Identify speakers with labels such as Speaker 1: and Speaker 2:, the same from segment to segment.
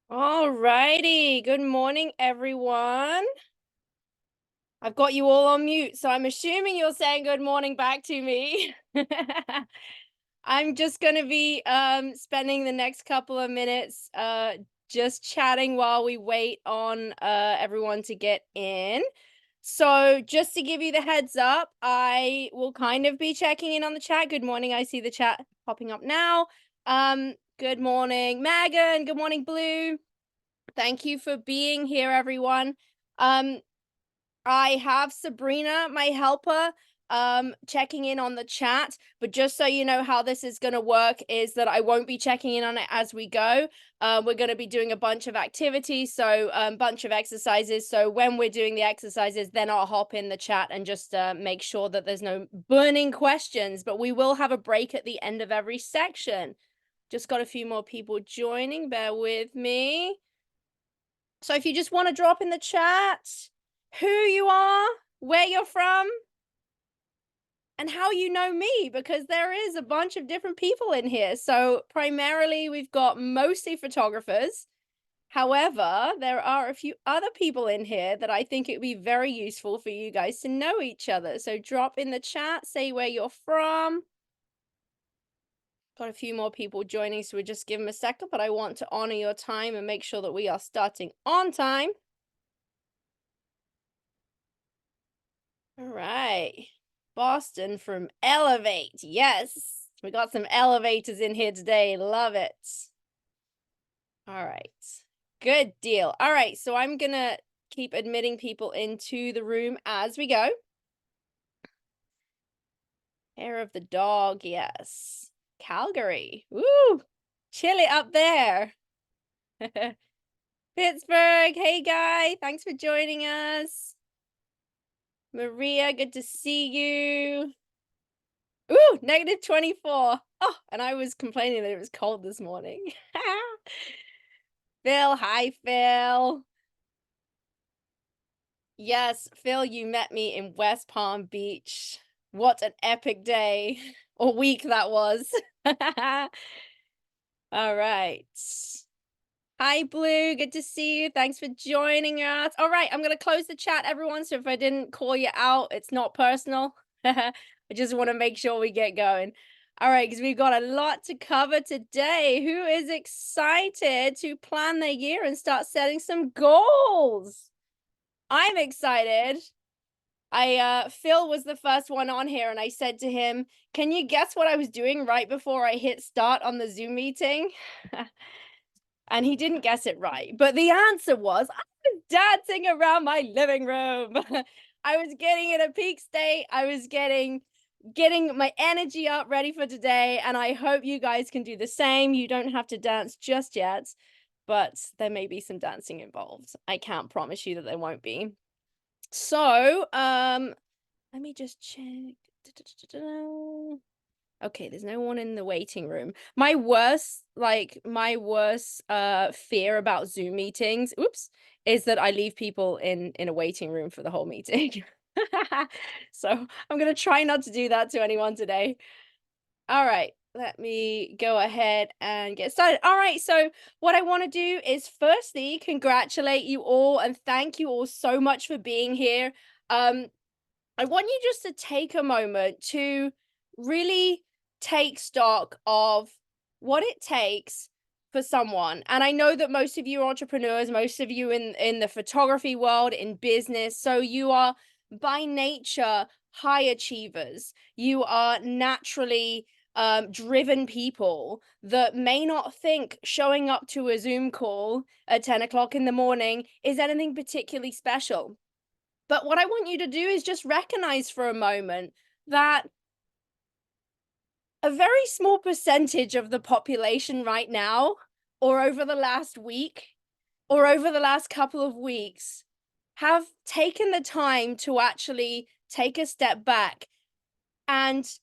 Speaker 1: All righty. Good morning, everyone. I've got you all on mute, so I'm assuming you're saying good morning back to me. I'm just going to be spending the next couple of minutes just chatting while we wait on everyone to get in. So just to give you the heads up, I will kind of be checking in on the chat. Good morning. I see the chat popping up now. Good morning, Megan. Good morning, Blue. Thank you for being here, everyone. I have Sabrina, my helper, checking in on the chat, but just so you know how this is going to work is that I won't be checking in on it as we go. We're going to be doing a bunch of activities, so a bunch of exercises. So when we're doing the exercises, then I'll hop in the chat and just make sure that there's no burning questions, but we will have a break at the end of every section. Just got a few more people joining. Bear with me. So if you just want to drop in the chat who you are, where you're from, and how you know me, because there is a bunch of different people in here. So primarily we've got mostly photographers. However, there are a few other people in here that I think it would be very useful for you guys to know each other. So drop in the chat, say where you're from. Got a few more people joining, so we'll just give them a second, but I want to honor your time and make sure that we are starting on time. All right. Boston from Elevate. Yes. We got some elevators in here today. Love it. All right. Good deal. All right. So I'm going to keep admitting people into the room as we go. Hair of the dog. Yes. Calgary. Woo. Chilly up there. Pittsburgh. Hey, Guy. Thanks for joining us. Maria, good to see you. Ooh, -24. Oh, and I was complaining that it was cold this morning. Phil, hi, Phil. Yes, Phil, you met me in West Palm Beach. What an epic day or week that was. All right. Hi, Blue. Good to see you. Thanks for joining us. All right, I'm going to close the chat, everyone. So if I didn't call you out, it's not personal. I just want to make sure we get going. All right, because we've got a lot to cover today. Who is excited to plan their year and start setting some goals? I'm excited. Phil was the first one on here, and I said to him, can you guess what I was doing right before I hit start on the Zoom meeting? And he didn't guess it right. But the answer was, I was dancing around my living room. I was getting in a peak state. I was getting my energy up, ready for today. And I hope you guys can do the same. You don't have to dance just yet, but there may be some dancing involved. I can't promise you that there won't be. So, let me just check. Okay, there's no one in the waiting room. My worst fear about Zoom meetings, is that I leave people in a waiting room for the whole meeting. So I'm going to try not to do that to anyone today. All right, let me go ahead and get started. All right, so what I want to do is firstly congratulate you all and thank you all so much for being here. I want you just to take a moment to really take stock of what it takes for someone. And I know that most of you are entrepreneurs, most of you in the photography world, in business. So you are by nature high achievers. You are naturally driven people that may not think showing up to a Zoom call at 10 o'clock in the morning is anything particularly special. But what I want you to do is just recognize for a moment that a very small percentage of the population right now, or over the last week, or over the last couple of weeks, have taken the time to actually take a step back and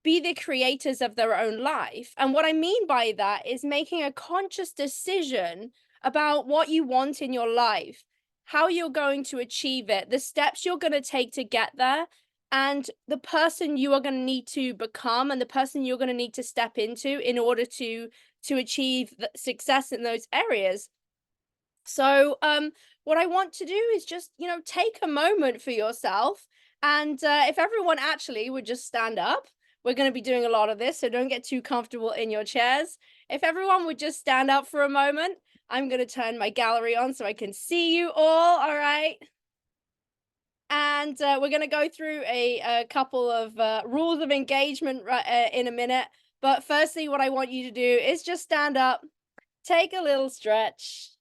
Speaker 1: be the creators of their own life. And what I mean by that is making a conscious decision about what you want in your life, how you're going to achieve it, the steps you're going to take to get there, and the person you are going to need to become and the person you're going to need to step into in order to achieve the success in those areas. So, what I want to do is just, take a moment for yourself. And if everyone actually would just stand up, we're going to be doing a lot of this, so don't get too comfortable in your chairs. If everyone would just stand up for a moment, I'm going to turn my gallery on so I can see you all right? And we're going to go through a couple of rules of engagement in a minute. But firstly, what I want you to do is just stand up, take a little stretch,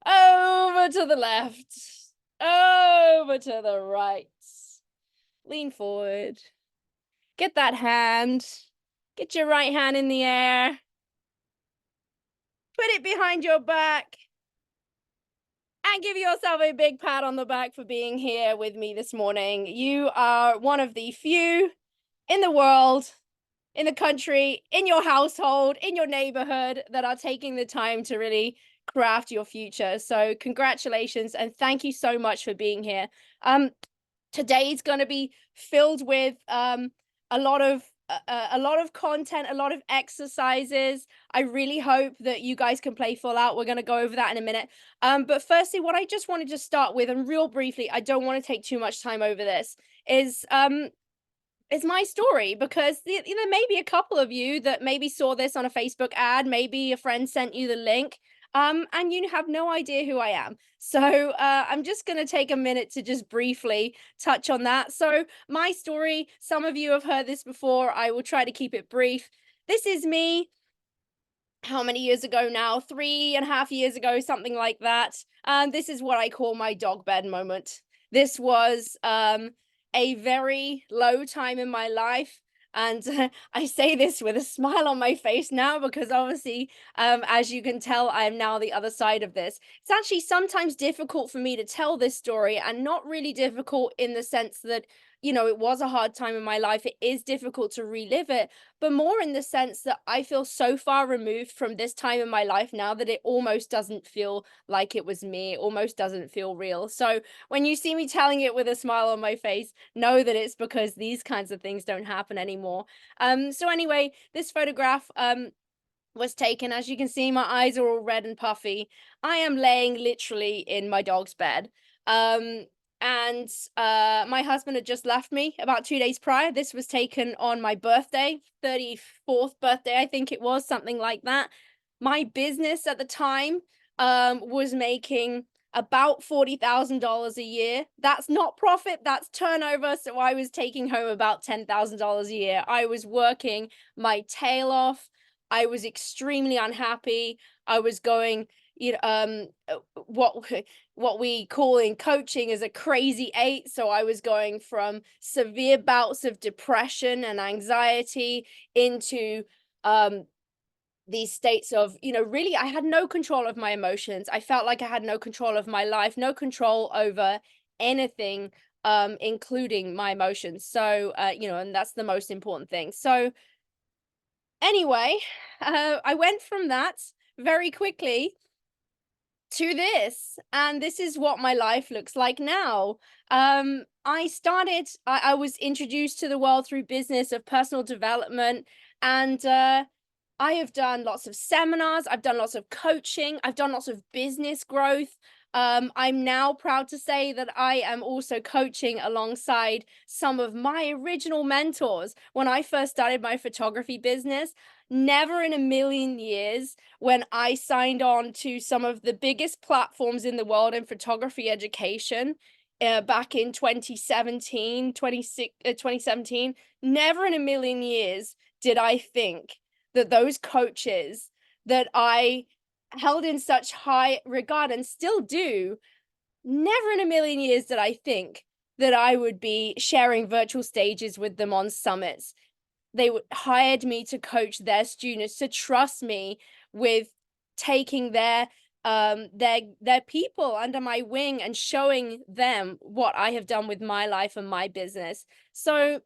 Speaker 1: over to the left, over to the right. Lean forward. Get that hand. Get your right hand in the air. Put it behind your back. And give yourself a big pat on the back for being here with me this morning. You are one of the few in the world, in the country, in your household, in your neighborhood that are taking the time to really craft your future. So congratulations and thank you so much for being here. Today's going to be filled with a lot of a lot of content, a lot of exercises. I really hope that you guys can play full out. We're going to go over that in a minute. But firstly, what I just wanted to start with, and real briefly, I don't want to take too much time over this, is my story, because there may be a couple of you that maybe saw this on a Facebook ad, maybe a friend sent you the link, and you have no idea who I am. So I'm just going to take a minute to just briefly touch on that. So my story, some of you have heard this before. I will try to keep it brief. This is me how many years ago now? 3.5 years ago, something like that. This is what I call my dog bed moment. This was a very low time in my life. And I say this with a smile on my face now because obviously, as you can tell, I am now the other side of this. It's actually sometimes difficult for me to tell this story, and not really difficult in the sense that, it was a hard time in my life. It is difficult to relive it, but more in the sense that I feel so far removed from this time in my life now that it almost doesn't feel like it was me. It almost doesn't feel real. So when you see me telling it with a smile on my face, know that it's because these kinds of things don't happen anymore. So anyway, this photograph was taken. As you can see, my eyes are all red and puffy. I am laying literally in my dog's bed. Um, and my husband had just left me about 2 days prior. This was taken on my birthday, 34th birthday, I think it was, something like that. My business at the time was making about $40,000 a year. That's not profit, that's turnover. So I was taking home about $10,000 a year. I was working my tail off. I was extremely unhappy. I was going, what what we call in coaching as a crazy eight. So I was going from severe bouts of depression and anxiety into these states of, really, I had no control of my emotions. I felt like I had no control of my life, no control over anything, including my emotions. So, and that's the most important thing. So anyway, I went from that very quickly to this, and this is what my life looks like now. I was introduced to the world through business of personal development, and I have done lots of seminars, I've done lots of coaching, I've done lots of business growth. I'm now proud to say that I am also coaching alongside some of my original mentors. When I first started my photography business, never in a million years, when I signed on to some of the biggest platforms in the world in photography education, back in 2017, never in a million years did I think that those coaches that I held in such high regard and still do, never in a million years did I think that I would be sharing virtual stages with them on summits. They hired me to coach their students, to trust me with taking their people under my wing and showing them what I have done with my life and my business. So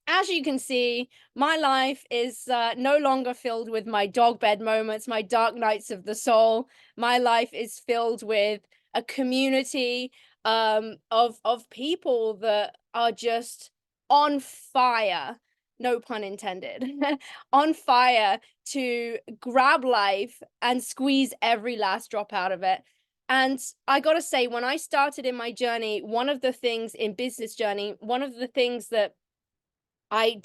Speaker 1: as you can see, my life is no longer filled with my dog bed moments, my dark nights of the soul. My life is filled with a community. of people that are just on fire, no pun intended, on fire to grab life and squeeze every last drop out of it. And I got to say, when I started in my journey, one of the things in business journey, one of the things that I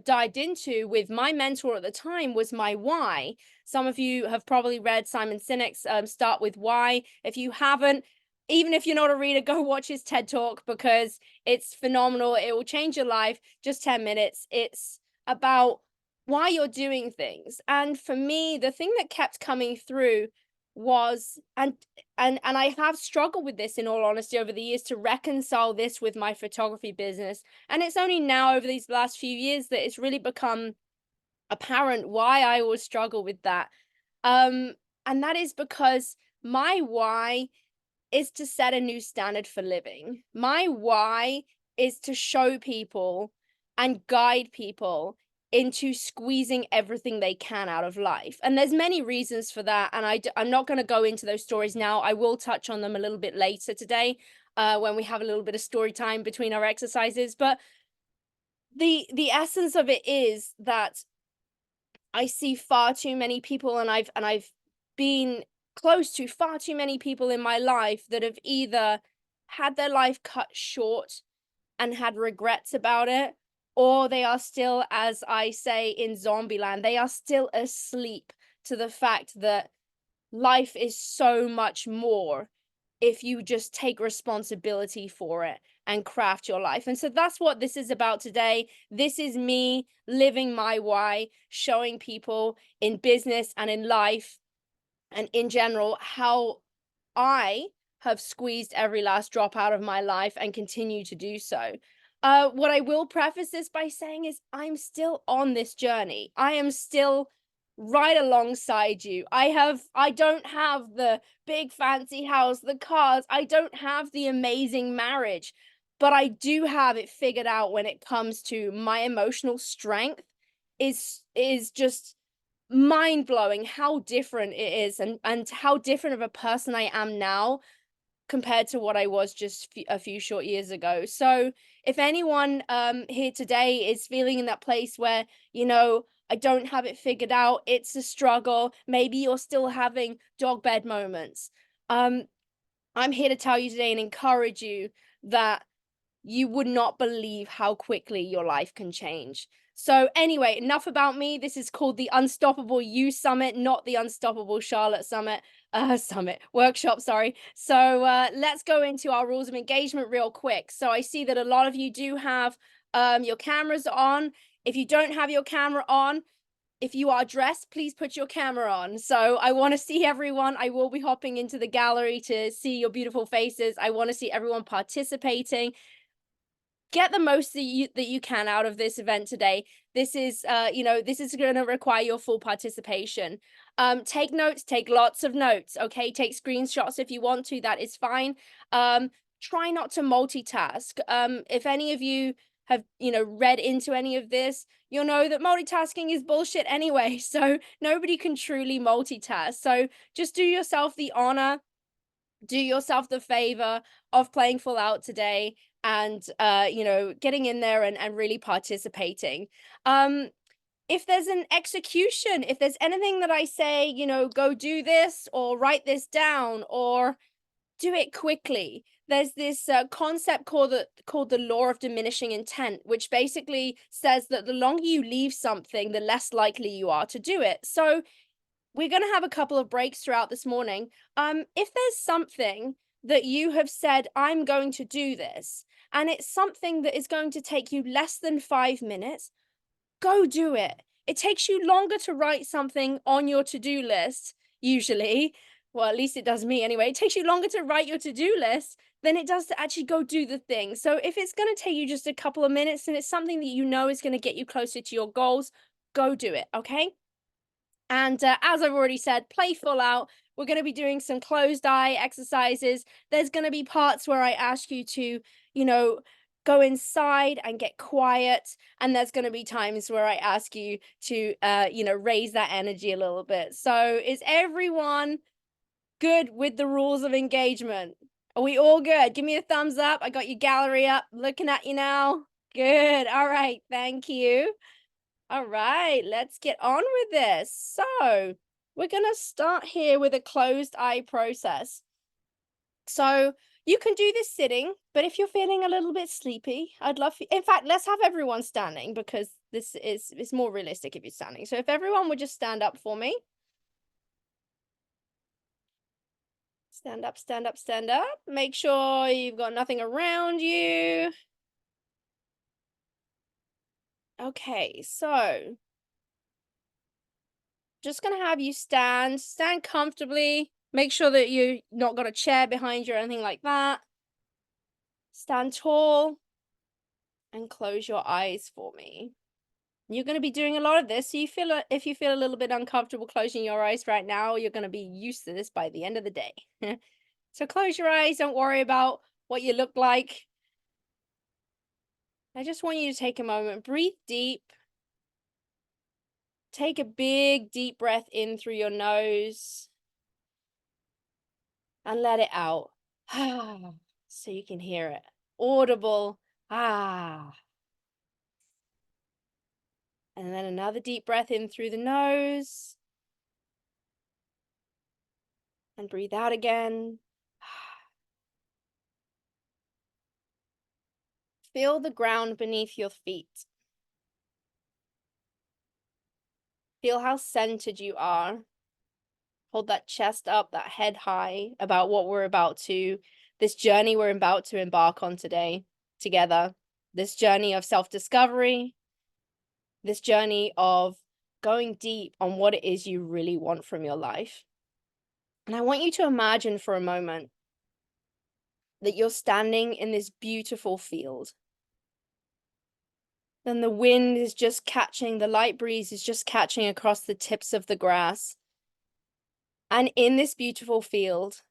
Speaker 1: dived into with my mentor at the time was my why. Some of you have probably read Simon Sinek's Start With Why. If you haven't, even if you're not a reader, go watch his TED Talk because it's phenomenal. It will change your life. Just 10 minutes. It's about why you're doing things. And for me, the thing that kept coming through was and I have struggled with this in all honesty over the years to reconcile this with my photography business, and it's only now over these last few years that it's really become apparent why I always struggle with that. Um, and that is because my why is to set a new standard for living. My why is to show people and guide people into squeezing everything they can out of life. And there's many reasons for that. And I'm not going to go into those stories now. I will touch on them a little bit later today when we have a little bit of story time between our exercises. But the essence of it is that I see far too many people, and I've been close to far too many people in my life that have either had their life cut short and had regrets about it, or they are still, as I say in Zombieland, they are still asleep to the fact that life is so much more if you just take responsibility for it and craft your life. And so that's what this is about today. This is me living my why, showing people in business and in life and in general how I have squeezed every last drop out of my life and continue to do so. What I will preface this by saying is I'm still on this journey. I am still right alongside you. I don't have the big fancy house, the cars. I don't have the amazing marriage, but I do have it figured out when it comes to my emotional strength is just mind-blowing how different it is and how different of a person I am now compared to what I was just a few short years ago. So if anyone here today is feeling in that place where, I don't have it figured out, it's a struggle, maybe you're still having dog bed moments. Um, I'm here to tell you today and encourage you that you would not believe how quickly your life can change. So anyway, enough about me. This is called the Unstoppable You Summit, not the Unstoppable Charlotte Summit. Workshop, sorry. So let's go into our rules of engagement real quick. So I see that a lot of you do have your cameras on. If you don't have your camera on, if you are dressed, please put your camera on. So I want to see everyone. I will be hopping into the gallery to see your beautiful faces. I want to see everyone participating. Get the most that you can out of this event today. This is this is going to require your full participation. Take notes, take lots of notes. Okay, take screenshots if you want to. That is fine. Try not to multitask. If any of you have read into any of this, you'll know that multitasking is bullshit anyway. So nobody can truly multitask. So just do yourself the honor, do yourself the favor of playing full out today and getting in there and really participating. If there's an execution, if there's anything that I say, go do this or write this down or do it quickly. There's this concept called the law of diminishing intent, which basically says that the longer you leave something, the less likely you are to do it. So we're going to have a couple of breaks throughout this morning. If there's something that you have said, I'm going to do this, and it's something that is going to take you less than 5 minutes, go do it. It takes you longer to write something on your to-do list, usually. Well, at least it does me anyway. It takes you longer to write your to-do list than it does to actually go do the thing. So if it's going to take you just a couple of minutes and it's something that you know is going to get you closer to your goals, go do it, okay? And as I've already said, play full out. We're going to be doing some closed eye exercises. There's going to be parts where I ask you to, go inside and get quiet. And there's going to be times where I ask you to, raise that energy a little bit. So is everyone good with the rules of engagement? Are we all good? Give me a thumbs up. I got your gallery up, looking at you now. Good. All right. Thank you. All right. Let's get on with this. So, we're going to start here with a closed eye process. So, you can do this sitting, but if you're feeling a little bit sleepy, I'd love in fact, let's have everyone standing because this is it's more realistic if you're standing. So, if everyone would just stand up for me. Stand up, stand up, stand up. Make sure you've got nothing around you. Okay, so just gonna have you stand comfortably. Make sure that you not got a chair behind you or anything like that. Stand tall and close your eyes for me. You're going to be doing a lot of this. So if you feel a little bit uncomfortable closing your eyes right now, you're going to be used to this by the end of the day. So close your eyes. Don't worry about what you look like. I just want you to take a moment, breathe deep. Take a big deep breath in through your nose and let it out. So you can hear it. Audible. Ah. And then another deep breath in through the nose. And breathe out again. Feel the ground beneath your feet. Feel how centered you are. Hold that chest up, that head high about what this journey we're about to embark on today together. This journey of self-discovery, this journey of going deep on what it is you really want from your life. And I want you to imagine for a moment that you're standing in this beautiful field. Then the wind is just catching, the light breeze is just catching across the tips of the grass. And in this beautiful field,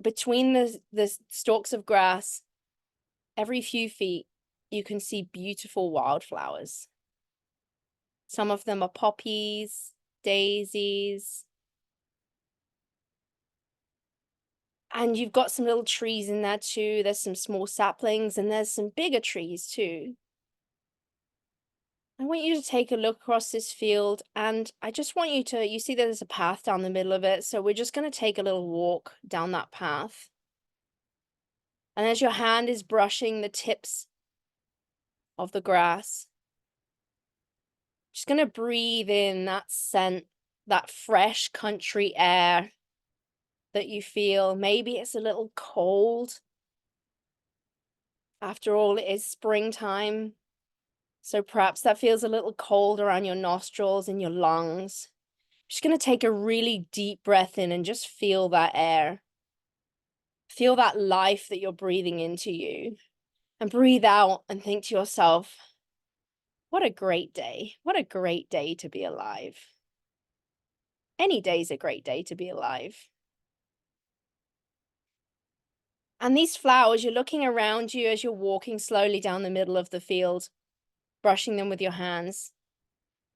Speaker 1: between the stalks of grass, every few feet, you can see beautiful wildflowers. Some of them are poppies, daisies. And you've got some little trees in there too. There's some small saplings and there's some bigger trees too. I want you to take a look across this field and I just want you see there's a path down the middle of it. So we're just going to take a little walk down that path. And as your hand is brushing the tips of the grass, just going to breathe in that scent, that fresh country air that you feel. Maybe it's a little cold. After all, it is springtime. So perhaps that feels a little cold around your nostrils and your lungs. Just going to take a really deep breath in and just feel that air. Feel that life that you're breathing into you. And breathe out and think to yourself, what a great day. What a great day to be alive. Any day's a great day to be alive. And these flowers, you're looking around you as you're walking slowly down the middle of the field, brushing them with your hands.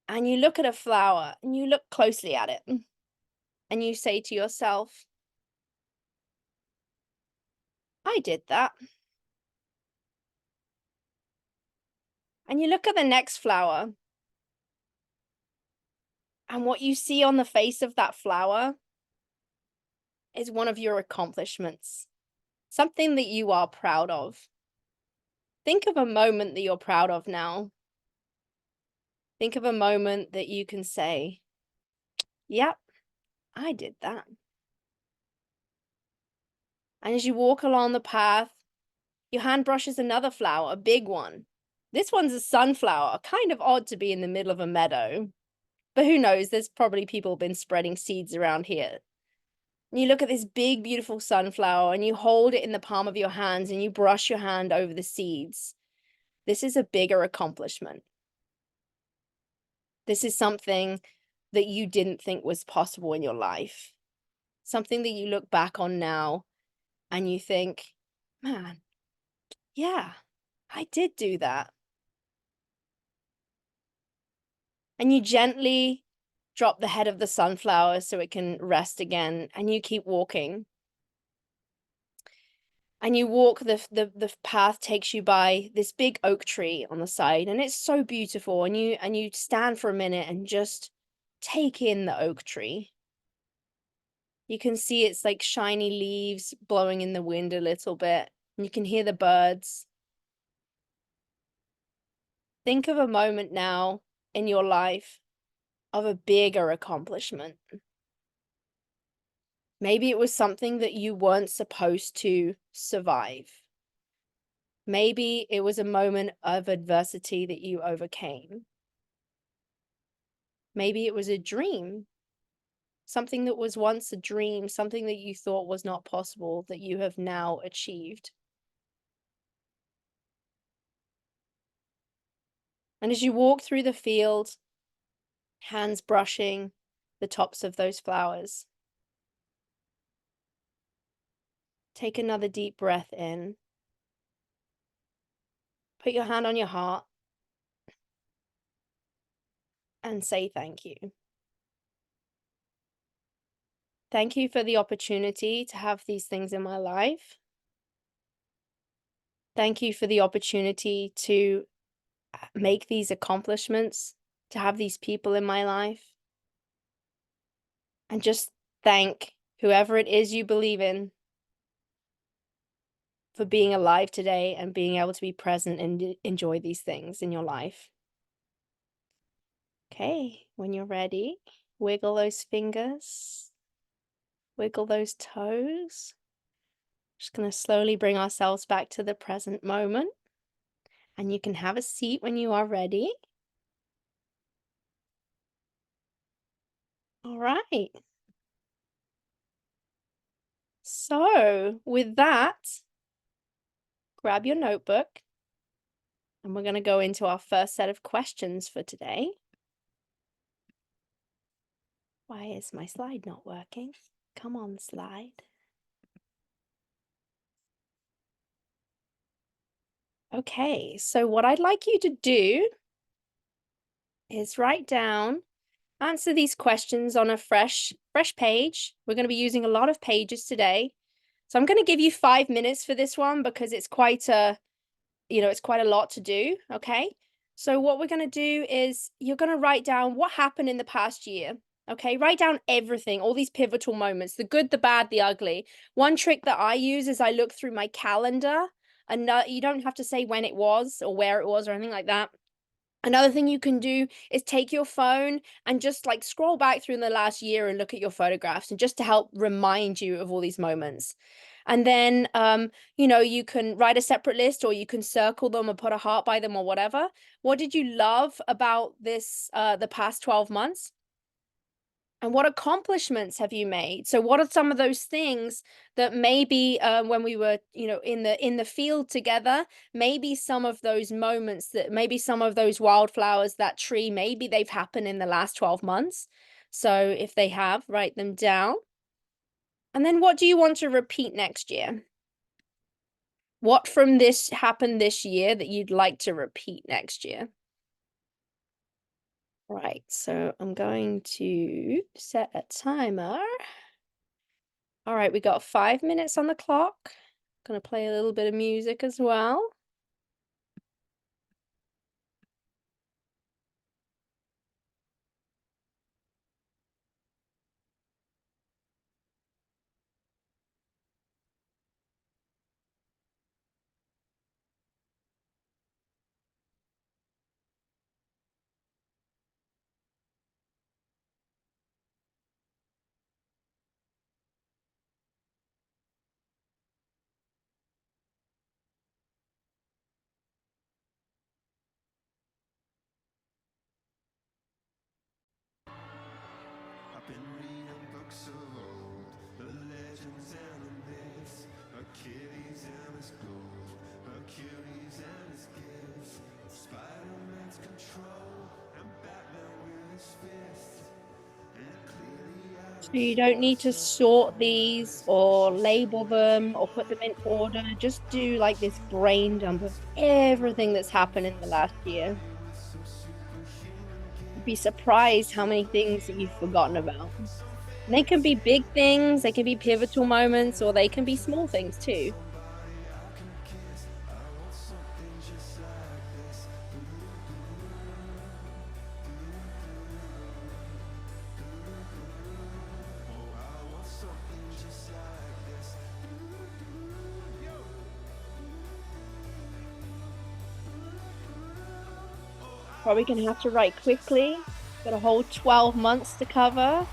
Speaker 1: And you look at a flower and you look closely at it. And you say to yourself, I did that. And you look at the next flower. And what you see on the face of that flower is one of your accomplishments. Something that you are proud of. Think of a moment that you're proud of now. Think of a moment that you can say, yep, I did that. And as you walk along the path, your hand brushes another flower, a big one. This one's a sunflower, kind of odd to be in the middle of a meadow. But who knows, there's probably people been spreading seeds around here. And you look at this big, beautiful sunflower and you hold it in the palm of your hands and you brush your hand over the seeds. This is a bigger accomplishment. This is something that you didn't think was possible in your life. Something that you look back on now and you think, man, yeah, I did do that. And you gently drop the head of the sunflower so it can rest again and you keep walking. and you walk the path takes you by this big oak tree on the side, and it's so beautiful, and you stand for a minute and just take in the oak tree. You can see its like shiny leaves blowing in the wind a little bit, and you can hear the birds. Think of a moment now in your life of a bigger accomplishment. Maybe it was something that you weren't supposed to survive. Maybe it was a moment of adversity that you overcame. Maybe it was a dream, something that was once a dream, something that you thought was not possible that you have now achieved. And as you walk through the field, hands brushing the tops of those flowers, take another deep breath in. Put your hand on your heart and say thank you. Thank you for the opportunity to have these things in my life. Thank you for the opportunity to make these accomplishments, to have these people in my life. And just thank whoever it is you believe in for being alive today and being able to be present and enjoy these things in your life. Okay, when you're ready, wiggle those fingers, wiggle those toes. Just going to slowly bring ourselves back to the present moment. And you can have a seat when you are ready. All right. So, with that, grab your notebook and we're going to go into our first set of questions for today. Why is my slide not working? Come on, slide. Okay, so what I'd like you to do is write down, answer these questions on a fresh page. We're going to be using a lot of pages today. So I'm going to give you 5 minutes for this one because it's quite a, it's quite a lot to do, okay? So what we're going to do is you're going to write down what happened in the past year, okay? Write down everything, all these pivotal moments, the good, the bad, the ugly. One trick that I use is I look through my calendar, and you don't have to say when it was or where it was or anything like that. Another thing you can do is take your phone and just like scroll back through the last year and look at your photographs, and just to help remind you of all these moments. And then, you can write a separate list, or you can circle them or put a heart by them or whatever. What did you love about this, the past 12 months? And what accomplishments have you made? So what are some of those things that maybe when we were, in the field together, maybe some of those moments, that maybe some of those wildflowers, that tree, maybe they've happened in the last 12 months. So if they have, write them down. And then what do you want to repeat next year? What from this happened this year that you'd like to repeat next year? Right, so I'm going to set a timer. All right, we got 5 minutes on the clock. Gonna play a little bit of music as well.
Speaker 2: I've been reading books of old, the legends and the myths, Achilles and his gold, Hercules and his gifts, of Spider-Man's control, and Batman with his fists. And clearly I
Speaker 1: So
Speaker 2: was
Speaker 1: you don't need to
Speaker 2: forced to
Speaker 1: sort
Speaker 2: find a
Speaker 1: these or
Speaker 2: suspicious
Speaker 1: label them or put them in order. Just do like this brain dump of everything that's happened in the last year.
Speaker 2: with some superhuman
Speaker 1: You'd be
Speaker 2: gifts.
Speaker 1: surprised how
Speaker 2: Still
Speaker 1: many
Speaker 2: I
Speaker 1: things that
Speaker 2: feel
Speaker 1: you've forgotten
Speaker 2: alone,
Speaker 1: about. And
Speaker 2: some
Speaker 1: they
Speaker 2: fairy
Speaker 1: can be big
Speaker 2: tale
Speaker 1: things, they can be
Speaker 2: just
Speaker 1: pivotal
Speaker 2: something
Speaker 1: moments, or they
Speaker 2: I
Speaker 1: can be
Speaker 2: should
Speaker 1: small things too.
Speaker 2: somebody
Speaker 1: Probably gonna have to write quickly. Got a whole 12 months to cover.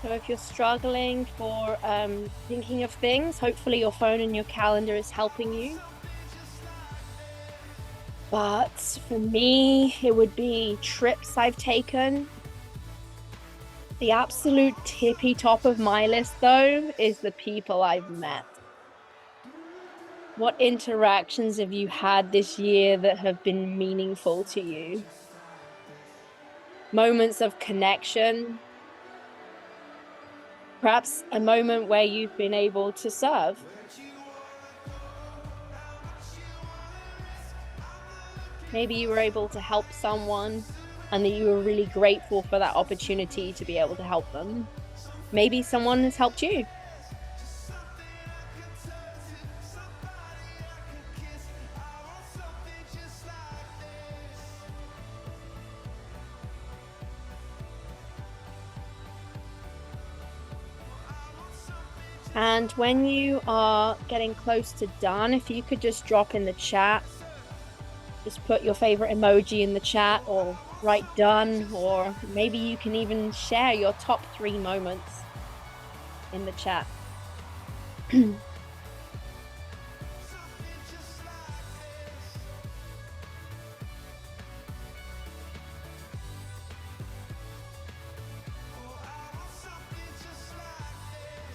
Speaker 1: So if you're struggling for thinking of things, hopefully your phone and your calendar is helping you. But for me, it would be trips I've taken. The absolute tippy top of my list, though, is the people I've met. What interactions have you had this year that have been meaningful to you? Moments of connection, perhaps a moment where you've been able to serve. Maybe you were able to help someone and that you were really grateful for that opportunity to be able to help them. Maybe someone has helped you. And when you are getting close to done, if you could just drop in the chat, just put your favorite emoji in the chat or write done, or maybe you can even share your top 3 moments in the chat.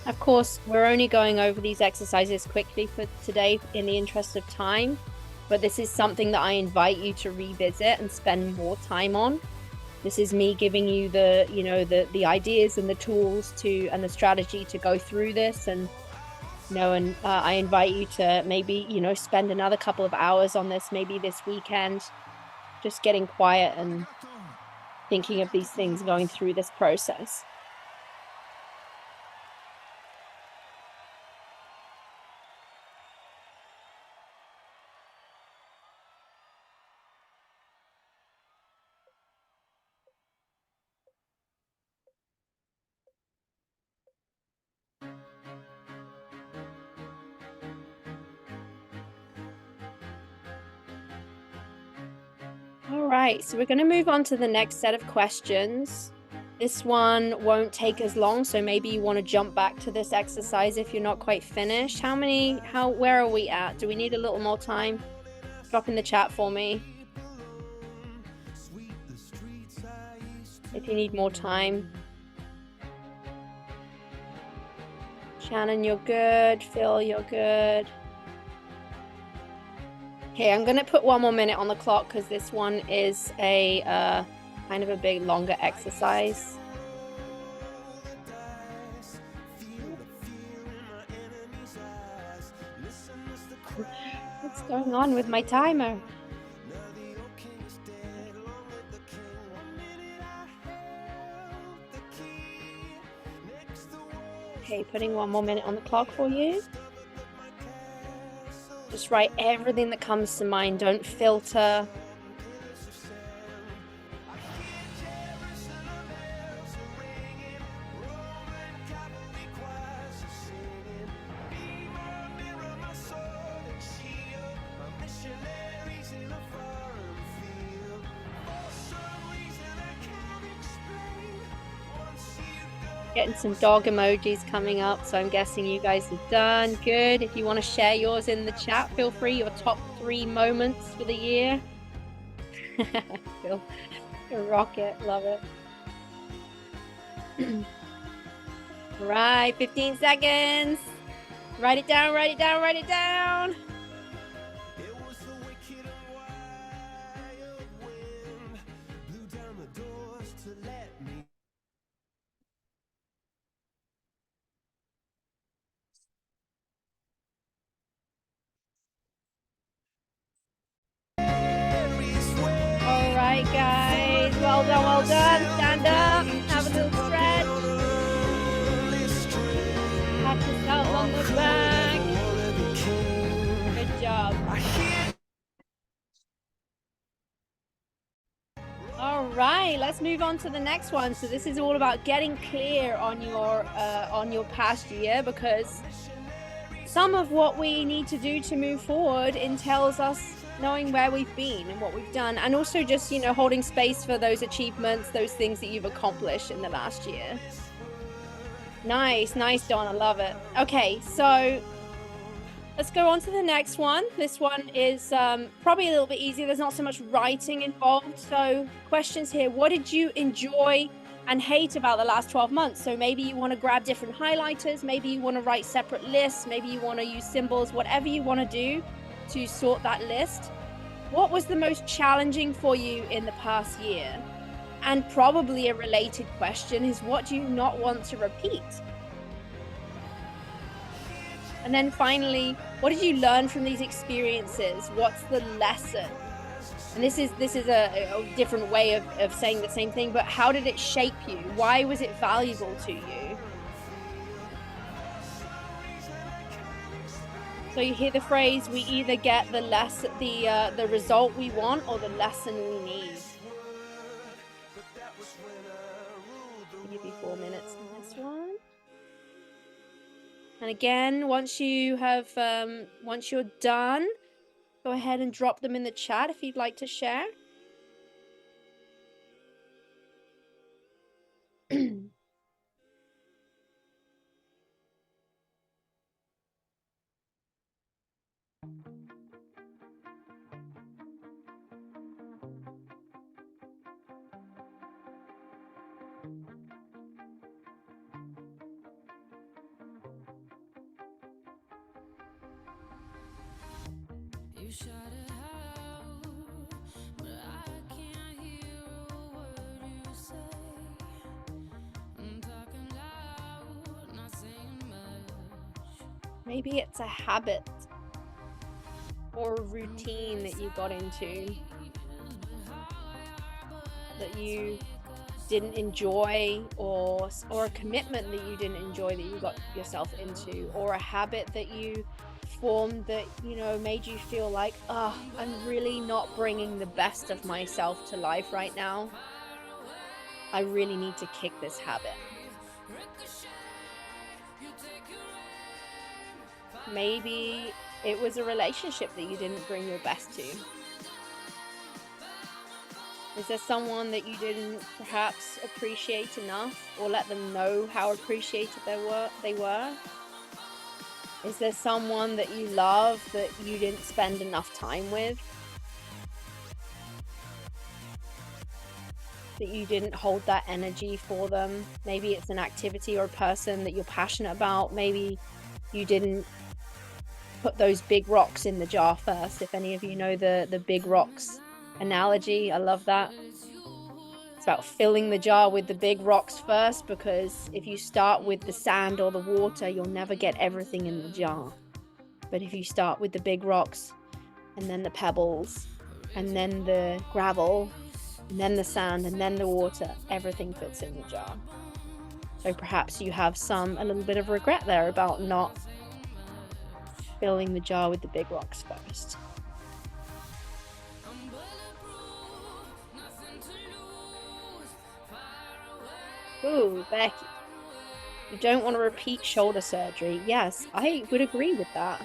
Speaker 1: Of course, we're only going over these exercises quickly for today in the interest of time, but this is something that I invite you to revisit and spend more time on. This is me giving you the ideas and the tools to and the strategy to go through this, and I invite you to maybe spend another couple of hours on this, maybe this weekend, just getting quiet and thinking of these things, going through this process. All right, so we're going to move on to the next set of questions. This one won't take as long, so maybe you want to jump back to this exercise if you're not quite finished. Where are we at? Do we need a little more time? Drop in the chat for me if you need more time. Shannon, you're good. Phil, you're good. Okay, I'm gonna put 1 more minute on the clock because this one is a kind of a big, longer exercise. What's going on with my timer? Okay, putting 1 more minute on the clock for you. Just write everything that comes to mind. Don't filter. Getting some dog emojis coming up, so I'm guessing you guys are done. Good. If you want to share yours in the chat, feel free. Your top 3 moments for the year. Phil, rocket, love it. Right, 15 seconds. Write it down, write it down, write it down.
Speaker 2: It was the wicked and wild wind blew down the doors to let me.
Speaker 1: All right, guys. Well done, well done. Stand up, have a little stretch. Pat yourself on the back. Good job. All right, let's move on to the next one. So this is all about getting clear on your past year, because some of what we need to do to move forward entails us knowing where we've been and what we've done, and also just, you know, holding space for those achievements, those things that you've accomplished in the last year. Nice, Dawn. I love it. Okay, so let's go on to the next one. This one is probably a little bit easier. There's not so much writing involved. So questions here. What did you enjoy and hate about the last 12 months? So maybe you want to grab different highlighters. Maybe you want to write separate lists. Maybe you want to use symbols, whatever you want to do to sort that list. What was the most challenging for you in the past year? And probably a related question is, what do you not want to repeat? And then finally, what did you learn from these experiences? What's the lesson? And this is a different way of saying the same thing, but how did it shape you? Why was it valuable to you? So you hear the phrase, we either get the result we want or the lesson we need. I'll give you 4 minutes on this one. And again, once you're done, go ahead and drop them in the chat if you'd like to share.
Speaker 2: You shout it out, but I can't hear a word you say. I'm talking loud, not saying much.
Speaker 1: Maybe it's a habit or a routine that you got into that you didn't enjoy, or a commitment that you didn't enjoy that you got yourself into, or a habit that you formed that, you know, made you feel like, oh, I'm really not bringing the best of myself to life right now. I really need to kick this habit. Maybe it was a relationship that you didn't bring your best to. Is there someone that you didn't perhaps appreciate enough, or let them know how appreciated they were? Is there someone that you love that you didn't spend enough time with? That you didn't hold that energy for them? Maybe it's an activity or a person that you're passionate about. Maybe you didn't put those big rocks in the jar first. If any of you know the big rocks analogy, I love that. It's about filling the jar with the big rocks first, because if you start with the sand or the water, you'll never get everything in the jar. But if you start with the big rocks, and then the pebbles, and then the gravel, and then the sand, and then the water, everything fits in the jar. So perhaps you have a little bit of regret there about not filling the jar with the big rocks first. Ooh, Becky. You don't want to repeat shoulder surgery. Yes, I would agree with that.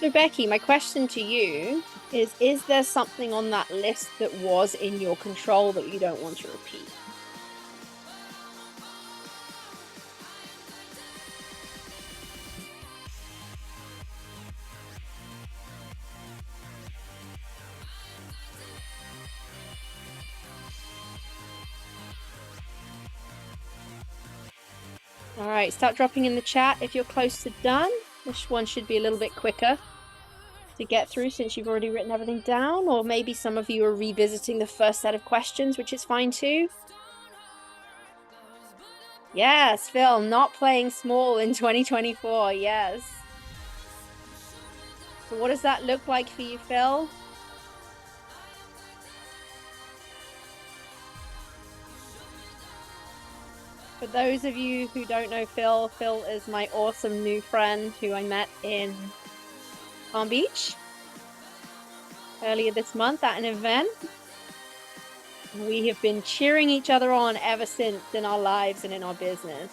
Speaker 1: So Becky, my question to you is there something on that list that was in your control that you don't want to repeat? All right, start dropping in the chat if you're close to done. This one should be a little bit quicker to get through since you've already written everything down, or maybe some of you are revisiting the first set of questions, which is fine too. Yes, Phil, not playing small in 2024. Yes. So what does that look like for you, Phil? For those of you who don't know Phil, Phil is my awesome new friend who I met in Palm Beach earlier this month at an event. We have been cheering each other on ever since in our lives and in our business.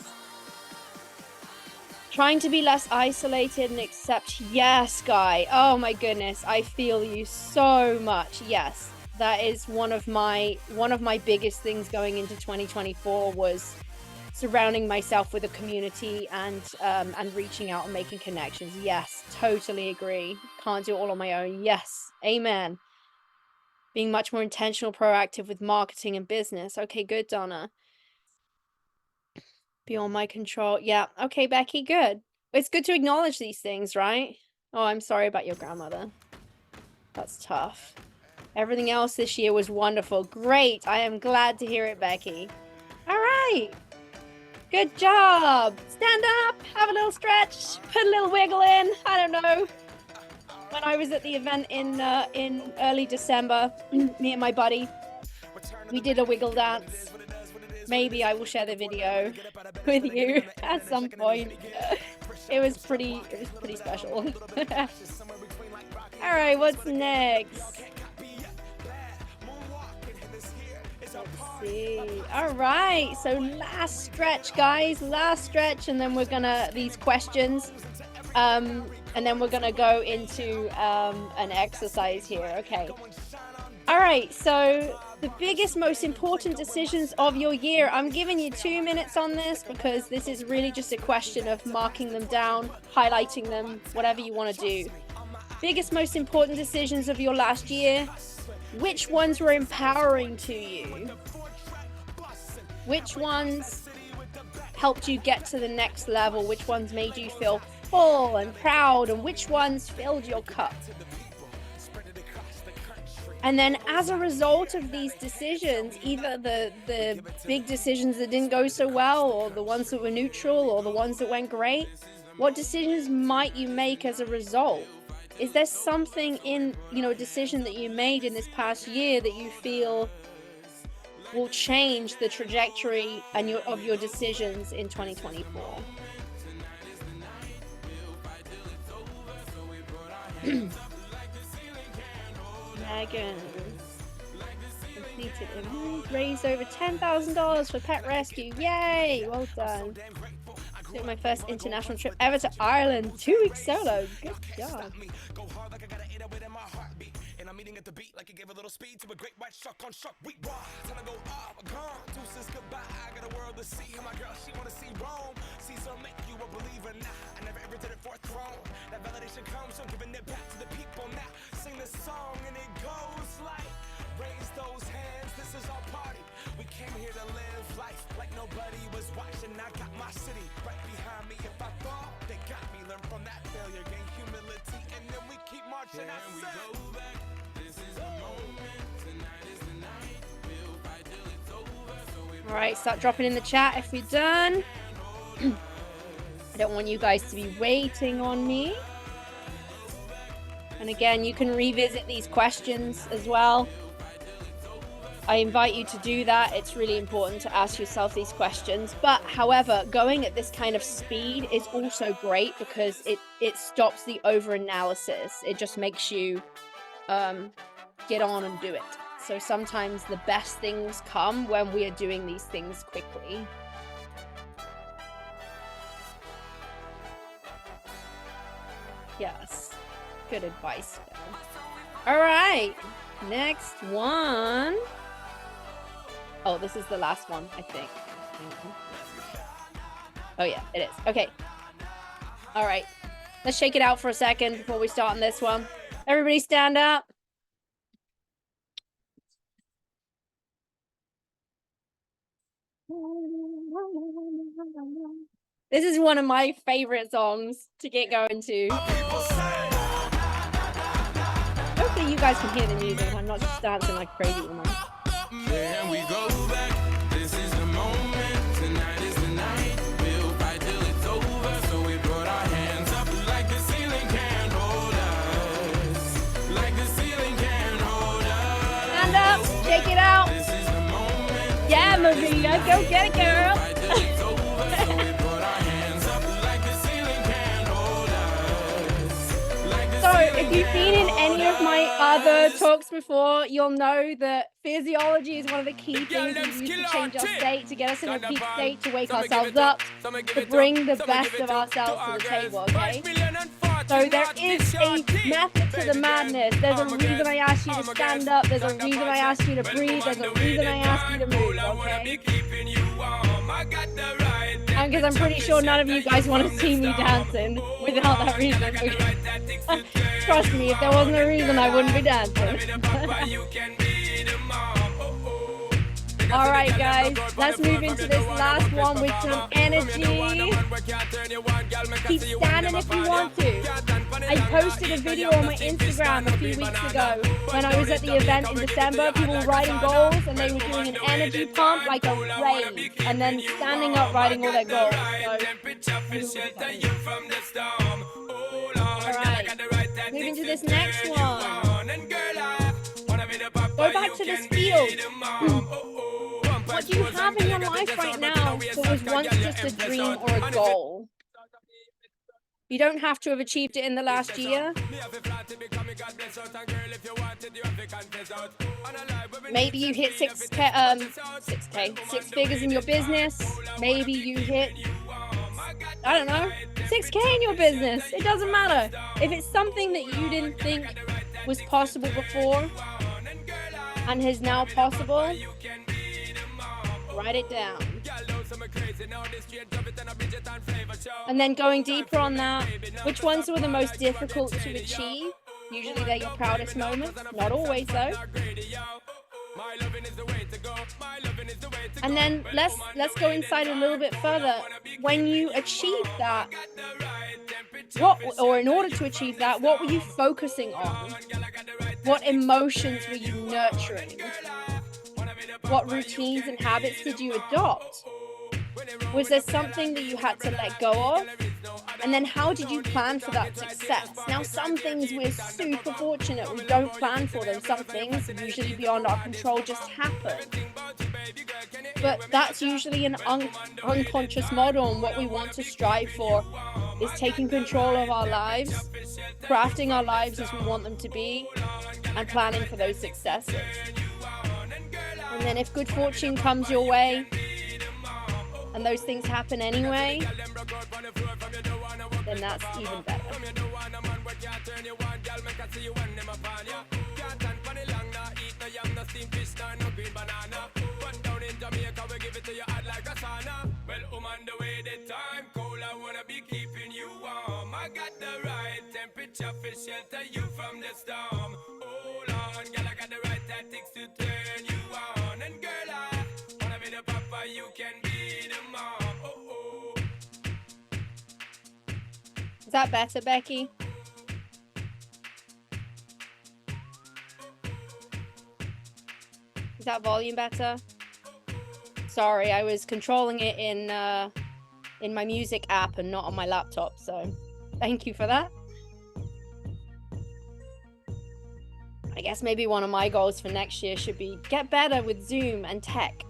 Speaker 1: Trying to be less isolated and accept. Yes, Guy. Oh my goodness. I feel you so much. Yes. That is one of my biggest things going into 2024 was surrounding myself with a community and reaching out and making connections. Yes, totally agree. Can't do it all on my own. Yes. Amen. Being much more intentional, proactive with marketing and business. Okay, good, Donna. Beyond my control. Yeah. Okay, Becky, good. It's good to acknowledge these things, right? Oh, I'm sorry about your grandmother. That's tough. Everything else this year was wonderful. Great. I am glad to hear it, Becky. All right. Good job. Stand up, have a little stretch, put a little wiggle in. I don't know. When I was at the event in early December, me and my buddy, we did a wiggle dance. Maybe I will share the video with you at some point. It was pretty special. All right, what's next? Let's see. All right, so last stretch, guys. Last stretch, and then we're gonna these questions. And then we're gonna go into an exercise here. Okay. All right, so the biggest, most important decisions of your year. I'm giving you 2 minutes on this because this is really just a question of marking them down, highlighting them, whatever you want to do. Biggest, most important decisions of your last year. Which ones were empowering to you? Which ones helped you get to the next level? Which ones made you feel full and proud? And which ones filled your cup? And then as a result of these decisions, either the big decisions that didn't go so well, or the ones that were neutral, or the ones that went great, what decisions might you make as a result? Is there something in, a decision that you made in this past year that you feel will change the trajectory of your decisions in 2024? Megan completed it. Raised over $10,000 for pet rescue. Yay! Well done. Took my first international trip ever to Ireland. 2 weeks solo. Good job. I'm eating at the beat like it gave a little speed to a great white shark on shark week. Time to go up, gone. Deuces goodbye. I got a world to see. My girl, she wanna see Rome. Caesar make you a believer. Nah, I never ever did it for a throne. That validation comes from giving it back to the people. Now sing this song and it goes like, raise those hands. This is our party. We came here to live life like nobody was watching. I got my city right behind me. If I fall, they got me. Learn from that failure, gain humility, and then we keep marching. I we go back. All right, start dropping in the chat if we're done. I don't want you guys to be waiting on me. And again, you can revisit these questions as well. I invite you to do that. It's really important to ask yourself these questions. But however, going at this kind of speed is also great because it stops the over-analysis. It just makes you get on and do it. So sometimes the best things come when we are doing these things quickly. Yes, good advice, Phil. All right, next one. Oh, this is the last one, I think. Oh yeah, it is. Okay. All right, let's shake it out for a second before we start on this one. Everybody stand up. This is one of my favorite songs to get going to. Hopefully you guys can hear the music and I'm not just dancing like a crazy woman.
Speaker 2: Then we go back. This is the moment. Tonight is the night. We'll fight till it's over. So we put our hands up like the ceiling can't hold us. Like the ceiling can't hold us.
Speaker 1: Stand up, shake it out.
Speaker 2: This is the moment.
Speaker 1: Yeah, Maria, go get it, girl.
Speaker 2: Fight till it's over. So we put our hands up like the ceiling can't hold us. Like the
Speaker 1: So
Speaker 2: ceiling
Speaker 1: if you've been in any of my other talks before, you'll know that physiology is one of the key things we use to change our state, to get us in a peak state, to wake ourselves up, to bring the best of ourselves to the table, okay? So there is a method to the madness. There's a reason I asked you to stand up. There's a reason I asked you to breathe. There's a reason I asked you to move, okay? And because I'm pretty sure none of you guys want to see me dancing without that reason. Trust me, if there wasn't a reason, I wouldn't be dancing. All right, guys, let's move into this last one with some energy. Keep standing if you want to. I posted a video on my Instagram a few weeks ago when I was at the event in December. People were writing goals and they were doing an energy pump like a rave, and then standing up writing all their goals. All right, moving to this next one. Go back to this field. What do you have in your life right now that was once just a dream or a goal? You don't have to have achieved it in the last year. Maybe you hit 6 figures in your business. Maybe you hit, I don't know, 6K in your business. It doesn't matter. If it's something that you didn't think was possible before and is now possible, write it down. And then going deeper on that, which ones were the most difficult to achieve? Usually they're your proudest moments, not always though. And then let's go inside a little bit further. When you achieve that, in order to achieve that, what were you focusing on? What emotions were you nurturing? What routines and habits did you adopt? Was there something that you had to let go of? And then how did you plan for that success? Now, some things we're super fortunate we don't plan for them. Some things, usually beyond our control, just happen. But that's usually an unconscious model, and what we want to strive for is taking control of our lives, crafting our lives as we want them to be, and planning for those successes. And then if good fortune comes your way, and those things happen anyway, then that's even better. Is that better, Becky? Is that volume better? Sorry, I was controlling it in my music app and not on my laptop, so thank you for that. I guess maybe one of my goals for next year should be get better with Zoom and tech.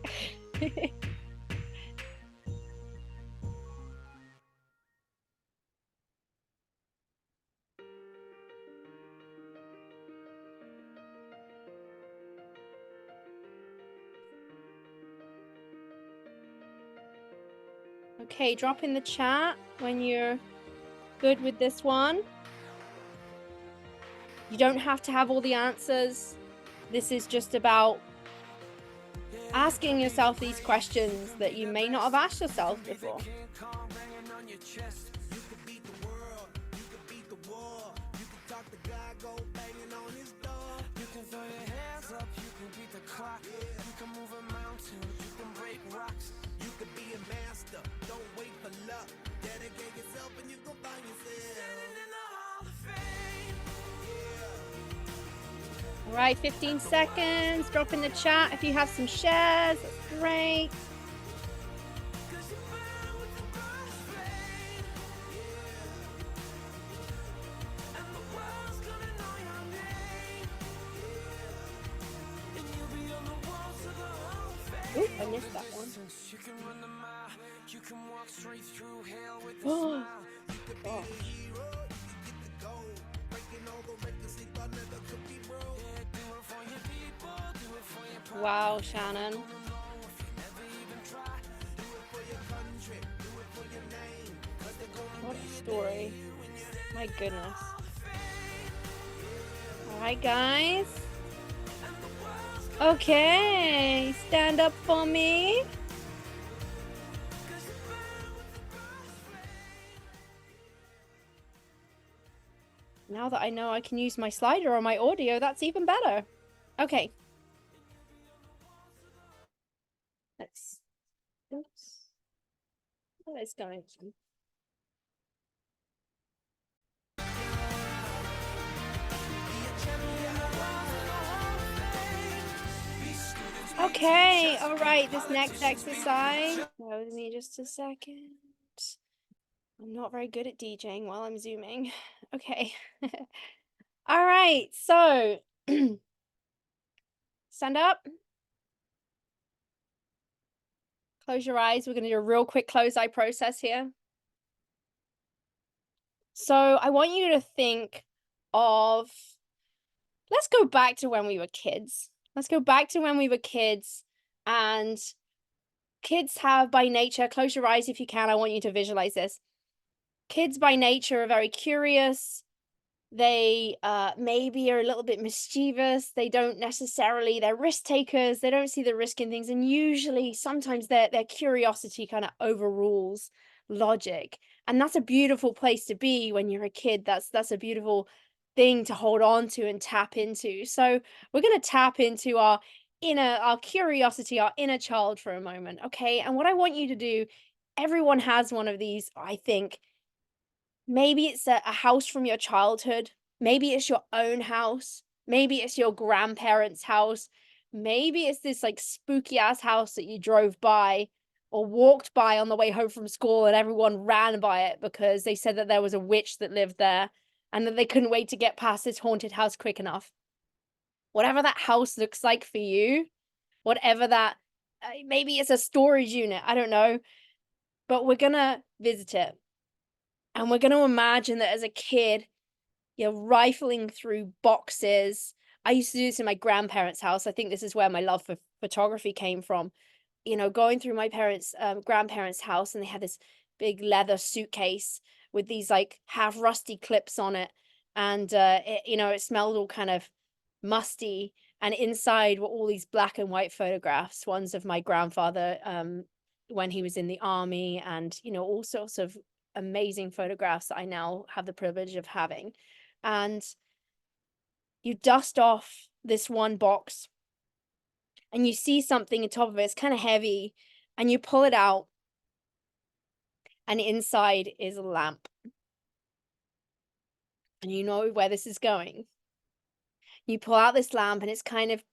Speaker 1: Okay, drop in the chat when you're good with this one. You don't have to have all the answers. This is just about asking yourself these questions that you may not have asked yourself before.
Speaker 2: You can be a master, don't wait for luck.
Speaker 1: All right, 15 seconds. Drop in the chat if you have some shares. That's great. Ooh, I missed that one. Oh, gosh. Wow, Shannon. What a story. My goodness. All right, guys. Okay, stand up for me. Now that I know I can use my slider on my audio, that's even better. Okay. Oops. What is going on? Okay, all right, this next exercise. Bear with me just a second. I'm not very good at DJing while I'm zooming. Okay. All right, so stand up. Close your eyes. We're going to do a real quick close eye process here. So I want you to think of, let's go back to when we were kids. Let's go back to when we were kids, and kids have by nature, close your eyes if you can. I want you to visualize this. Kids by nature are very curious. They maybe are a little bit mischievous. They don't necessarily, they're risk takers. They don't see the risk in things. And usually sometimes their curiosity kind of overrules logic. And that's a beautiful place to be when you're a kid. That's a beautiful thing to hold on to and tap into. So we're going to tap into our curiosity, our inner child for a moment. Okay. And what I want you to do, everyone has one of these, I think. Maybe it's a house from your childhood. Maybe it's your own house. Maybe it's your grandparents' house. Maybe it's this like spooky ass house that you drove by or walked by on the way home from school and everyone ran by it because they said that there was a witch that lived there and that they couldn't wait to get past this haunted house quick enough. Whatever that house looks like for you, whatever that, maybe it's a storage unit, I don't know, but we're gonna visit it. And we're going to imagine that as a kid, you're rifling through boxes. I used to do this in my grandparents' house. I think this is where my love for photography came from. You know, going through my grandparents' house, and they had this big leather suitcase with these like half rusty clips on it. And, it smelled all kind of musty. And inside were all these black and white photographs, ones of my grandfather when he was in the army, and, all sorts of amazing photographs that I now have the privilege of having. And you dust off this one box and you see something on top of it. It's kind of heavy, and you pull it out, and inside is a lamp. And you know where this is going. You pull out this lamp, and it's kind of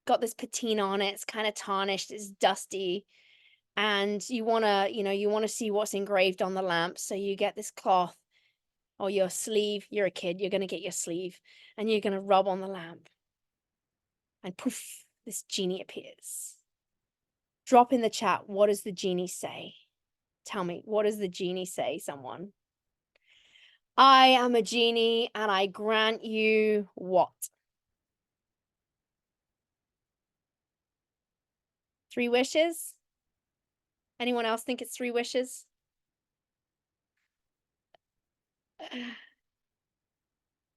Speaker 1: got this patina on it. It's kind of tarnished. It's dusty. And you want to see what's engraved on the lamp. So you get this cloth or your sleeve. You're a kid. You're going to get your sleeve, and you're going to rub on the lamp. And poof, this genie appears. Drop in the chat, what does the genie say? Tell me, what does the genie say, someone? I am a genie, and I grant you what? 3 wishes? Anyone else think it's 3 wishes?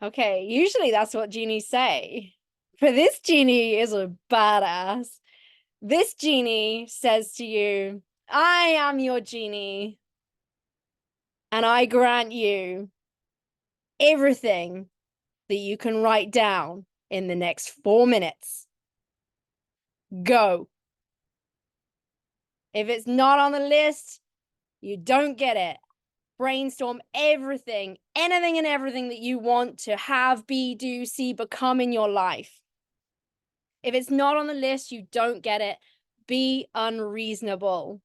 Speaker 1: Okay, usually that's what genies say. But this genie is a badass. This genie says to you, I am your genie, and I grant you everything that you can write down in the next 4 minutes. Go. If it's not on the list, you don't get it. Brainstorm everything, anything and everything that you want to have, be, do, see, become in your life. If it's not on the list, you don't get it. Be unreasonable.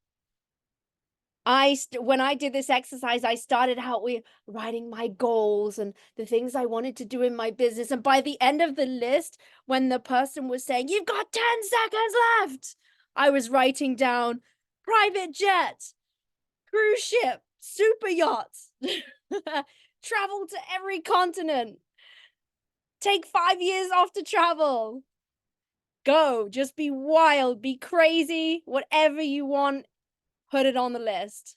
Speaker 1: When I did this exercise, I started out with writing my goals and the things I wanted to do in my business. And by the end of the list, when the person was saying, "You've got 10 seconds left," I was writing down private jet, cruise ship, super yachts, travel to every continent, take 5 years off to travel. Go, just be wild, be crazy, whatever you want, put it on the list.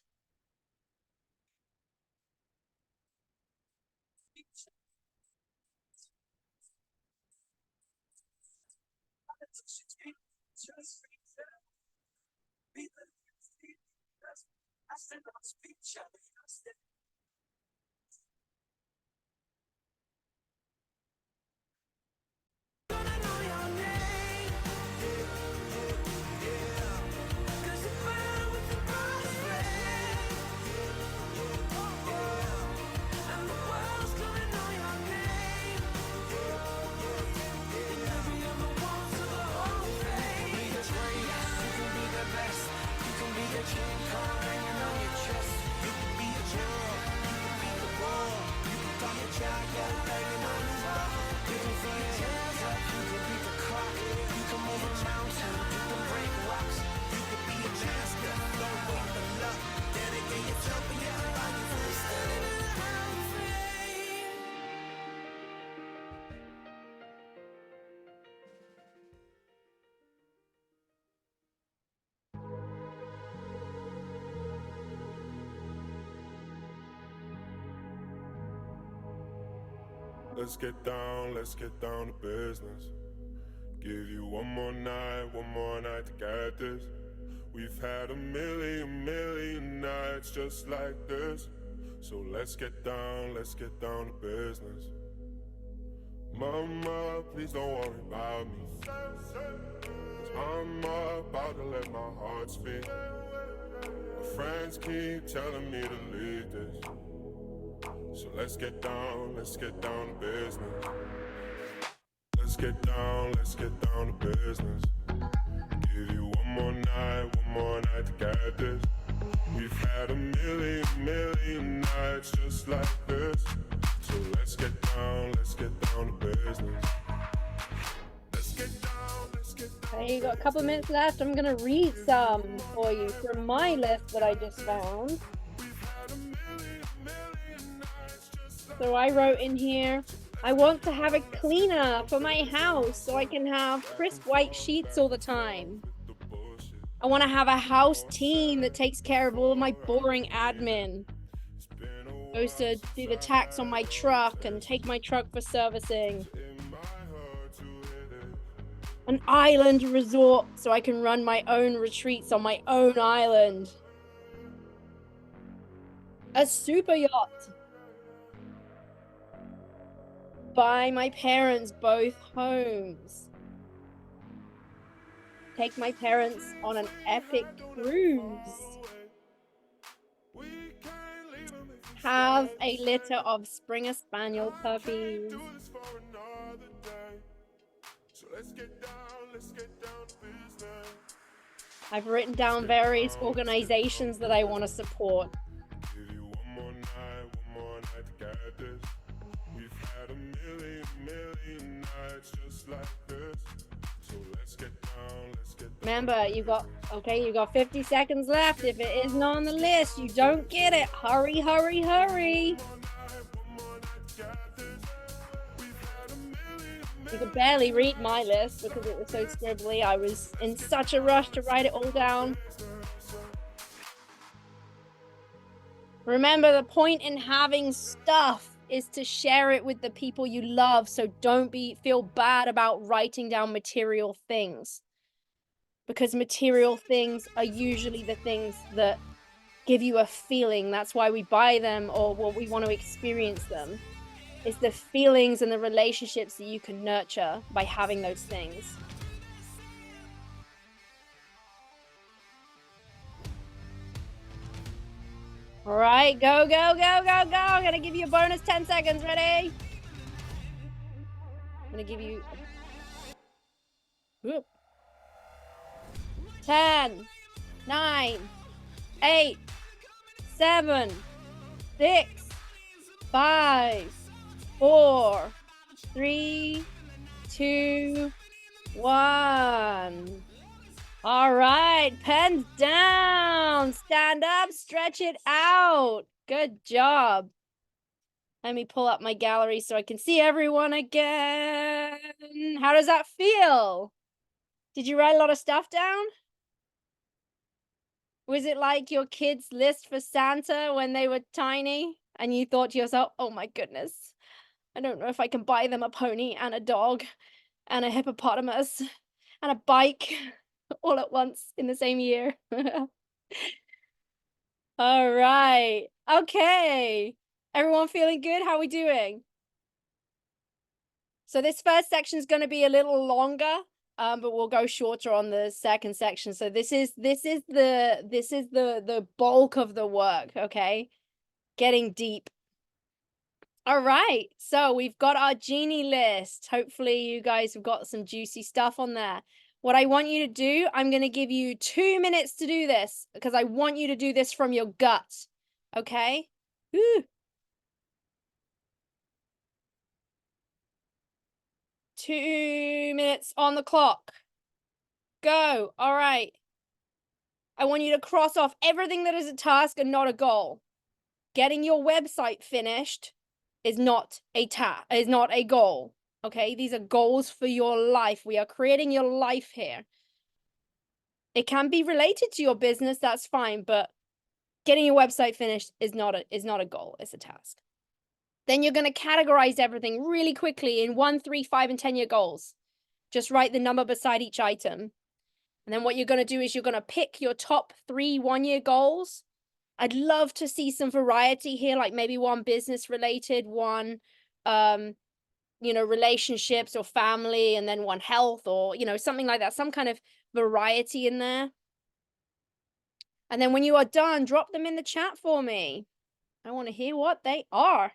Speaker 2: Let's get down to business. Give you one more night to get this. We've had a million nights just like this. So let's get down to business. Mama, please don't worry about me. 'Cause I'm about to let my heart speak. My friends keep telling me to leave this. So let's get down to business. Let's get down to business. Give you one more night to get this. We've had a million nights just like this. So let's get down to business. Let's get down.
Speaker 1: Okay, you got a couple of minutes left. I'm gonna read some for you from my list that I just found. So I wrote in here, I want to have a cleaner for my house so I can have crisp white sheets all the time. I want to have a house team that takes care of all of my boring admin. Goes to do the tax on my truck and take my truck for servicing. An island resort so I can run my own retreats on my own island. A super yacht. Buy my parents both homes. Take my parents on an epic cruise. Have a litter of Springer Spaniel puppies. I've written down various organizations that I want to support. Remember, you got 50 seconds left. If it isn't on the list, you don't get it. Hurry, hurry, hurry. You could barely read my list because it was so scribbly. I was in such a rush to write it all down. Remember, the point in having stuff is to share it with the people you love, so don't feel bad about writing down material things. Because material things are usually the things that give you a feeling. That's why we buy them, or we want to experience them. It's the feelings and the relationships that you can nurture by having those things. All right, go, go, go, go, go. I'm gonna give you a bonus 10 seconds. Ready? I'm gonna give you Whoop. 10, 9, 8, 7, 6, 5, 4, 3, 2, 1. All right, pens down. Stand up, stretch it out. Good job. Let me pull up my gallery so I can see everyone again. How does that feel? Did you write a lot of stuff down? Was it like your kids' list for Santa when they were tiny and you thought to yourself, oh my goodness, I don't know if I can buy them a pony and a dog and a hippopotamus and a bike all at once in the same year? All right. Okay. Everyone feeling good? How are we doing? So this first section is going to be a little longer, but we'll go shorter on the second section. So this is the bulk of the work, okay? Getting deep. All right. So we've got our genie list. Hopefully you guys have got some juicy stuff on there. What I want you to do, I'm going to give you 2 minutes to do this because I want you to do this from your gut. Okay? Woo. 2 minutes on the clock. Go. All right. I want you to cross off everything that is a task and not a goal. Getting your website finished is not a goal. Okay? These are goals for your life. We are creating your life here. It can be related to your business, that's fine, but getting your website finished is not a goal, it's a task. Then you're going to categorize everything really quickly in 1, 3, 5, and 10-year goals. Just write the number beside each item. And then what you're going to do is you're going to pick your top 3 1-year goals. I'd love to see some variety here, like maybe one business related, one, relationships or family, and then one health or, something like that. Some kind of variety in there. And then when you are done, drop them in the chat for me. I want to hear what they are.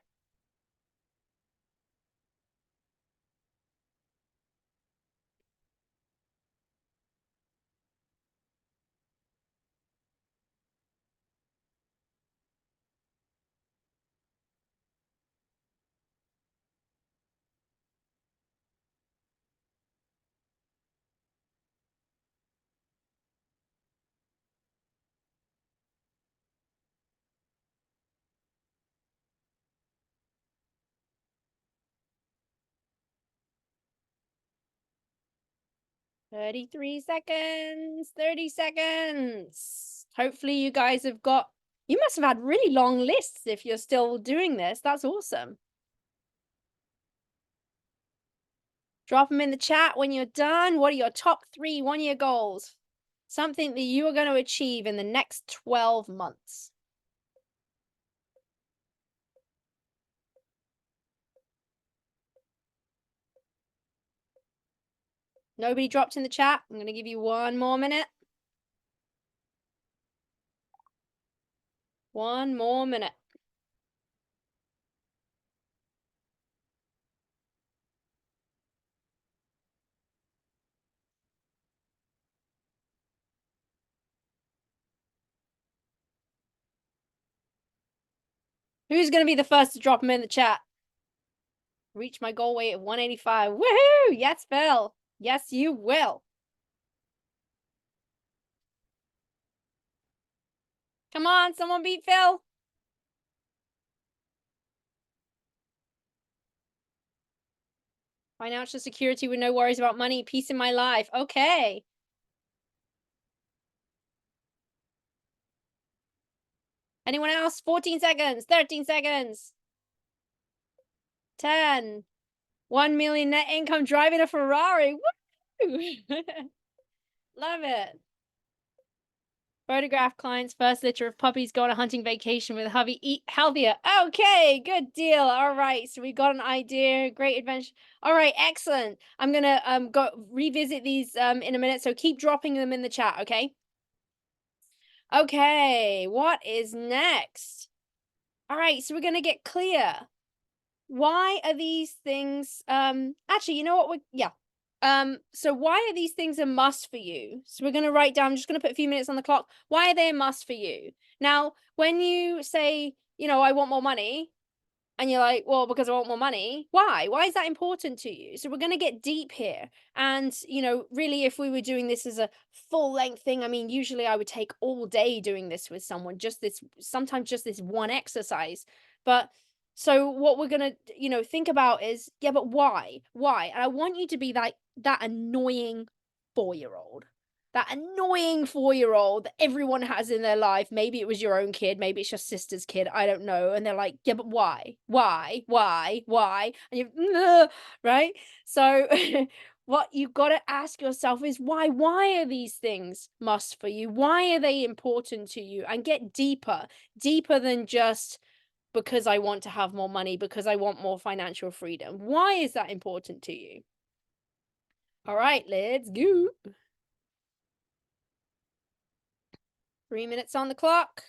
Speaker 1: "33 seconds, 30 seconds." Hopefully you guys have got, you must have had really long lists if you're still doing this. That's awesome. Drop them in the chat when you're done. What are your top 3 1-year goals? Something that you are going to achieve in the next 12 months. Nobody dropped in the chat. I'm going to give you 1 more minute. 1 more minute. Who's going to be the first to drop them in the chat? Reach my goal weight of 185. Woohoo! Yes, Phil. Yes, you will. Come on, someone beat Phil. Financial security with no worries about money. Peace in my life. Okay. Anyone else? 14 seconds. 13 seconds. 10. 1 million net income driving a Ferrari. Woo! Love it. Photograph client's first litter of puppies go on a hunting vacation with hubby. Eat healthier. Okay, good deal. All right, so we got an idea. Great adventure. All right, excellent. I'm gonna go revisit these in a minute. So keep dropping them in the chat, okay? Okay, what is next? All right, so we're gonna get clear. Why are these things? Actually, you know what? So why are these things a must for you? So we're gonna write down, I'm just gonna put a few minutes on the clock. Why are they a must for you? Now, when you say, I want more money, and you're like, well, because I want more money. Why? Why is that important to you? So we're going to get deep here. And, really, if we were doing this as a full length thing, I mean, usually I would take all day doing this with someone, sometimes just this one exercise. But so what we're going to, think about is, yeah, but why? Why? And I want you to be like that annoying 4-year old. That annoying 4-year old that everyone has in their life. Maybe it was your own kid, maybe it's your sister's kid, I don't know. And they're like, yeah, but why? Why? Why? Why? And you, "Ugh," right? So what you've got to ask yourself is why? Why are these things must for you? Why are they important to you? And get deeper, deeper than just because I want to have more money, because I want more financial freedom. Why is that important to you? All right, let's go. 3 minutes on the clock.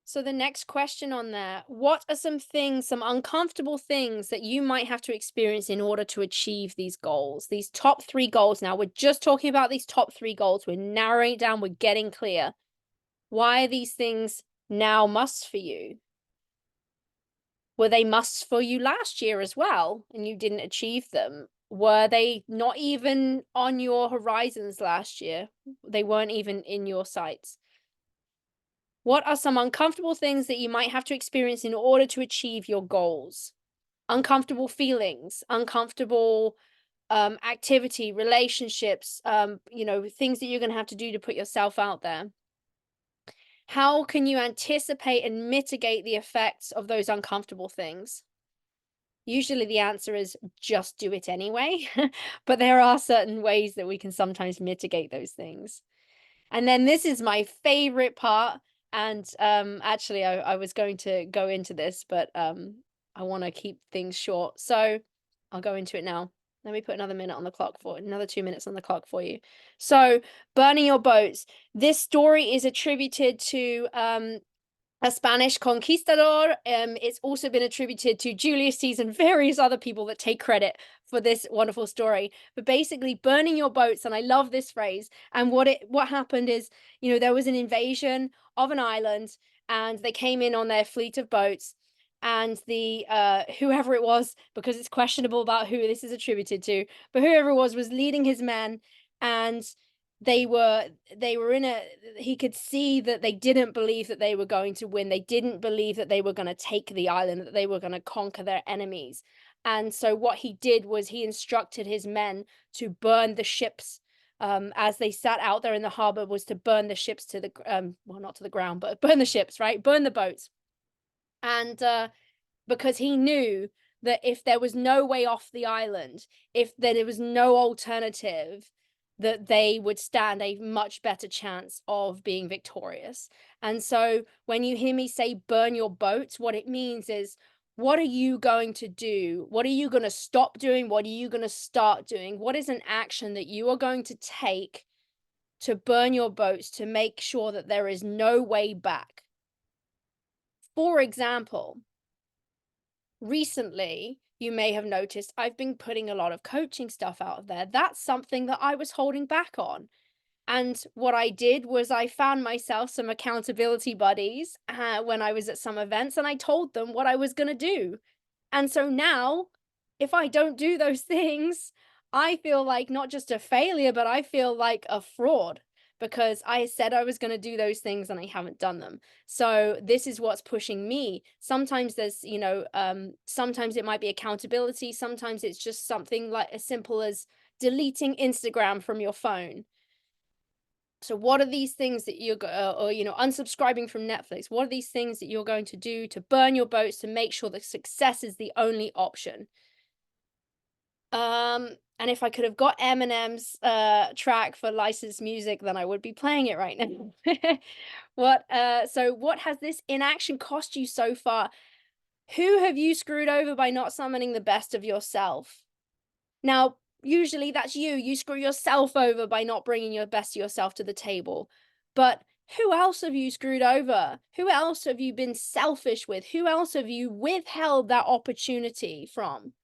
Speaker 1: So the next question on there, what are some things, some uncomfortable things that you might have to experience in order to achieve these goals? These top 3 goals. Now, we're just talking about these top 3 goals. We're narrowing it down, we're getting clear. Why are these things now musts for you? Were they musts for you last year as well and you didn't achieve them? Were they not even on your horizons last year? They weren't even in your sights. What are some uncomfortable things that you might have to experience in order to achieve your goals? Uncomfortable feelings, uncomfortable activity, relationships, things that you're going to have to do to put yourself out there. How can you anticipate and mitigate the effects of those uncomfortable things? Usually the answer is just do it anyway, but there are certain ways that we can sometimes mitigate those things. And then this is my favorite part. And actually, I was going to go into this, but I want to keep things short. So I'll go into it now. Let me put another minute on the clock for another 2 minutes on the clock for you. So, burning your boats. This story is attributed to a Spanish conquistador. It's also been attributed to Julius Caesar and various other people that take credit for this wonderful story. But basically, burning your boats, and I love this phrase. And what happened is, there was an invasion of an island, and they came in on their fleet of boats. And the whoever it was, because it's questionable about who this is attributed to, but whoever it was leading his men, and they were in a he could see that they didn't believe that they were going to win. They didn't believe that they were going to take the island, that they were going to conquer their enemies. And so what he did was he instructed his men to burn the ships, as they sat out there in the harbor, was to burn the ships to the well, not to the ground, but burn the ships, right? Burn the boats. And because he knew that if there was no way off the island, if there was no alternative, that they would stand a much better chance of being victorious. And so when you hear me say burn your boats, what it means is, what are you going to do? What are you going to stop doing? What are you going to start doing? What is an action that you are going to take to burn your boats, to make sure that there is no way back? For example, recently, you may have noticed I've been putting a lot of coaching stuff out of there. That's something that I was holding back on. And what I did was I found myself some accountability buddies when I was at some events, and I told them what I was going to do. And so now, if I don't do those things, I feel like not just a failure, but I feel like a fraud because I said I was going to do those things and I haven't done them. So this is what's pushing me. Sometimes there's, sometimes it might be accountability. Sometimes it's just something like as simple as deleting Instagram from your phone. So what are these things that you're or unsubscribing from Netflix? What are these things that you're going to do to burn your boats to make sure that success is the only option? And if I could have got Eminem's track for licensed music, then I would be playing it right now. What has this inaction cost you so far? Who have you screwed over by not summoning the best of yourself? Now, usually that's you. You screw yourself over by not bringing your best of yourself to the table. But Who else have you screwed over? Who else have you been selfish with? Who else have you withheld that opportunity from?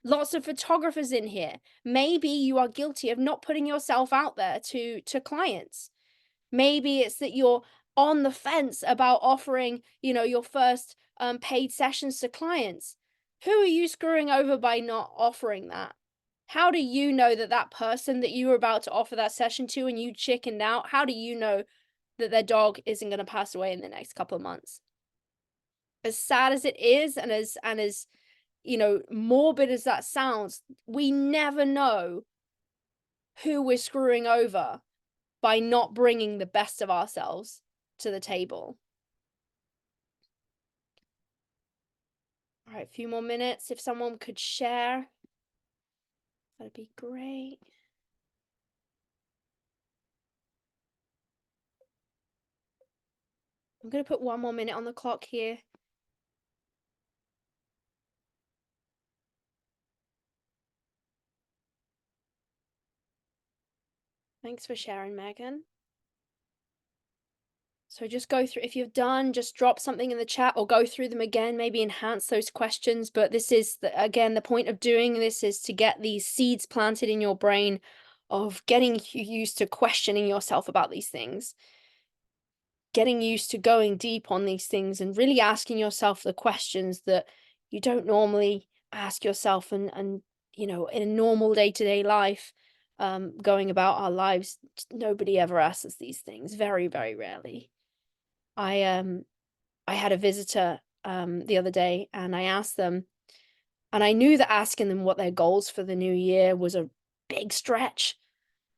Speaker 1: Lots of photographers in here. Maybe you are guilty of not putting yourself out there to clients. Maybe it's that you're on the fence about offering, your first paid sessions to clients. Who are you screwing over by not offering that? How do you know that that person that you were about to offer that session to and you chickened out, how do you know that their dog isn't going to pass away in the next couple of months? As sad as it is, and as morbid as that sounds, we never know who we're screwing over by not bringing the best of ourselves to the table. All right, a few more minutes. If someone could share, that'd be great. I'm going to put 1 more minute on the clock here. Thanks for sharing, Megan. So just go through, if you've done, just drop something in the chat or go through them again, maybe enhance those questions. But this is, again, the point of doing this is to get these seeds planted in your brain of getting used to questioning yourself about these things, getting used to going deep on these things and really asking yourself the questions that you don't normally ask yourself. And in a normal day-to-day life, going about our lives, nobody ever asks us these things, very, very rarely. I had a visitor the other day, and I asked them, and I knew that asking them what their goals for the new year was a big stretch.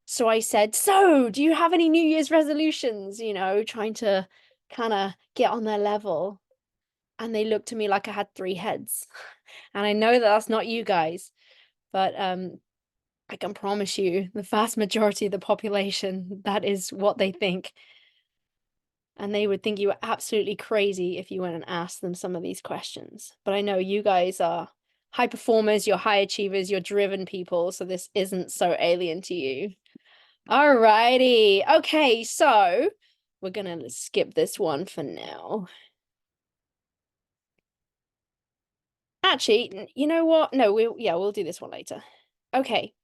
Speaker 1: So I said, "So, do you have any New Year's resolutions?" Trying to kind of get on their level. And they looked at me like I had three heads. And I know that that's not you guys, but I can promise you the vast majority of the population, that is what they think. And they would think you were absolutely crazy if you went and asked them some of these questions. But I know you guys are high performers, you're high achievers, you're driven people, so this isn't so alien to you. All righty. Okay, so we're gonna skip this one for now. Actually, you know what? No, we'll do this one later. Okay.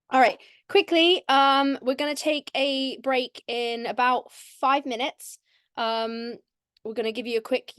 Speaker 1: All right, quickly, we're gonna take a break in about 5 minutes. We're gonna give you a quick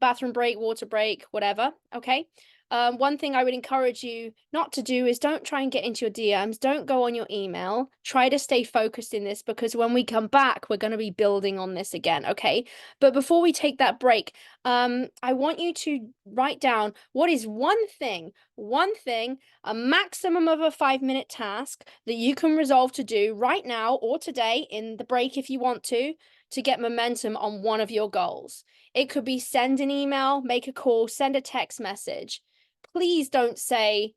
Speaker 1: bathroom break, water break, whatever. Okay. One thing I would encourage you not to do is don't try and get into your DMs. Don't go on your email. Try to stay focused in this because when we come back, we're going to be building on this again. Okay. But before we take that break, I want you to write down what is one thing, a maximum of a 5-minute task that you can resolve to do right now or today in the break if you want to get momentum on one of your goals. It could be send an email, make a call, send a text message. Please don't say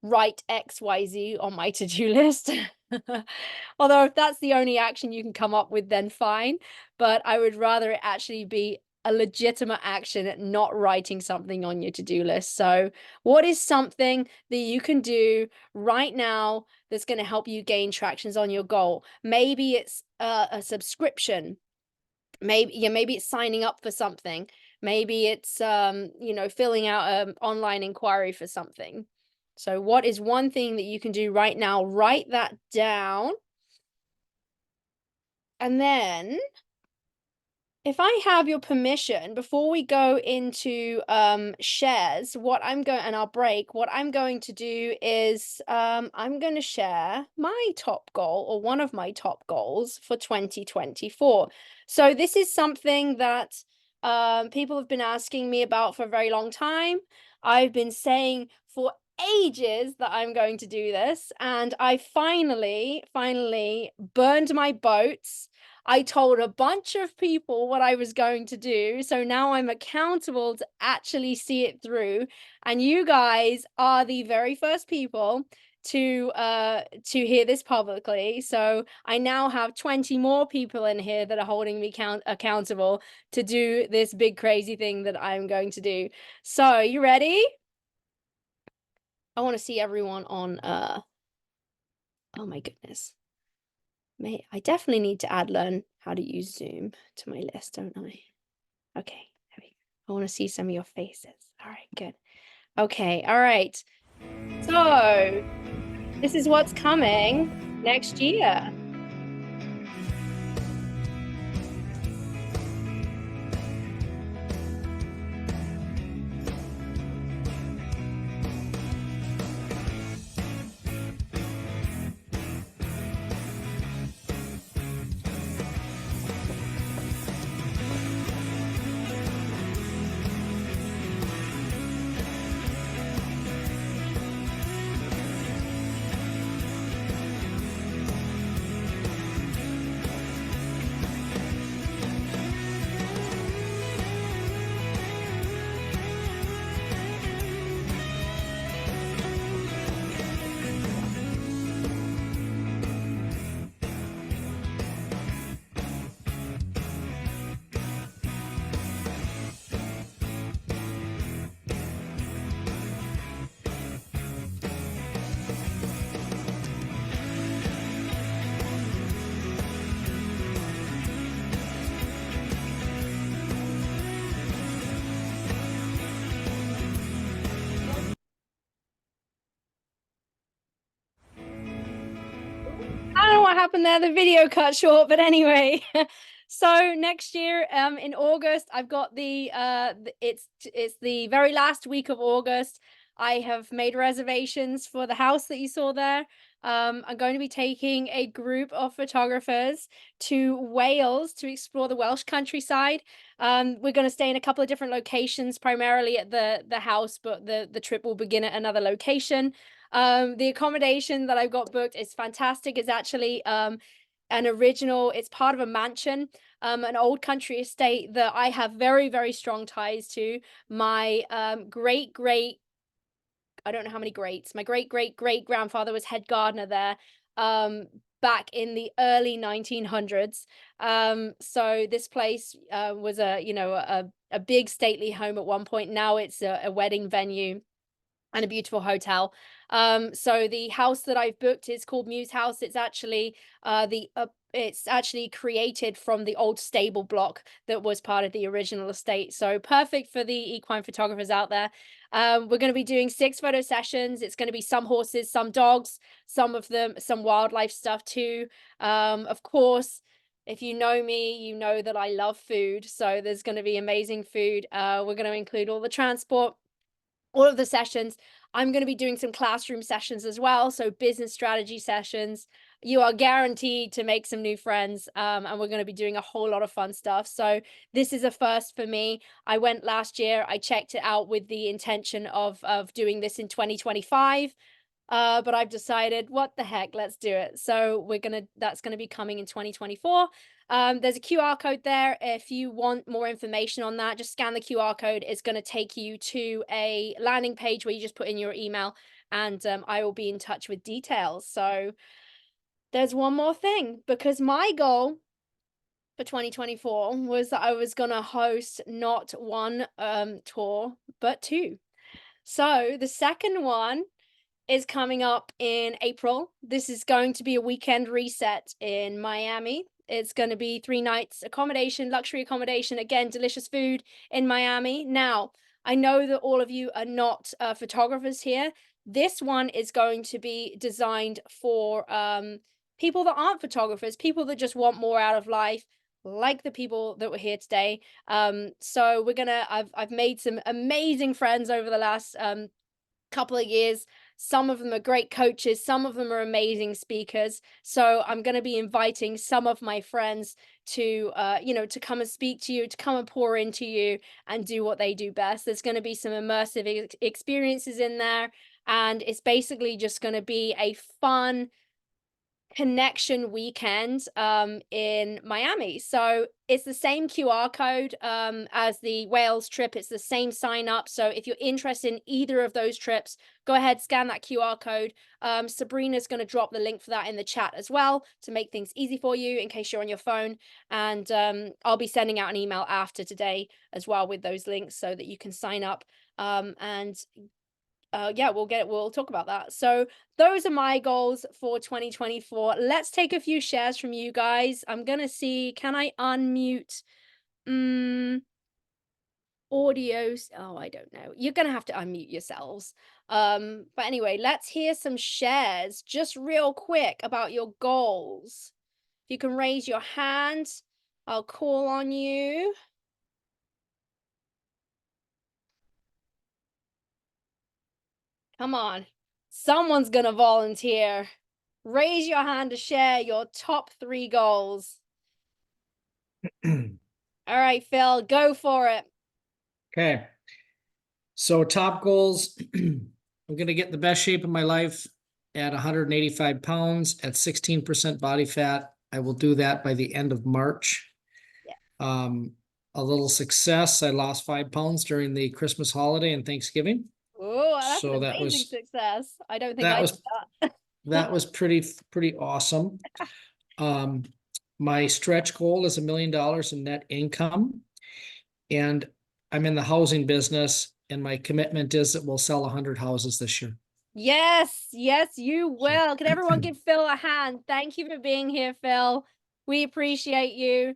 Speaker 1: write XYZ on my to-do list. Although if that's the only action you can come up with, then fine. But I would rather it actually be a legitimate action at not writing something on your to-do list. So what is something that you can do right now that's going to help you gain tractions on your goal? Maybe it's a subscription. Maybe it's signing up for something. Maybe it's filling out an online inquiry for something. So what is one thing that you can do right now? Write that down. And then if I have your permission, before we go into shares, and our break, what I'm going to do is I'm going to share my top goal, or one of my top goals for 2024. So this is something that people have been asking me about for a very long time. I've been saying for ages that I'm going to do this, and I finally burned my boats. I told a bunch of people what I was going to do. So now I'm accountable to actually see it through. And you guys are the very first people to hear this publicly. So I now have 20 more people in here that are holding me accountable to do this big crazy thing that I'm going to do. So you ready? I want to see everyone on oh my goodness. I definitely need to learn how to use Zoom to my list, don't I? Okay, there we go. I want to see some of your faces. All right, good. Okay, all right. So this is what's coming next year. I don't know what happened there. The video cut short, but anyway. So next year, in August, I've got it's the very last week of August. I have made reservations for the house that you saw there. I'm going to be taking a group of photographers to Wales to explore the Welsh countryside. We're going to stay in a couple of different locations, primarily at the house, but the trip will begin at another location. The accommodation that I've got booked is fantastic. It's actually it's part of a mansion, an old country estate that I have very, very strong ties to. My great great, I don't know how many greats, my great great great grandfather was head gardener there back in the early 1900s. So this place was a big stately home at one point. Now it's a wedding venue and a beautiful hotel. So the house that I've booked is called Muse House. It's actually created from the old stable block that was part of the original estate. So perfect for the equine photographers out there. We're going to be doing 6 photo sessions. It's going to be some horses, some dogs, some wildlife stuff too. Of course, if you know me, you know that I love food. So there's going to be amazing food. We're going to include all the transport, all of the sessions. I'm going to be doing some classroom sessions as well. So business strategy sessions. You are guaranteed to make some new friends. And we're going to be doing a whole lot of fun stuff. So this is a first for me. I went last year. I checked it out with the intention of doing this in 2025. But I've decided, what the heck, let's do it. So that's gonna be coming in 2024. There's a QR code there. If you want more information on that, just scan the QR code. It's gonna take you to a landing page where you just put in your email, and I will be in touch with details. So there's one more thing, because my goal for 2024 was that I was gonna host not one tour, but two. So the second one is coming up in April. This is going to be a weekend reset in Miami. It's going to be 3 nights accommodation, luxury accommodation, again, delicious food in Miami. Now, I know that all of you are not photographers here. This one is going to be designed for people that aren't photographers, people that just want more out of life, like the people that were here today. So I've made some amazing friends over the last couple of years. Some of them are great coaches, some of them are amazing speakers. So I'm going to be inviting some of my friends to to come and speak to you, to come and pour into you and do what they do best. There's going to be some immersive experiences in there, and it's basically just going to be a fun connection weekend in Miami. So it's the same QR code as the Wales trip. It's the same sign up. So if you're interested in either of those trips, go ahead, scan that QR code. Sabrina's going to drop the link for that in the chat as well to make things easy for you in case you're on your phone. And I'll be sending out an email after today as well with those links so that you can sign up. And Yeah, we'll talk about that. So those are my goals for 2024. Let's take a few shares from you guys. I'm gonna see, can I unmute audios? Oh, I don't know. You're gonna have to unmute yourselves. But anyway, let's hear some shares just real quick about your goals. If you can raise your hand, I'll call on you. Come on. Someone's gonna volunteer. Raise your hand to share your top 3 goals. All right, Phil, go for it.
Speaker 3: Okay. So top goals, I'm going to get in the best shape of my life at 185 pounds at 16% body fat. I will do that by the end of March.
Speaker 1: Yeah.
Speaker 3: A little success. I lost 5 pounds during the Christmas holiday and Thanksgiving.
Speaker 1: Oh, that's an
Speaker 3: So
Speaker 1: amazing success. I don't think
Speaker 3: that
Speaker 1: I
Speaker 3: was
Speaker 1: did that.
Speaker 3: that was pretty awesome. My stretch goal is $1 million in net income. And I'm in the housing business, and my commitment is that we'll sell 100 houses this year.
Speaker 1: Yes, yes, you will. Can everyone give Phil a hand? Thank you for being here, Phil. We appreciate you.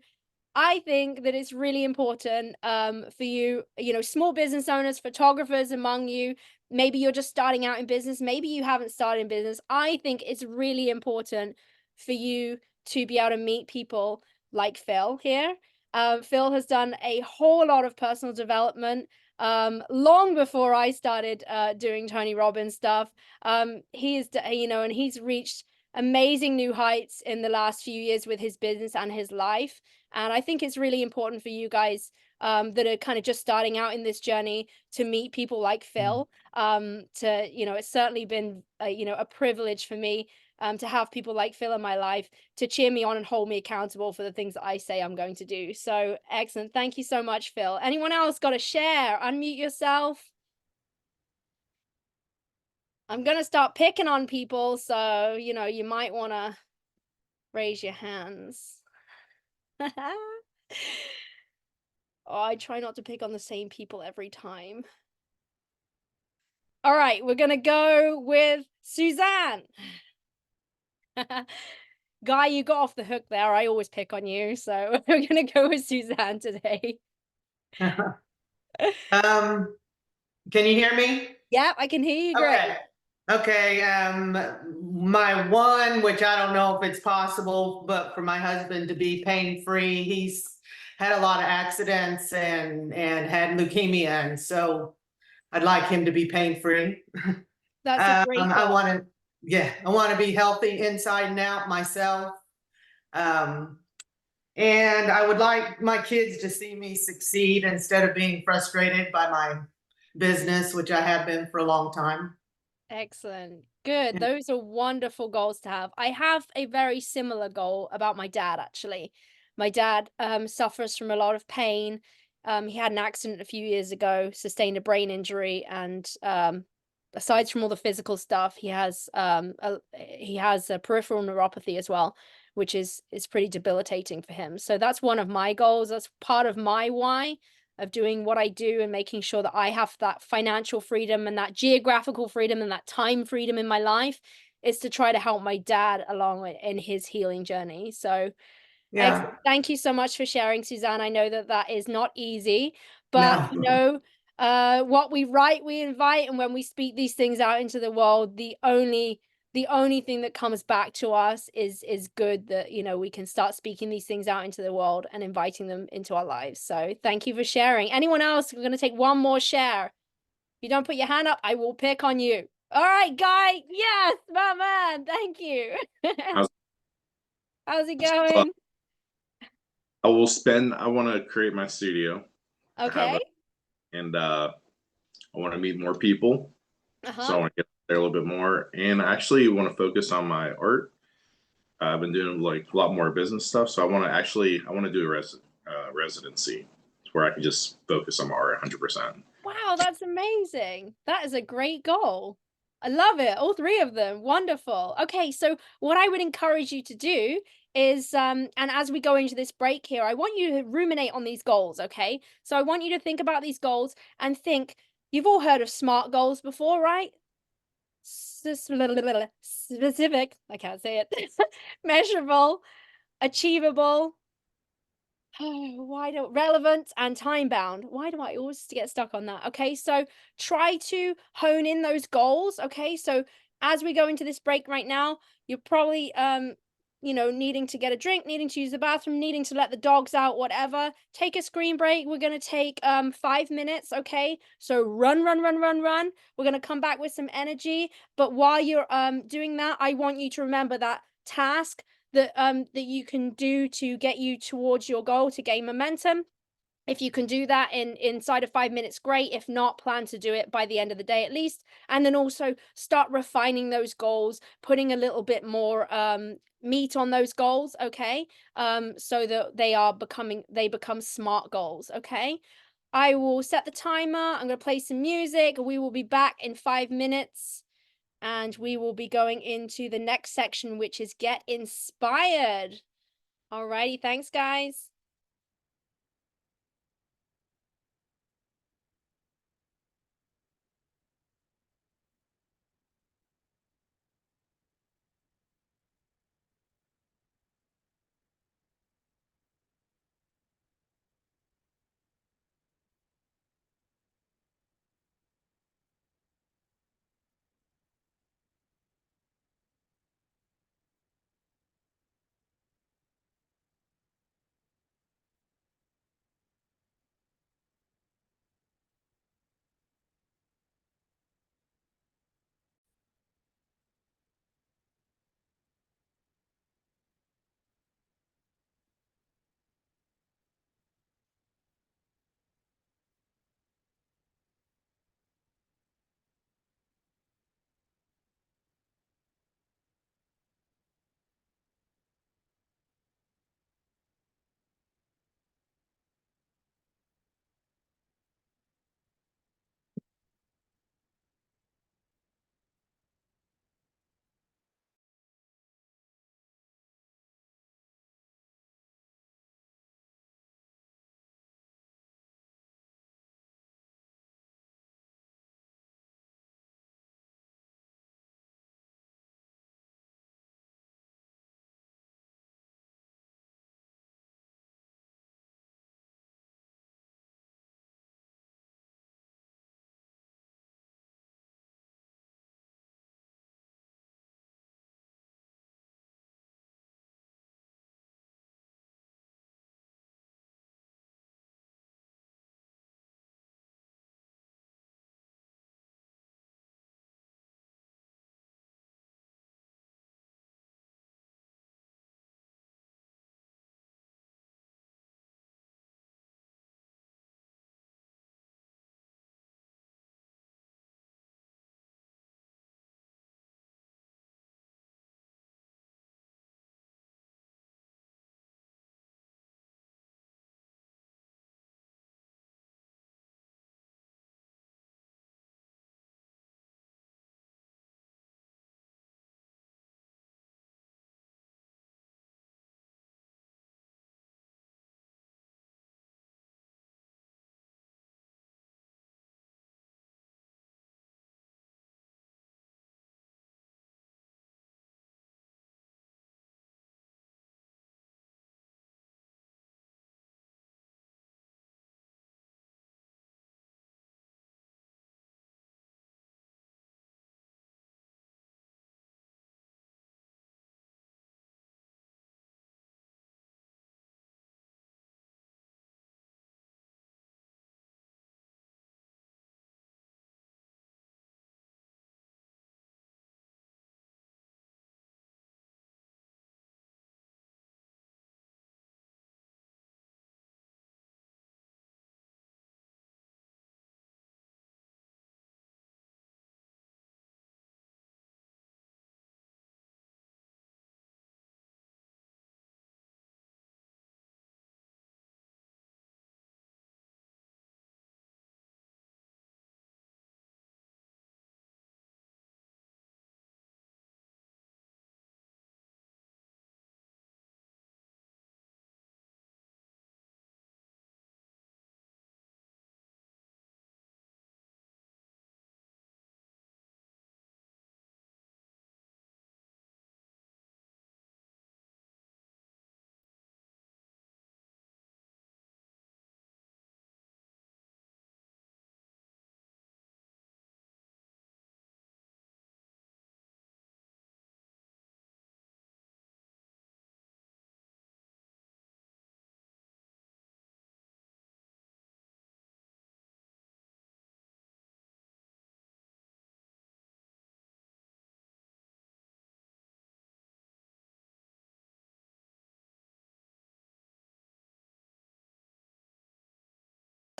Speaker 1: I think that it's really important for you, small business owners, photographers among you. Maybe you're just starting out in business. Maybe you haven't started in business. I think it's really important for you to be able to meet people like Phil here. Phil has done a whole lot of personal development long before I started doing Tony Robbins stuff. And he's reached amazing new heights in the last few years with his business and his life. And I think it's really important for you guys that are kind of just starting out in this journey to meet people like Phil. It's certainly been, a privilege for me to have people like Phil in my life to cheer me on and hold me accountable for the things that I say I'm going to do. So excellent. Thank you so much, Phil. Anyone else got to share? Unmute yourself. I'm going to start picking on people. So, you might want to raise your hands. Oh, I try not to pick on the same people every time. All right, we're gonna go with Suzanne. Guy, you got off the hook there. I always pick on you, so we're gonna go with Suzanne today.
Speaker 4: Can you hear me?
Speaker 1: Yep, I can hear you great.
Speaker 4: Okay. My one, which I don't know if it's possible, but for my husband to be pain free, he's had a lot of accidents and had leukemia, and so I'd like him to be pain free.
Speaker 1: That's a great
Speaker 4: I
Speaker 1: goal.
Speaker 4: want to be healthy inside and out myself. And I would like my kids to see me succeed instead of being frustrated by my business, which I have been for a long time.
Speaker 1: Excellent. Good. Those are wonderful goals to have. I have a very similar goal about my dad, actually. My dad suffers from a lot of pain. He had an accident a few years ago, sustained a brain injury, and aside from all the physical stuff, he has a peripheral neuropathy as well, which is pretty debilitating for him. So that's one of my goals. That's part of my why of doing what I do and making sure that I have that financial freedom and that geographical freedom and that time freedom in my life, is to try to help my dad along in his healing journey. So excellent. Thank you so much for sharing, Suzanne. I know that that is not easy, but
Speaker 4: No.
Speaker 1: what we write, we invite, and when we speak these things out into the world, the only thing that comes back to us is good, that we can start speaking these things out into the world and inviting them into our lives. So thank you for sharing. Anyone else? We're going to take one more share. If you don't put your hand up, I will pick on you. All right, Guy. Yes, my man. Thank you. How's it going?
Speaker 5: I want to create my studio.
Speaker 1: Okay.
Speaker 5: I want to meet more people. So I want to get there a little bit more. And I actually want to focus on my art. I've been doing like a lot more business stuff. So I want to do a residency where I can just focus on my art 100%.
Speaker 1: Wow, that's amazing. That is a great goal. I love it. All three of them. Wonderful. Okay, so what I would encourage you to do is, and as we go into this break here, I want you to ruminate on these goals, okay? So I want you to think about these goals and think, You've all heard of SMART goals before, right? Specific, I can't say it, measurable, achievable, why do relevant and time bound. Why do I always get stuck on that? Okay, so try to hone in those goals. Okay, so as we go into this break right now, you're probably you know, needing to get a drink, needing to use the bathroom, needing to let the dogs out, whatever. Take a screen break. We're going to take 5 minutes. Okay, so run, run, run, run, run. We're going to come back with some energy, but while you're doing that, I want you to remember that task that you can do to get you towards your goal to gain momentum. If you can do that inside of 5 minutes, great. If not, plan to do it by the end of the day at least. And then also start refining those goals, putting a little bit more meat on those goals, okay? So that they become SMART goals, okay? I will set the timer. I'm going to play some music. We will be back in 5 minutes. And we will be going into the next section, which is get inspired. Alrighty, thanks, guys.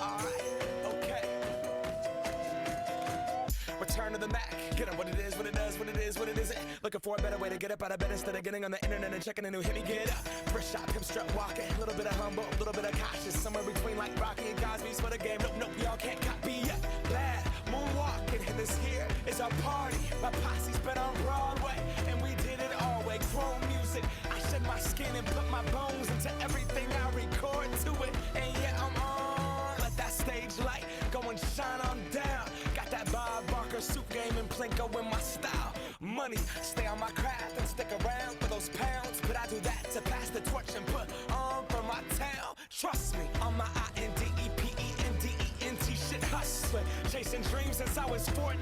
Speaker 2: Alright, okay. Return to the Mac. Get up what it is, what it does, what it is, what it isn't. Looking for a better way to get up out of bed instead of getting on the internet and checking a new hit. Me get up. First shot, pimp strut walking. A little bit of humble, a little bit of cautious. Somewhere between like Rocky and Cosby's for the game. Nope, nope, y'all can't copy yet. Bad moonwalking, and this here is our party. My posse's been on Broadway, and we did it all way. Chrome music. I shed my skin and put my bones into everything I record to it. And yeah, I'm on. Let that stage light go and shine on down. Got that Bob Barker suit game and Plinko in my style. Money, stay on my craft and stick around for those pounds. But I do that to pass the torch and put on for my town. Trust me, on my INDEPENDENT shit hustling. Chasing dreams since I was 14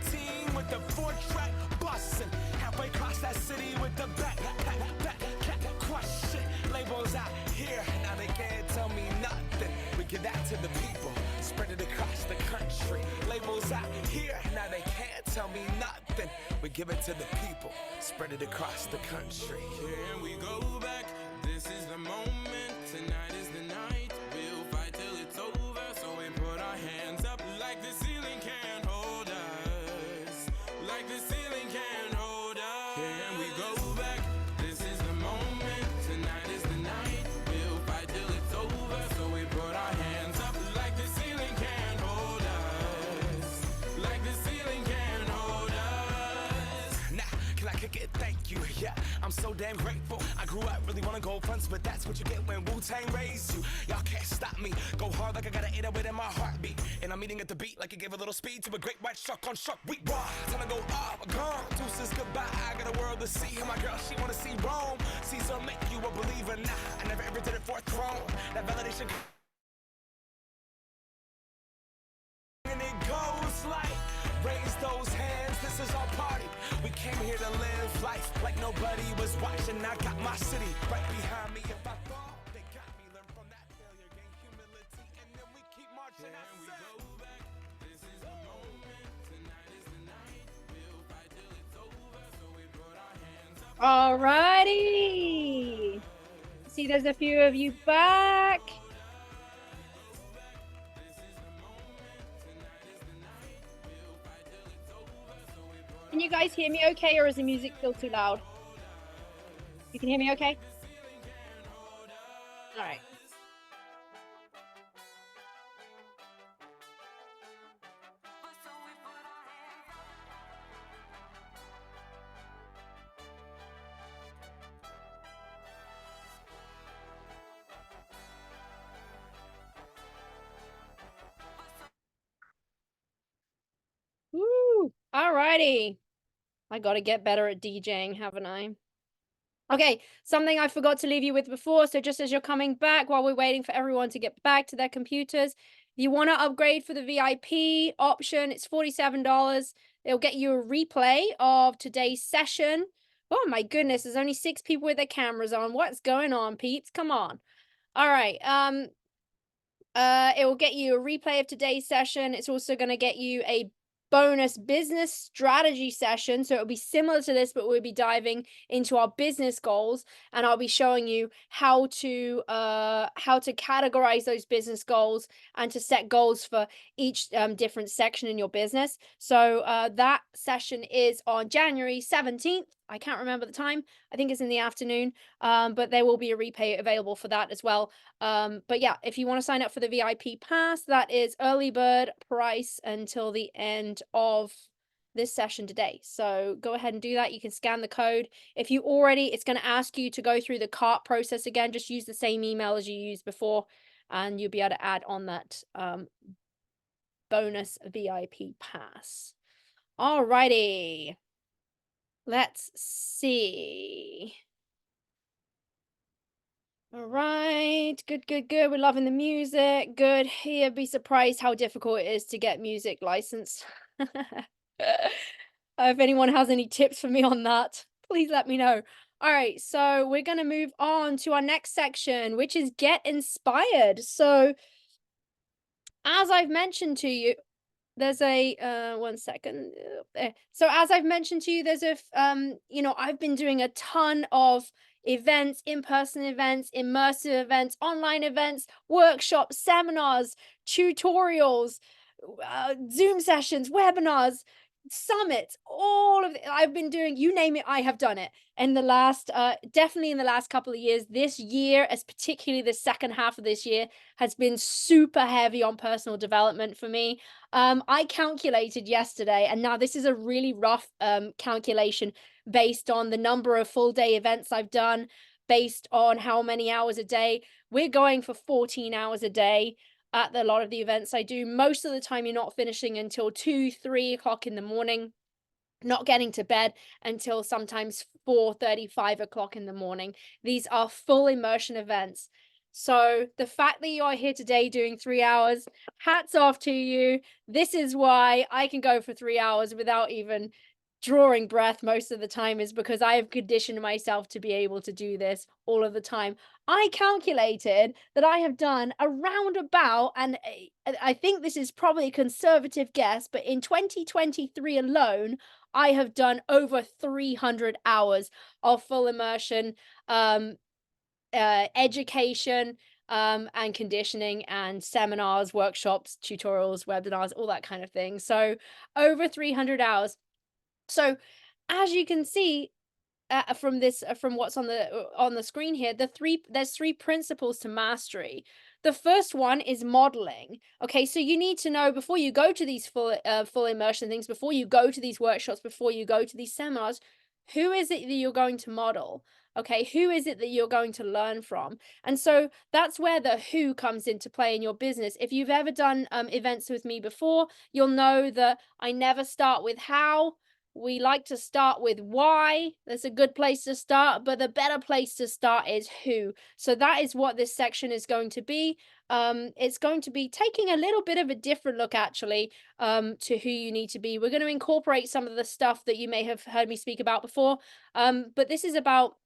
Speaker 2: with the 4-track bustin'. Halfway across that city with the back crush shit. Labels out here, now they can't tell me nothing. We give that to the people, spread it across the country. Labels out here, now they can't tell me nothing. We give it to the people, spread it across the country. Here we go back, this is the moment, tonight is the night. We'll fight till it's over, so we put our hands up like the ceiling can't hold us. Like the ceiling can't hold us. Here we go back, this is the moment, tonight is the night. We'll fight till it's over, so we put our hands up like the ceiling can't hold us. Like the ceiling can't hold us. Nah, can I kick it? Thank you, yeah, I'm so damn grateful. I grew up really wanna go fronts, but that's what you get when Wu-Tang raised you. Y'all can't stop me, go hard like I got an 808 in my heartbeat. And I'm eating at the beat like it gave a little speed to a great white shark on shark week. Raw, time to go off, gone, deuces goodbye. I got a world to see, and my girl, she wanna see Rome. Caesar make you a believer, nah, I never ever did it for a throne. That validation, and it goes like, raise those hands, this is our party. We came here to live life like nobody was watching. I got my city right behind me. If I fall, they got me. Learn from that failure, gain humility, and then we keep marching. And we go back, this is the moment, tonight is the night. We'll fight till it's over, so we put our hands up.
Speaker 1: Alrighty. See, there's a few of you back. Can you guys hear me okay, or is the music still too loud? You can hear me okay? All right. Woo! Alrighty. I gotta get better at DJing, haven't I? Okay, something I forgot to leave you with before. So just as you're coming back, while we're waiting for everyone to get back to their computers, if you want to upgrade for the VIP option, it's $47. It'll get you a replay of today's session. Oh my goodness, there's only 6 people with their cameras on. What's going on, peeps? Come on. All right. It will get you a replay of today's session. It's also going to get you a bonus business strategy session, so it'll be similar to this, but we'll be diving into our business goals, and I'll be showing you how to categorize those business goals and to set goals for each different section in your business. So that session is on January 17th. I can't remember the time. I think it's in the afternoon, but there will be a replay available for that as well. But yeah, if you want to sign up for the VIP pass, that is early bird price until the end of this session today. So go ahead and do that. You can scan the code. If you already, it's going to ask you to go through the cart process again. Just use the same email as you used before, and you'll be able to add on that bonus VIP pass. Alrighty. Let's see. All right, good. We're loving the music. Good. You'd be surprised how difficult it is to get music licensed. If anyone has any tips for me on that, please let me know. All right, so we're going to move on to our next section, which is Get Inspired. So as I've mentioned to you, there's a 1 second. So as I've mentioned to you, there's a I've been doing a ton of events, in-person events, immersive events, online events, workshops, seminars, tutorials, Zoom sessions, webinars, summits, all of it. I've been doing, you name it, I have done it in the last, definitely in the last couple of years. This year, as particularly the second half of this year, has been super heavy on personal development for me. I calculated yesterday, and now this is a really rough calculation based on the number of full day events I've done, based on how many hours a day. We're going for 14 hours a day at a lot of the events I do. Most of the time, you're not finishing until 2, 3 o'clock in the morning, not getting to bed until sometimes 4:30, 5 o'clock in the morning. These are full immersion events. So the fact that you are here today doing 3 hours, hats off to you. This is why I can go for 3 hours without even drawing breath most of the time, is because I have conditioned myself to be able to do this all of the time. I calculated that I have done around about, and I think this is probably a conservative guess, but in 2023 alone, I have done over 300 hours of full immersion, education, and conditioning, and seminars, workshops, tutorials, webinars, all that kind of thing. So over 300 hours. So as you can see, from this, from what's on the screen here, there's three principles to mastery. The first one is modeling. Okay, so you need to know, before you go to these full immersion things, before you go to these workshops, before you go to these seminars, who is it that you're going to model? Okay, who is it that you're going to learn from? And so that's where the who comes into play in your business. If you've ever done events with me before, you'll know that I never start with how. We like to start with why. That's a good place to start, but the better place to start is who. So that is what this section is going to be. It's going to be taking a little bit of a different look, actually, to who you need to be. We're going to incorporate some of the stuff that you may have heard me speak about before, but this is about,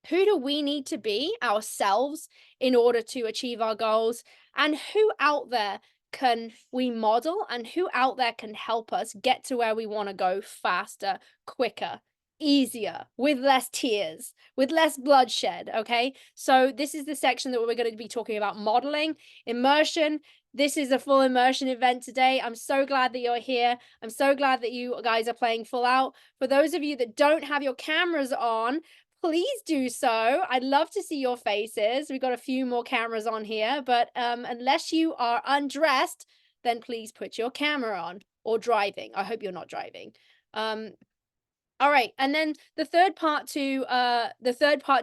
Speaker 1: who do we need to be ourselves in order to achieve our goals, and who out there can we model, and who out there can help us get to where we want to go faster, quicker, easier, with less tears, with less bloodshed. Okay, so this is the section that we're going to be talking about: modeling, immersion. This is a full immersion event today. I'm so glad that you're here. I'm so glad that you guys are playing full out. For those of you that don't have your cameras on, please do so. I'd love to see your faces. We've got a few more cameras on here, but unless you are undressed, then please put your camera on, or driving. I hope you're not driving. All right, and then the third part to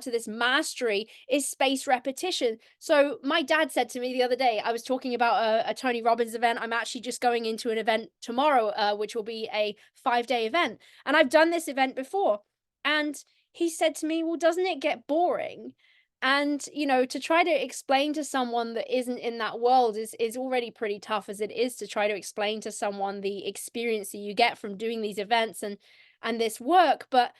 Speaker 1: this mastery is space repetition. So my dad said to me the other day, I was talking about a Tony Robbins event. I'm actually just going into an event tomorrow, which will be a 5-day event, and I've done this event before. And he said to me, "Well, doesn't it get boring?" And to try to explain to someone that isn't in that world is already pretty tough, as it is to try to explain to someone the experience that you get from doing these events and this work. But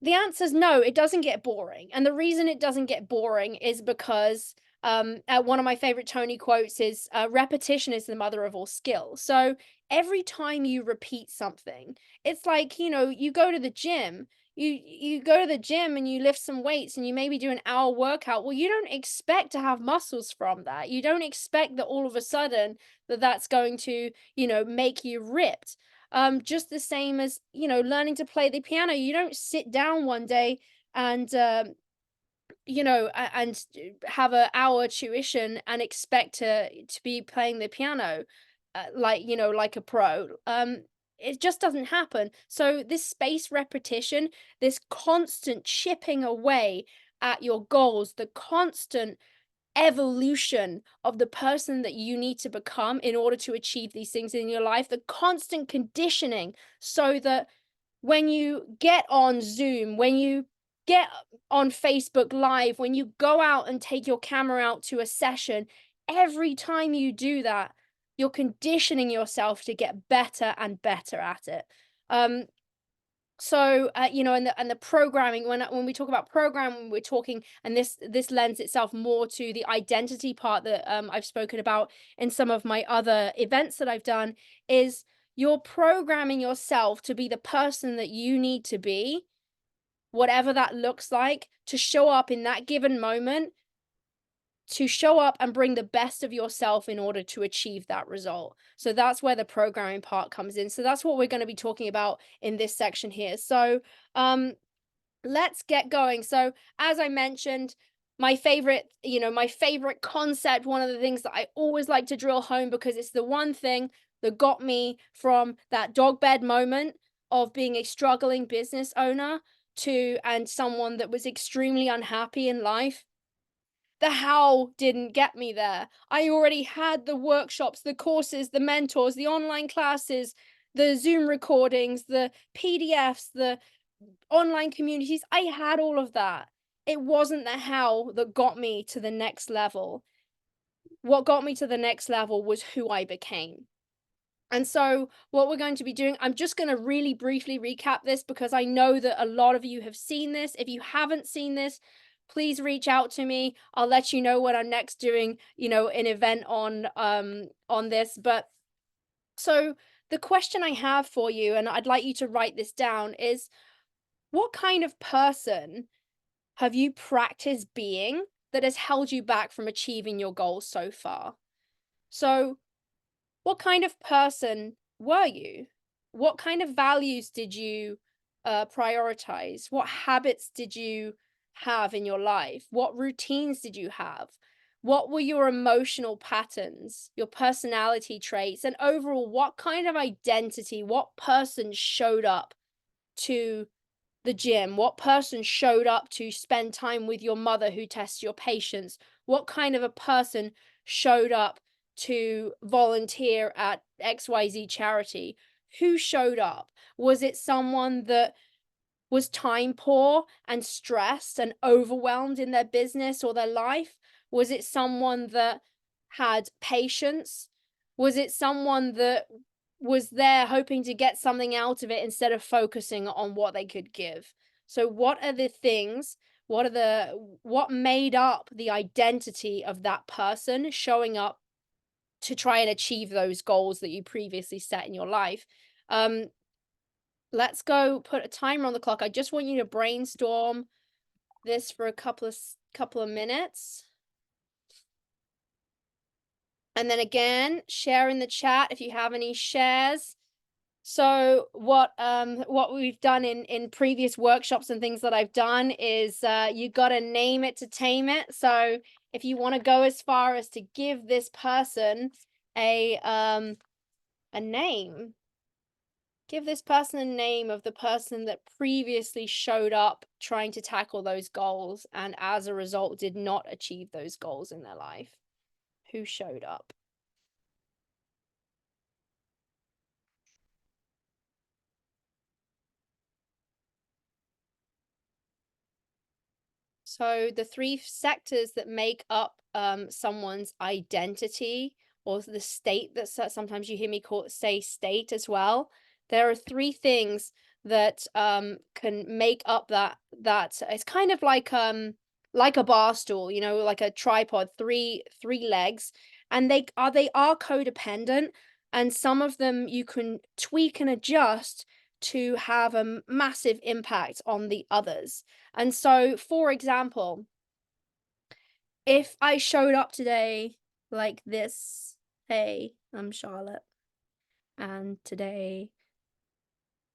Speaker 1: the answer is no, it doesn't get boring. And the reason it doesn't get boring is because one of my favorite Tony quotes is, repetition is the mother of all skill. So every time you repeat something, it's like, you go to the gym. You go to the gym and you lift some weights and you maybe do an hour workout. Well, you don't expect to have muscles from that. You don't expect that all of a sudden that's going to, make you ripped. Just the same as, learning to play the piano. You don't sit down one day and and have an hour tuition and expect to be playing the piano, like a pro. It just doesn't happen. So this space repetition, this constant chipping away at your goals, the constant evolution of the person that you need to become in order to achieve these things in your life, the constant conditioning, so that when you get on Zoom, when you get on Facebook Live, when you go out and take your camera out to a session, every time you do that, you're conditioning yourself to get better and better at it. So and the programming, when we talk about programming, we're talking, and this lends itself more to the identity part that I've spoken about in some of my other events that I've done, is you're programming yourself to be the person that you need to be whatever that looks like, to show up in that given moment, to show up and bring the best of yourself in order to achieve that result. So that's where the programming part comes in. So that's what we're going to be talking about in this section here. So let's get going. So as I mentioned, my favorite concept, one of the things that I always like to drill home, because it's the one thing that got me from that dog bed moment of being a struggling business owner and someone that was extremely unhappy in life. The how didn't get me there. I already had the workshops, the courses, the mentors, the online classes, the Zoom recordings, the PDFs, the online communities. I had all of that. It wasn't the how that got me to the next level. What got me to the next level was who I became. And so what we're going to be doing, I'm just going to really briefly recap this, because I know that a lot of you have seen this. If you haven't seen this, please reach out to me. I'll let you know when I'm next doing, an event on this. But so the question I have for you, and I'd like you to write this down, is what kind of person have you practiced being that has held you back from achieving your goals so far? So what kind of person were you? What kind of values did you prioritize? What habits did you have in your life? What routines did you have? What were your emotional patterns, your personality traits, and overall, what kind of identity, what person showed up to the gym? What person showed up to spend time with your mother who tests your patience? What kind of a person showed up to volunteer at XYZ charity? Who showed up? Was it someone that was time poor and stressed and overwhelmed in their business or their life? Was it someone that had patience? Was it someone that was there hoping to get something out of it instead of focusing on what they could give? So what are the things, what made up the identity of that person showing up to try and achieve those goals that you previously set in your life? Let's go put a timer on the clock. I just want you to brainstorm this for a couple of minutes. And then again, share in the chat if you have any shares. So what we've done in previous workshops and things that I've done is you got to name it to tame it. So if you want to go as far as to give this person a name, give this person a name of the person that previously showed up trying to tackle those goals and as a result did not achieve those goals in their life. Who showed up? So the three sectors that make up someone's identity, or the state that sometimes you hear me say state as well. There are three things that can make up that it's kind of like a bar stool, like a tripod, three legs, and they are codependent, and some of them you can tweak and adjust to have a massive impact on the others. And so, for example, if I showed up today like this, hey, I'm Charlotte, and today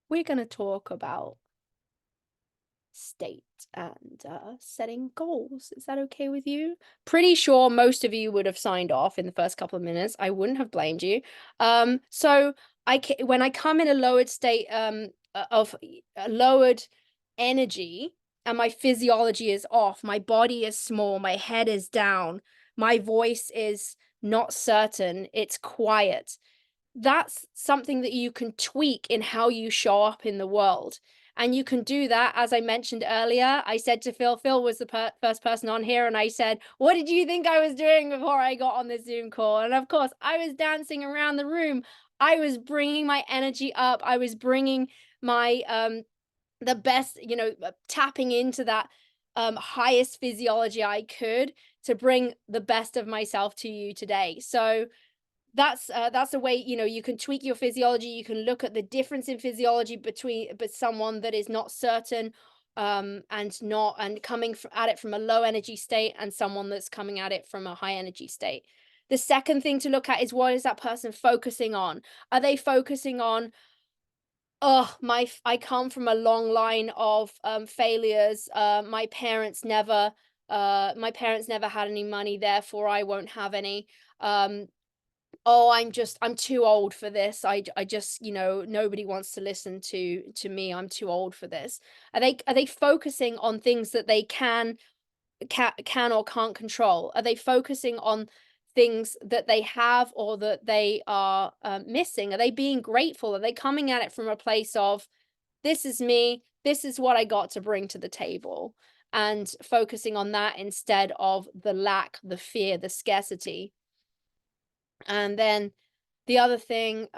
Speaker 1: we're going to talk about state and setting goals. Is that okay with you? Pretty sure most of you would have signed off in the first couple of minutes. I wouldn't have blamed you. So when I come in a lowered state of a lowered energy and my physiology is off, my body is small, my head is down, my voice is not certain, it's quiet. That's something that you can tweak in how you show up in the world. And you can do that, as I mentioned earlier. I said to Phil was the first person on here, and I said, what did you think I was doing before I got on this Zoom call? And of course, I was dancing around the room. I was bringing my energy up. I was bringing my, the best, tapping into that highest physiology I could to bring the best of myself to you today. So that's a way, you can tweak your physiology. You can look at the difference in physiology between someone that is not certain and coming at it from a low energy state, and someone that's coming at it from a high energy state. The second thing to look at is, what is that person focusing on? Are they focusing on, oh, I come from a long line of failures. My parents never had any money, therefore I won't have any. Oh, I'm too old for this. I just, nobody wants to listen to me. I'm too old for this. Are they focusing on things that they can or can't control? Are they focusing on things that they have or that they are missing? Are they being grateful? Are they coming at it from a place of, this is me, this is what I got to bring to the table, and focusing on that instead of the lack, the fear, the scarcity? And then the other thing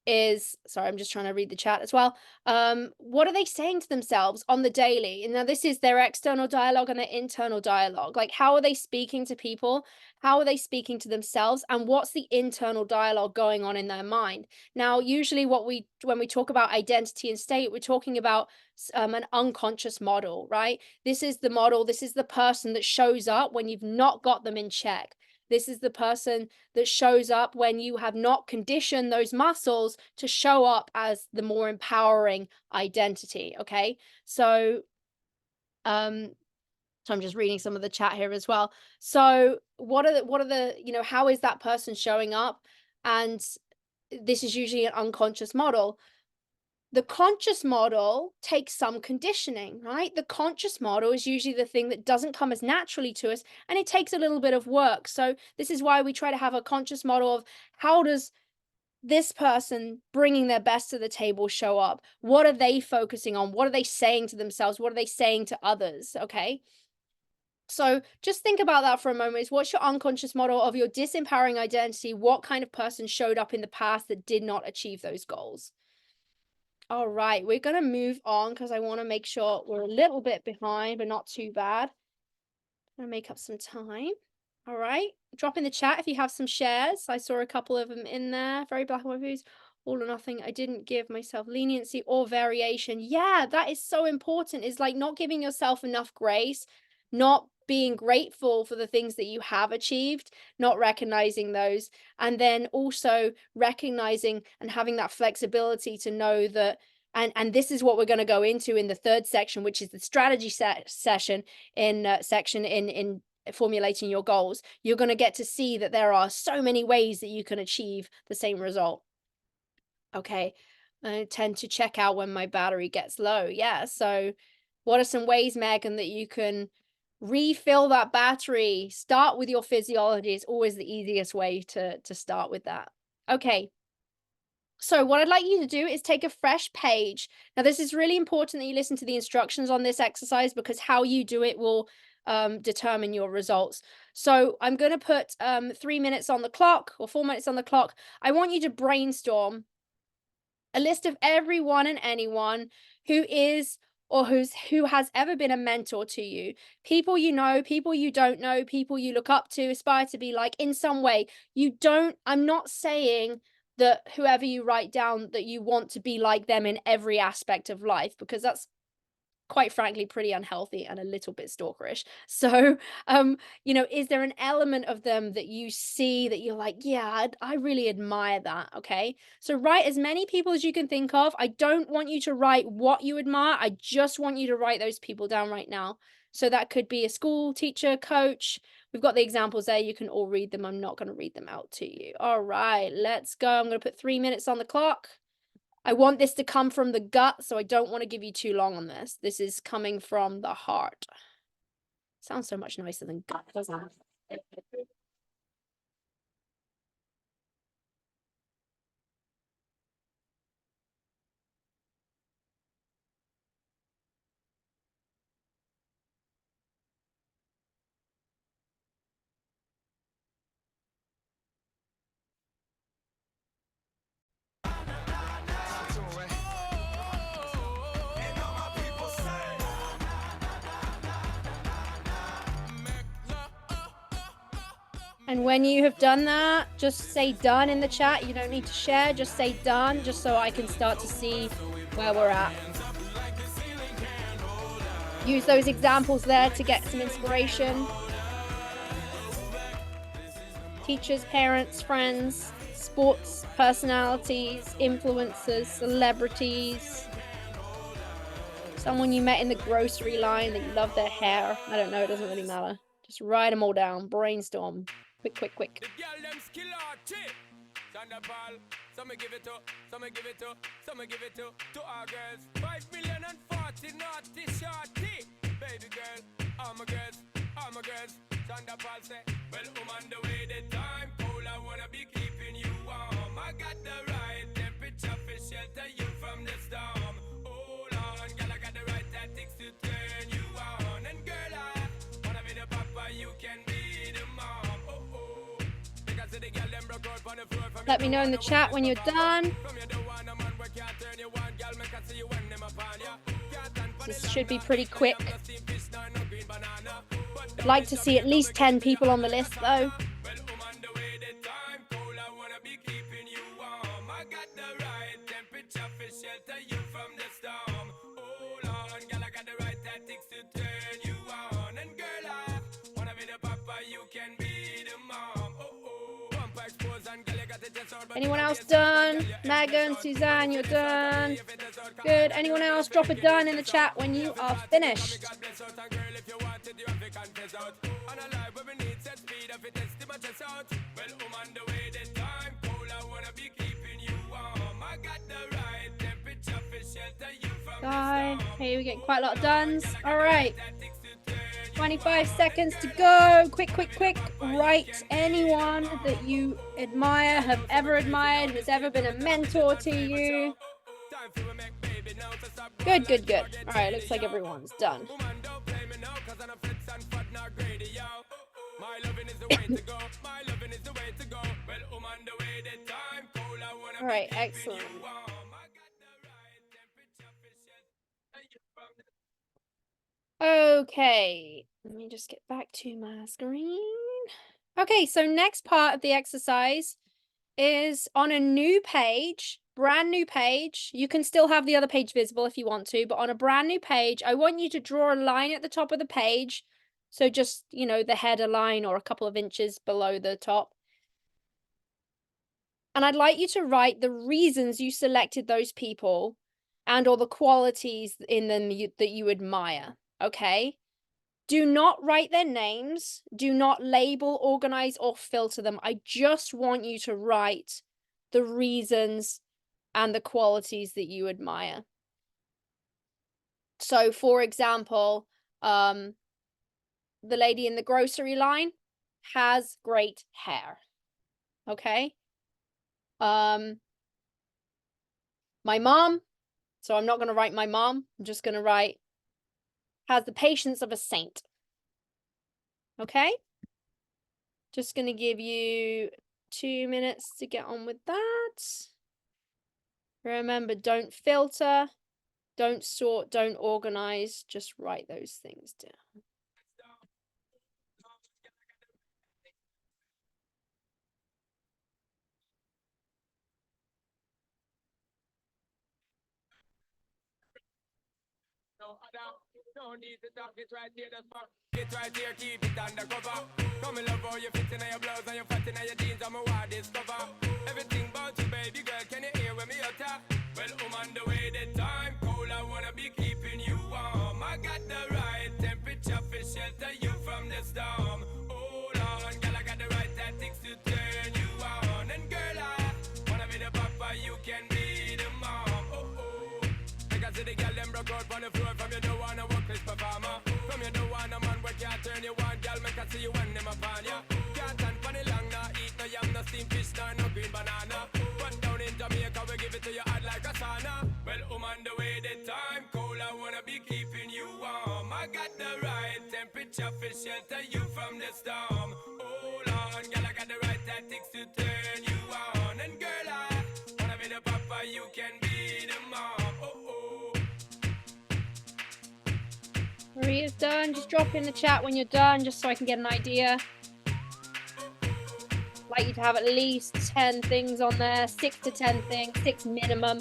Speaker 1: is, sorry, I'm just trying to read the chat as well. What are they saying to themselves on the daily? And now this is their external dialogue and their internal dialogue. Like, how are they speaking to people? How are they speaking to themselves? And what's the internal dialogue going on in their mind? Now, usually when we talk about identity and state, we're talking about an unconscious model, right? This is the model. This is the person that shows up when you've not got them in check. This is the person that shows up when you have not conditioned those muscles to show up as the more empowering identity. Okay. So I'm just reading some of the chat here as well. So what are the, how is that person showing up? And this is usually an unconscious model. The conscious model takes some conditioning, right? The conscious model is usually the thing that doesn't come as naturally to us, and it takes a little bit of work. So this is why we try to have a conscious model of, how does this person bringing their best to the table show up? What are they focusing on? What are they saying to themselves? What are they saying to others? Okay. So just think about that for a moment. What's your unconscious model of your disempowering identity? What kind of person showed up in the past that did not achieve those goals? All right, we're going to move on because I want to make sure we're a little bit behind, but not too bad. I'm going to make up some time. All right, drop in the chat if you have some shares. I saw a couple of them in there. Very black and white views, all or nothing. I didn't give myself leniency or variation. Yeah, that is so important. It's like not giving yourself enough grace, not being grateful for the things that you have achieved, not recognizing those, and then also recognizing and having that flexibility to know that, and this is what we're going to go into in the third section, which is the strategy section in formulating your goals. You're going to get to see that there are so many ways that you can achieve the same result. Okay, I tend to check out when my battery gets low. Yeah, so what are some ways, Megan, that you can refill that battery? Start with your physiology. It's always the easiest way to start with that. Okay. So what I'd like you to do is take a fresh page. Now, this is really important that you listen to the instructions on this exercise, because how you do it will determine your results. So I'm going to put 3 minutes on the clock, or 4 minutes on the clock. I want you to brainstorm a list of everyone and anyone who is or who has ever been a mentor to you. People you know, people you don't know, people you look up to, aspire to be like in some way. I'm not saying that whoever you write down that you want to be like them in every aspect of life, because that's quite frankly pretty unhealthy and a little bit stalkerish. So is there an element of them that you see that you're like, yeah, I really admire that? Okay, so write as many people as you can think of. I don't want you to write what you admire. I just want you to write those people down right now. So that could be a school teacher, coach. We've got the examples there. You can all read them. I'm not going to read them out to you. All right, let's go. I'm going to put 3 minutes on the clock. I want this to come from the gut, so I don't want to give you too long on this. This is coming from the heart. Sounds so much nicer than gut, doesn't it? And when you have done that, just say done in the chat. You don't need to share, just say done, just so I can start to see where we're at. Use those examples there to get some inspiration. Teachers, parents, friends, sports personalities, influencers, celebrities. Someone you met in the grocery line that you love their hair. I don't know, it doesn't really matter. Just write them all down, brainstorm. Quick, quick, quick.
Speaker 2: Some give it to, some give it to, some give it to our girls. 5,040,000 naughty shorty. Baby girl, all my girls, Sandra Paul say, well, on the way the time cold, I wanna be keeping you warm. I got the right temperature for shelter you from the storm. Hold on, girl, I got the right tactics to turn you on. And girl, I wanna be the papa, you can be the mom. Because the girl them broke out on the floor.
Speaker 1: Let me know in the chat when you're done. This should be pretty quick. I'd like to see at least 10 people on the list though. Anyone else done? Megan, Suzanne, you're done. Good. Anyone else? Drop a done in the chat when you are finished. Guy, hey, we're getting quite a lot of dones. All right. 25 seconds to go. Quick, quick, quick. Write anyone that you admire, have ever admired, has ever been a mentor to you. Good, good, good. All right, looks like everyone's done. All right, excellent. Okay, let me just get back to my screen. Okay, so next part of the exercise is on a new page, brand new page. You can still have the other page visible if you want to, but on a brand new page, I want you to draw a line at the top of the page. So just, you know, the header line or a couple of inches below the top. And I'd like you to write the reasons you selected those people and or the qualities in them that you admire. Okay, do not write their names. Do not label, organize, or filter them. I just want you to write the reasons and the qualities that you admire. So, for example, the lady in the grocery line has great hair. Okay. My mom. So I'm not going to write my mom. I'm just going to write has the patience of a saint. Okay? Just going to give you 2 minutes to get on with that. Remember, don't filter, don't sort, don't organize. Just write those things down.
Speaker 2: No need to talk, it right here, that's fuck. It right here, keep it undercover. Come and love how you fit in your blouse and you fat in your jeans, I'm a wild discover. Everything about you, baby girl, can you hear when me utter? Well, I'm on the way, the time cold, I wanna be keeping you warm. I got the right temperature for shelter you from the storm. Hold on, girl, I got the right tactics to turn you on. And girl, I wanna be the papa, you can be the mom. Because the girl them broke out on the floor. From you don't wanna work this performer. From you don't want a man where can't turn you on. Girl, make I see you when them upon ya. Can't stand for the long, nah. Eat no yam, no steamed fish, nah, no green banana. But down in Jamaica, we give it to you hot like a sauna. Well, I'm on the way, the time cold, I wanna be keeping you warm. I got the right temperature for shelter you from the storm. Hold on, girl, I got the right tactics to turn you on. And girl, I wanna be the papa, you can be the mom.
Speaker 1: Maria's done. Just drop in the chat when you're done, just so I can get an idea. I'd like you to have at least 10 things on there, 6 to 10 things, 6 minimum.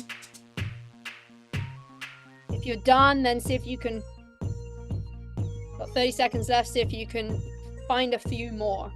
Speaker 1: If you're done, then see if you can Got 30 seconds left, see if you can find a few more.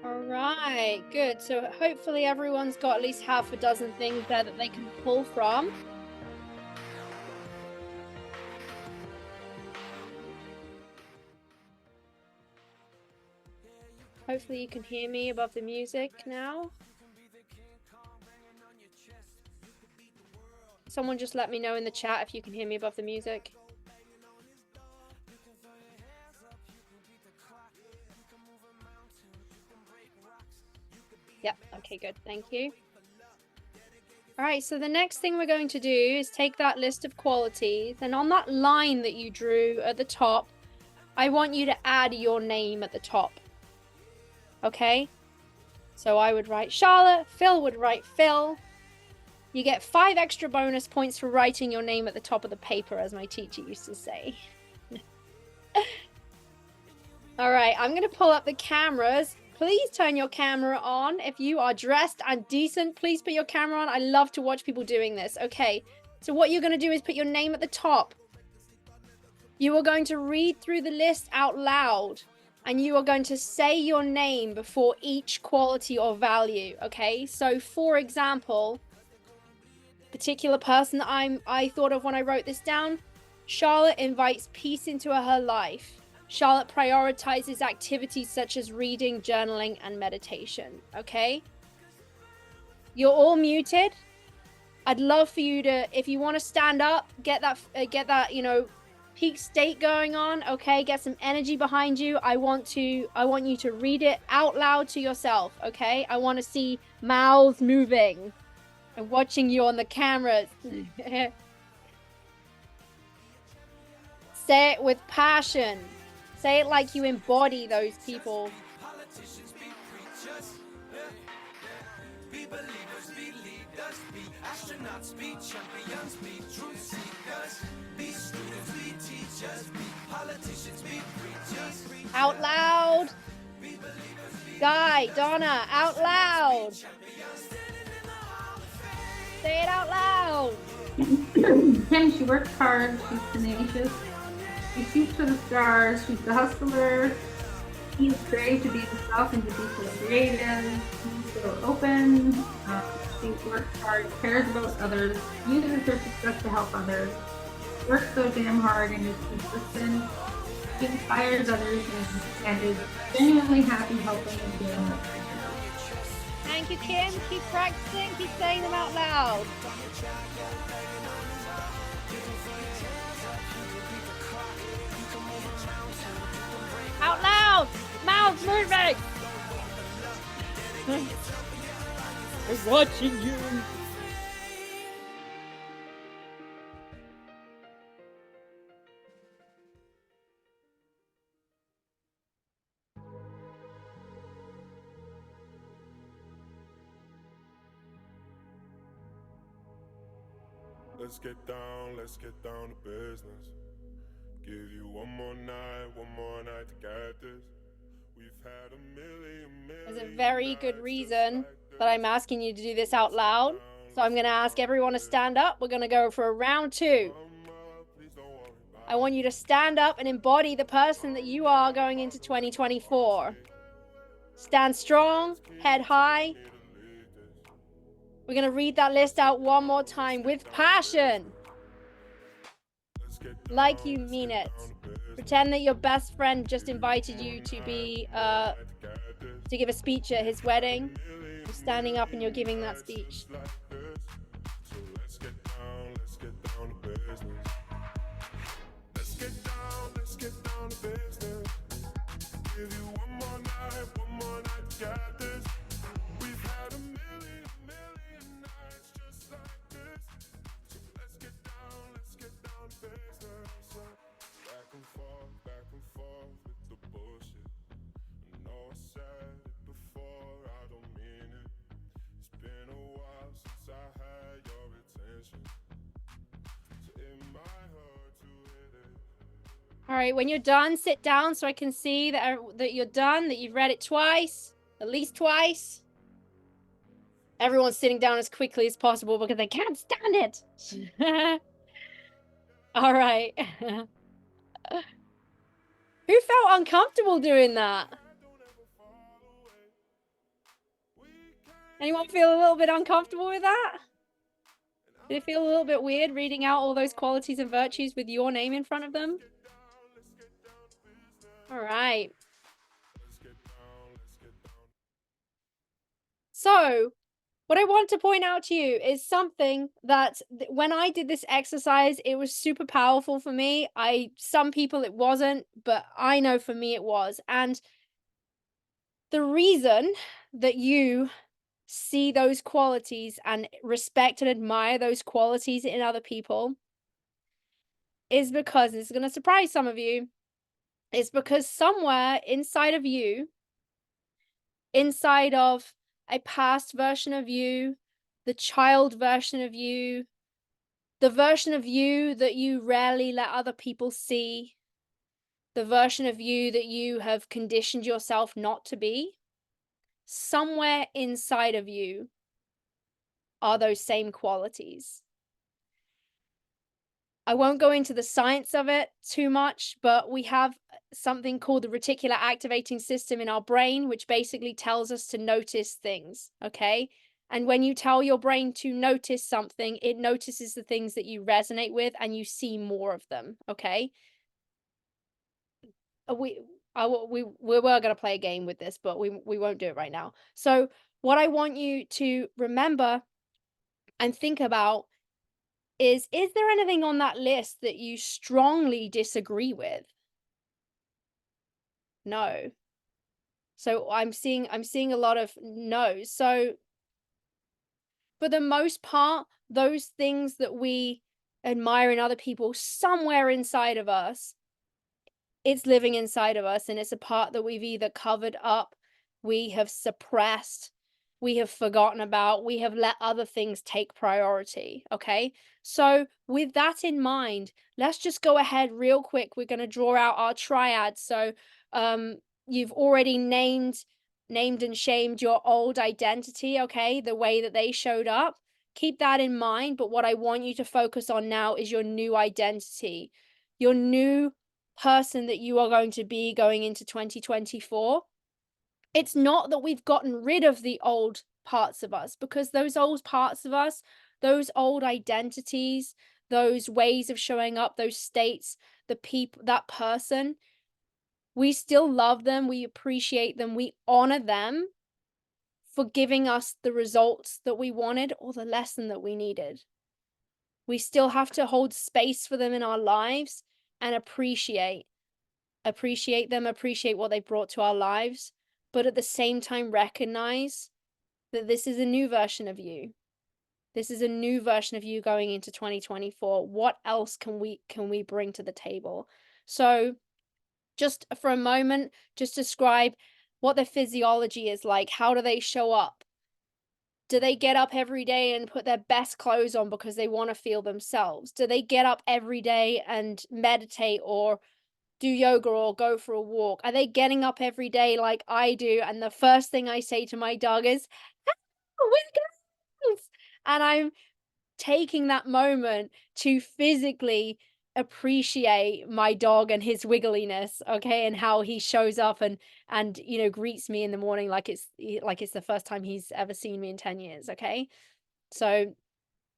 Speaker 1: All right, good. So hopefully everyone's got at least half a dozen things there that they can pull from. Hopefully you can hear me above the music now. Someone just let me know in the chat if you can hear me above the music. Yep, okay, good, thank you. All right, so the next thing we're going to do is take that list of qualities, and on that line that you drew at the top, I want you to add your name at the top. Okay? So I would write Charlotte, Phil would write Phil. You get 5 extra bonus points for writing your name at the top of the paper, as my teacher used to say. All right, I'm going to pull up the cameras. Please turn your camera on. If you are dressed and decent, please put your camera on. I love to watch people doing this. Okay, so what you're going to do is put your name at the top. You are going to read through the list out loud, and you are going to say your name before each quality or value, okay? So, for example, particular person that I thought of when I wrote this down, Charlotte invites peace into her life. Charlotte prioritizes activities such as reading, journaling, and meditation, okay? You're all muted. I'd love for you to, if you want to stand up, get that, you know, peak state going on, okay? Get some energy behind you. I want you to read it out loud to yourself, okay? I want to see mouths moving and watching you on the cameras. Say it with passion. Say it like you embody those people.
Speaker 2: Politicians be preachers, be believers, be leaders, be astronauts, be champions, be truth seekers, be students, be teachers, be politicians, be preachers.
Speaker 1: Out loud. Guy, Donna, out loud. Say it out loud.
Speaker 6: Kim, she works hard, she's tenacious, she shoots for the stars, she's the hustler, she's brave to be herself and to be so creative, she's so open, she works hard, cares about others, uses her success to help others, works so damn hard and is consistent, she inspires others and is genuinely happy helping and doing what they do.
Speaker 1: Thank you, Kim. Keep practicing, keep saying them out loud. Out loud! Mouths moving! I'm watching you.
Speaker 2: Let's get down to business. Give you one more night to get this. We've had a million
Speaker 1: There's a very good reason that I'm asking you to do this out loud. So I'm going to ask everyone to stand up. We're going to go for round 2. I want you to stand up and embody the person that you are going into 2024. Stand strong, head high. We're going to read that list out one more time with passion. Like you mean it. Pretend that your best friend just invited you to give a speech at his wedding. You're standing up and you're giving that speech.
Speaker 2: Let's get down to business. Let's get down to business. Give you one more night to get this. We've had a million nights just like this. So let's get down to business. Back and forth with the bullshit. I know I said it before, I don't mean it. It's been a while since
Speaker 1: All right, when you're done, sit down so I can see that you're done, that you've read it twice, at least twice. Everyone's sitting down as quickly as possible because they can't stand it. All right. Who felt uncomfortable doing that? Anyone feel a little bit uncomfortable with that? Did it feel a little bit weird reading out all those qualities and virtues with your name in front of them? All right. So, what I want to point out to you is something that when I did this exercise, it was super powerful for me. Some people it wasn't, but I know for me it was. And the reason that you see those qualities and respect and admire those qualities in other people is because it's going to surprise some of you. It's because somewhere inside of you, inside of a past version of you, the child version of you, the version of you that you rarely let other people see, the version of you that you have conditioned yourself not to be, somewhere inside of you are those same qualities. I won't go into the science of it too much, but we have something called the reticular activating system in our brain, which basically tells us to notice things, okay? And when you tell your brain to notice something, it notices the things that you resonate with and you see more of them, okay? We were going to play a game with this, but we won't do it right now. So what I want you to remember and think about is there anything on that list that you strongly disagree with? No. So I'm seeing a lot of no's. So for the most part, those things that we admire in other people, somewhere inside of us, it's living inside of us, and it's a part that we've either covered up, we have suppressed, we have forgotten about, we have let other things take priority, okay? So with that in mind, let's just go ahead real quick. We're going to draw out our triad. So you've already named and shamed your old identity, okay? The way that they showed up. Keep that in mind, but what I want you to focus on now is your new identity. Your new person that you are going to be going into 2024. It's not that we've gotten rid of the old parts of us, because those old parts of us, those old identities, those ways of showing up, those states, the people, that person, we still love them, we appreciate them, we honor them for giving us the results that we wanted or the lesson that we needed. We still have to hold space for them in our lives and appreciate them, appreciate what they brought to our lives, but at the same time recognize that this is a new version of you. This is a new version of you going into 2024. What else can we bring to the table? So just for a moment, just describe what their physiology is like. How do they show up? Do they get up every day and put their best clothes on because they want to feel themselves? Do they get up every day and meditate or do yoga or go for a walk? Are they getting up every day like I do? And the first thing I say to my dog is, "Oh, wake up!" And I'm taking that moment to physically appreciate my dog and his wiggliness, okay, and how he shows up and greets me in the morning like it's the first time he's ever seen me in 10 years, okay? So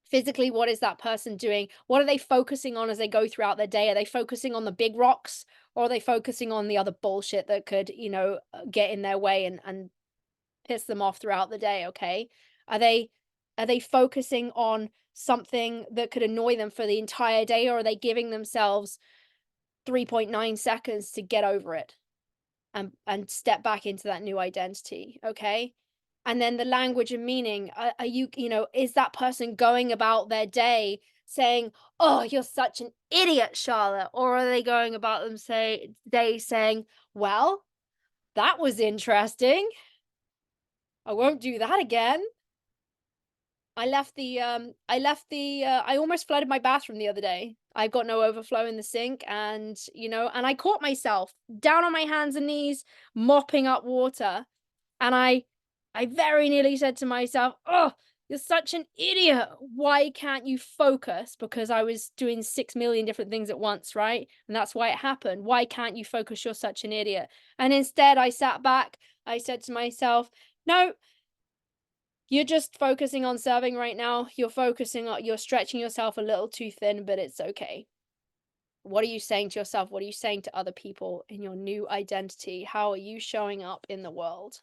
Speaker 1: physically, what is that person doing? What are they focusing on as they go throughout their day? Are they focusing on the big rocks, or are they focusing on the other bullshit that could get in their way and piss them off throughout the day? Okay, are they focusing on something that could annoy them for the entire day, or are they giving themselves 3.9 seconds to get over it and step back into that new identity? Okay, and then the language and meaning, are you is that person going about their day saying, "Oh, you're such an idiot, Charlotte," or are they going about day saying, "Well, that was interesting, I won't do that again. I almost flooded my bathroom the other day. I've got no overflow in the sink. And, you know, and I caught myself down on my hands and knees, mopping up water. And I very nearly said to myself, oh, you're such an idiot. Why can't you focus? Because I was doing 6 million different things at once, right? And that's why it happened. Why can't you focus? You're such an idiot. And instead I sat back. I said to myself, no, you're just focusing on serving right now. You're stretching yourself a little too thin, but it's okay. What are you saying to yourself? What are you saying to other people in your new identity? How are you showing up in the world?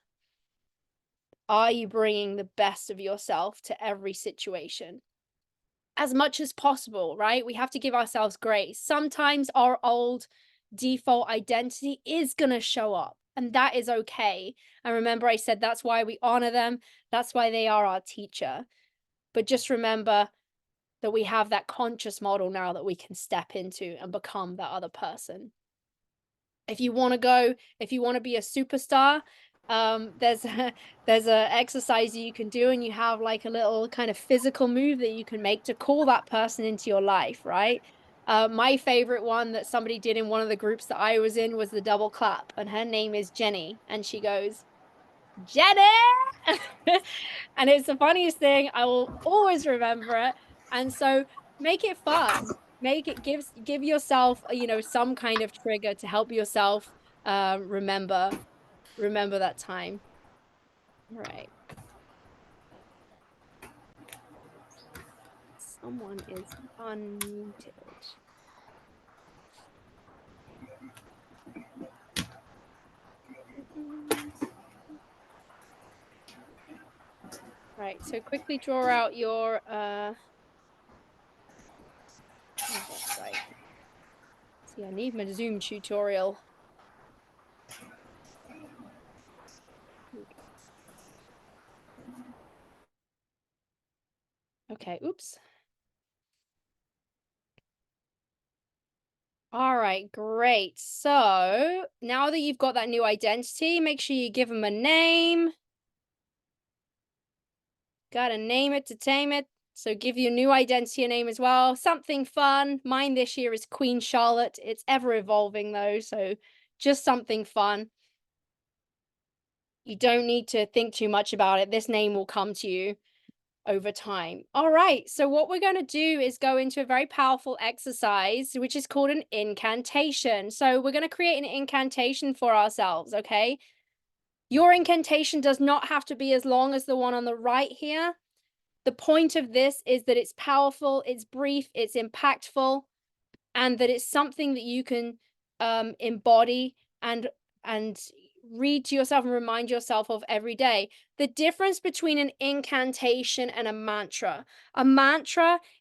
Speaker 1: Are you bringing the best of yourself to every situation? As much as possible, right? We have to give ourselves grace. Sometimes our old default identity is going to show up, and that is okay. And remember, I said that's why we honor them. That's why they are our teacher. But just remember that we have that conscious model now that we can step into and become that other person. If you want to be a superstar, there's a exercise you can do, and you have like a little kind of physical move that you can make to call that person into your life, right? My favorite one that somebody did in one of the groups that I was in was the double clap, and her name is Jenny, and she goes, Jenny! And it's the funniest thing. I will always remember it. And so make it fun. Give yourself, you know, some kind of trigger to help yourself remember that time. All right. Someone is unmuted. Right, so quickly draw out your oh, that's right. See, I need my Zoom tutorial. Okay, oops. All right, great. So now that you've got that new identity, make sure you give them a name. Gotta name it to tame it. So give your new identity a name as well. Something fun. Mine this year is Queen Charlotte. It's ever evolving though, so just something fun. You don't need to think too much about it. This name will come to you over time. All right, so what we're going to do is go into a very powerful exercise, which is called an incantation. So we're going to create an incantation for ourselves, okay? Your incantation does not have to be as long as the one on the right here. The point of this is that it's powerful, it's brief, it's impactful, and that it's something that you can embody and read to yourself and remind yourself of every day. The difference between an incantation and a mantra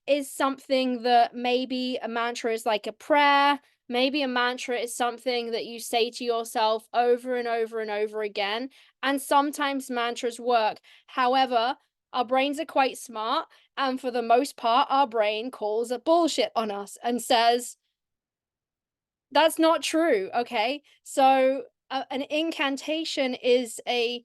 Speaker 1: is something that maybe a mantra is like a prayer. Maybe a mantra is something that you say to yourself over and over and over again. And sometimes mantras work. However, our brains are quite smart. And for the most part, our brain calls a bullshit on us and says, that's not true. Okay. So an incantation is a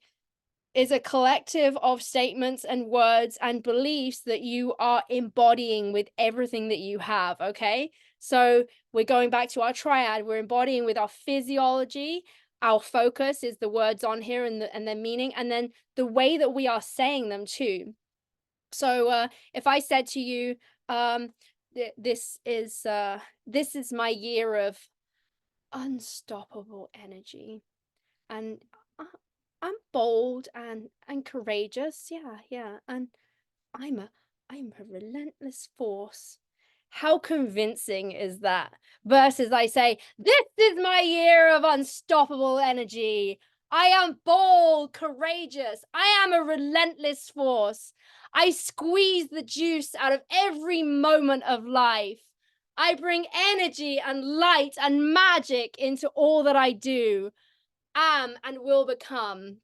Speaker 1: collective of statements and words and beliefs that you are embodying with everything that you have. Okay. So we're going back to our triad. We're embodying with our physiology. Our focus is the words on here and their meaning, and then the way that we are saying them too. So if I said to you, this is my year of unstoppable energy, and I'm bold and courageous, yeah, and I'm a relentless force. How convincing is that? Versus I say, this is my year of unstoppable energy. I am bold, courageous. I am a relentless force. I squeeze the juice out of every moment of life. I bring energy and light and magic into all that I do, am, and will become.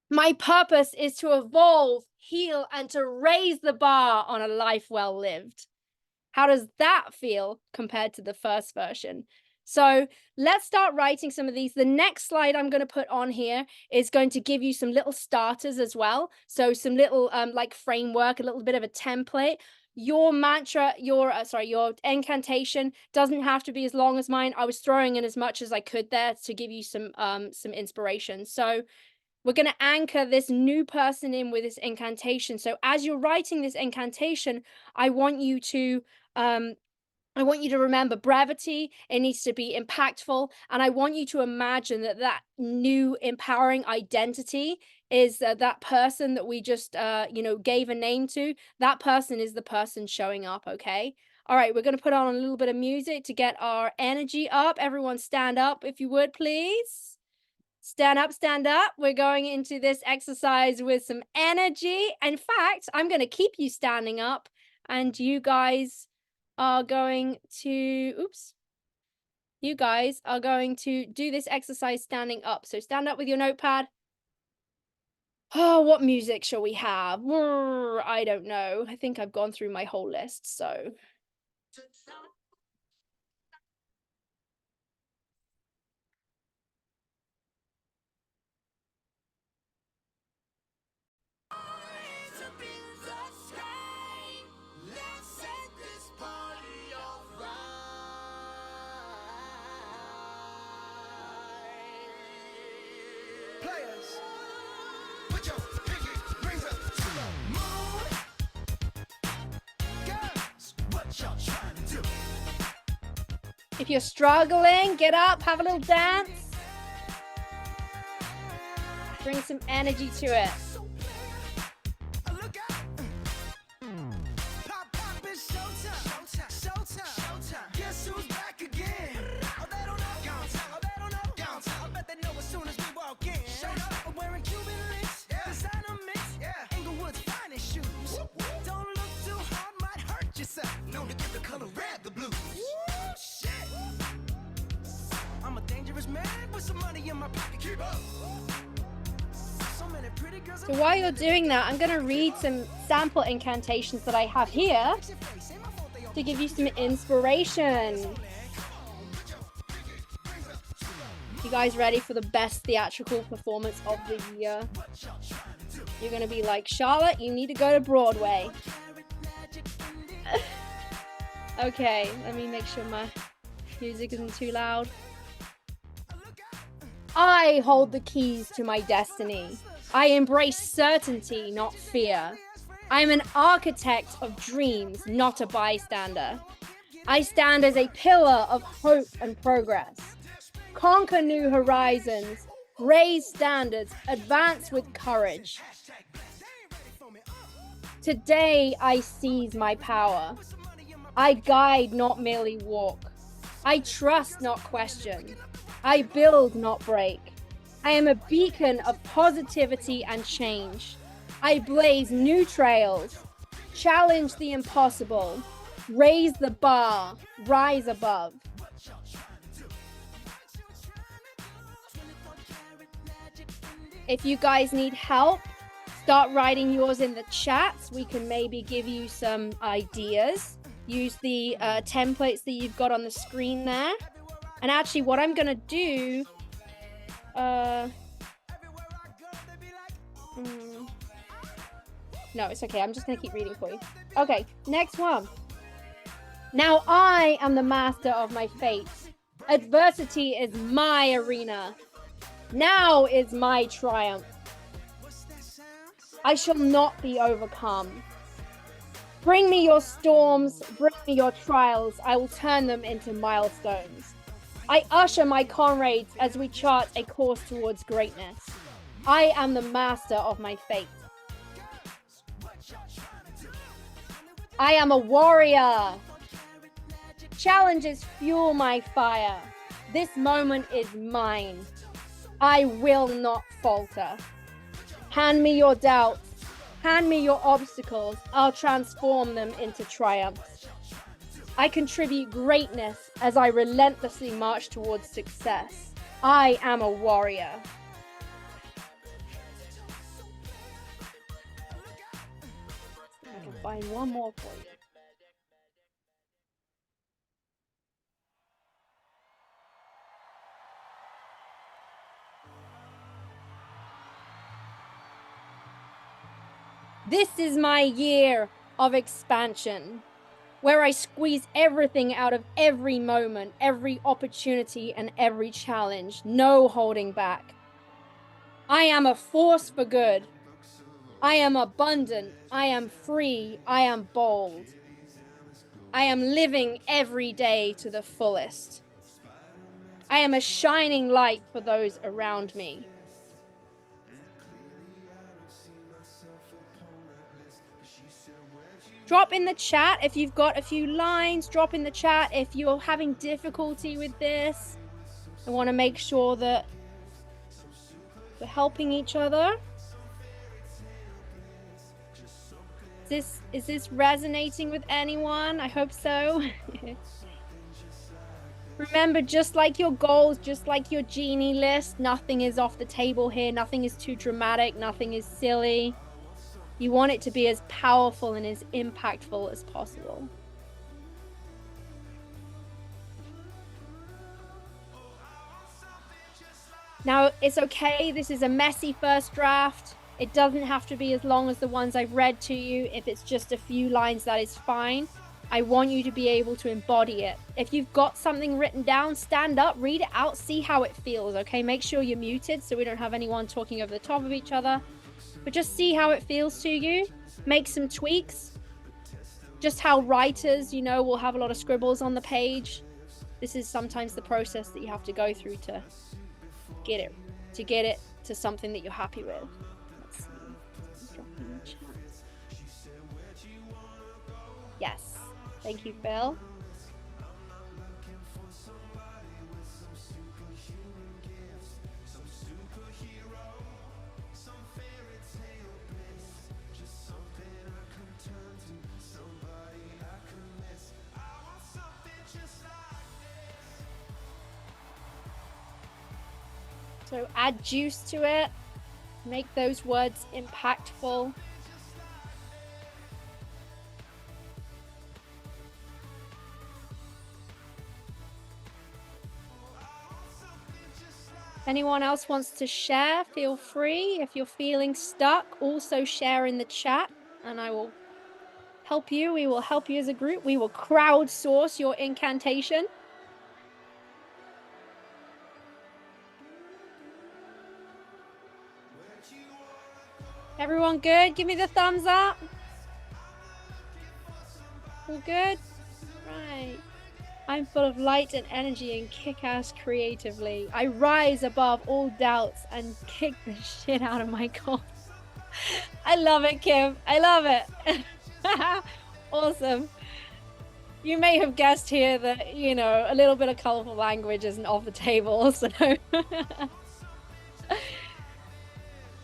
Speaker 1: My purpose is to evolve, heal, and to raise the bar on a life well lived. How does that feel compared to the first version? So let's start writing some of these. The next slide I'm going to put on here is going to give you some little starters as well. So some little like framework, a little bit of a template. your mantra, your your incantation doesn't have to be as long as mine. I was throwing in as much as I could there to give you some inspiration. So we're going to anchor this new person in with this incantation. So as you're writing this incantation, I want you to remember brevity. It needs to be impactful. And I want you to imagine that that new empowering identity is that person that we just, gave a name to. That person is the person showing up, okay? All right, we're going to put on a little bit of music to get our energy up. Everyone stand up, if you would, please. Stand up, stand up. We're going into this exercise with some energy. In fact, I'm going to keep you standing up, and you guys are going to, you guys are going to do this exercise standing up. So stand up with your notepad. Oh, what music shall we have? I don't know. I think I've gone through my whole list, so.
Speaker 2: Eyes up in the sky. Let's set this party alright. Players, put your pinky rings up to the moon. Girls, what y'all trying to do?
Speaker 1: If you're struggling, get up, have a little dance. Bring some energy to it.
Speaker 2: Look out! Pop, pop, it's showtime. Showtime. Showtime. Guess who's back again? Oh, they don't know. Oh, they don't know. I bet they know as soon as we walk in. Showed up. I'm wearing Cuban links. Yeah. Designer mix. Yeah. Inglewood's finest shoes. Whoop, whoop. Don't look too hard, might hurt yourself. Known to give the color red the blues. Woo, shit. I'm a dangerous man with some money in my pocket. Keep up.
Speaker 1: So while you're doing that, I'm going to read some sample incantations that I have here to give you some inspiration. You guys ready for the best theatrical performance of the year? You're going to be like, Charlotte, you need to go to Broadway. Okay, let me make sure my music isn't too loud. I hold the keys to my destiny. I embrace certainty, not fear. I'm an architect of dreams, not a bystander. I stand as a pillar of hope and progress. Conquer new horizons, raise standards, advance with courage. Today, I seize my power. I guide, not merely walk. I trust, not question. I build, not break. I am a beacon of positivity and change. I blaze new trails, challenge the impossible, raise the bar, rise above. If you guys need help, start writing yours in the chats. We can maybe give you some ideas. Use the templates that you've got on the screen there. And actually, what I'm going to do... No, it's okay. I'm just going to keep reading for you. Okay, next one. Now I am the master of my fate. Adversity is my arena. Now is my triumph. I shall not be overcome. Bring me your storms, bring me your trials. I will turn them into milestones. I usher my comrades as we chart a course towards greatness. I am the master of my fate. I am a warrior. Challenges fuel my fire. This moment is mine. I will not falter. Hand me your doubts. Hand me your obstacles. I'll transform them into triumphs. I contribute greatness as I relentlessly march towards success. I am a warrior. I can find one more for you. This is my year. of expansion, where I squeeze everything out of every moment, every opportunity, and every challenge. No holding back. I am a force for good. I am abundant. I am free. I am bold. I am living every day to the fullest. I am a shining light for those around me. Drop in the chat if you've got a few lines. Drop in the chat if you're having difficulty with this. I want to make sure that we're helping each other. Is this resonating with anyone? I hope so. Remember, just like your goals, just like your genie list, nothing is off the table here. Nothing is too dramatic. Nothing is silly. You want it to be as powerful and as impactful as possible. Now, it's okay. This is a messy first draft. It doesn't have to be as long as the ones I've read to you. If it's just a few lines, that is fine. I want you to be able to embody it. If you've got something written down, stand up, read it out, see how it feels, okay? Make sure you're muted so we don't have anyone talking over the top of each other. But just see how it feels to you. Make some tweaks. Just how writers, you know, will have a lot of scribbles on the page. This is sometimes the process that you have to go through to get it to something that you're happy with. Let's see. Drop in the chat. Yes. Thank you, Phil. So add juice to it. Make those words impactful. Anyone else wants to share, feel free. If you're feeling stuck, also share in the chat and I will help you. We will help you as a group. We will crowdsource your incantation. Everyone good? Give me the thumbs up. All good? Right. I'm full of light and energy and kick-ass creatively. I rise above all doubts and kick the shit out of my goals. I love it, Kim. I love it. Awesome. You may have guessed here that, you know, a little bit of colorful language isn't off the table, so.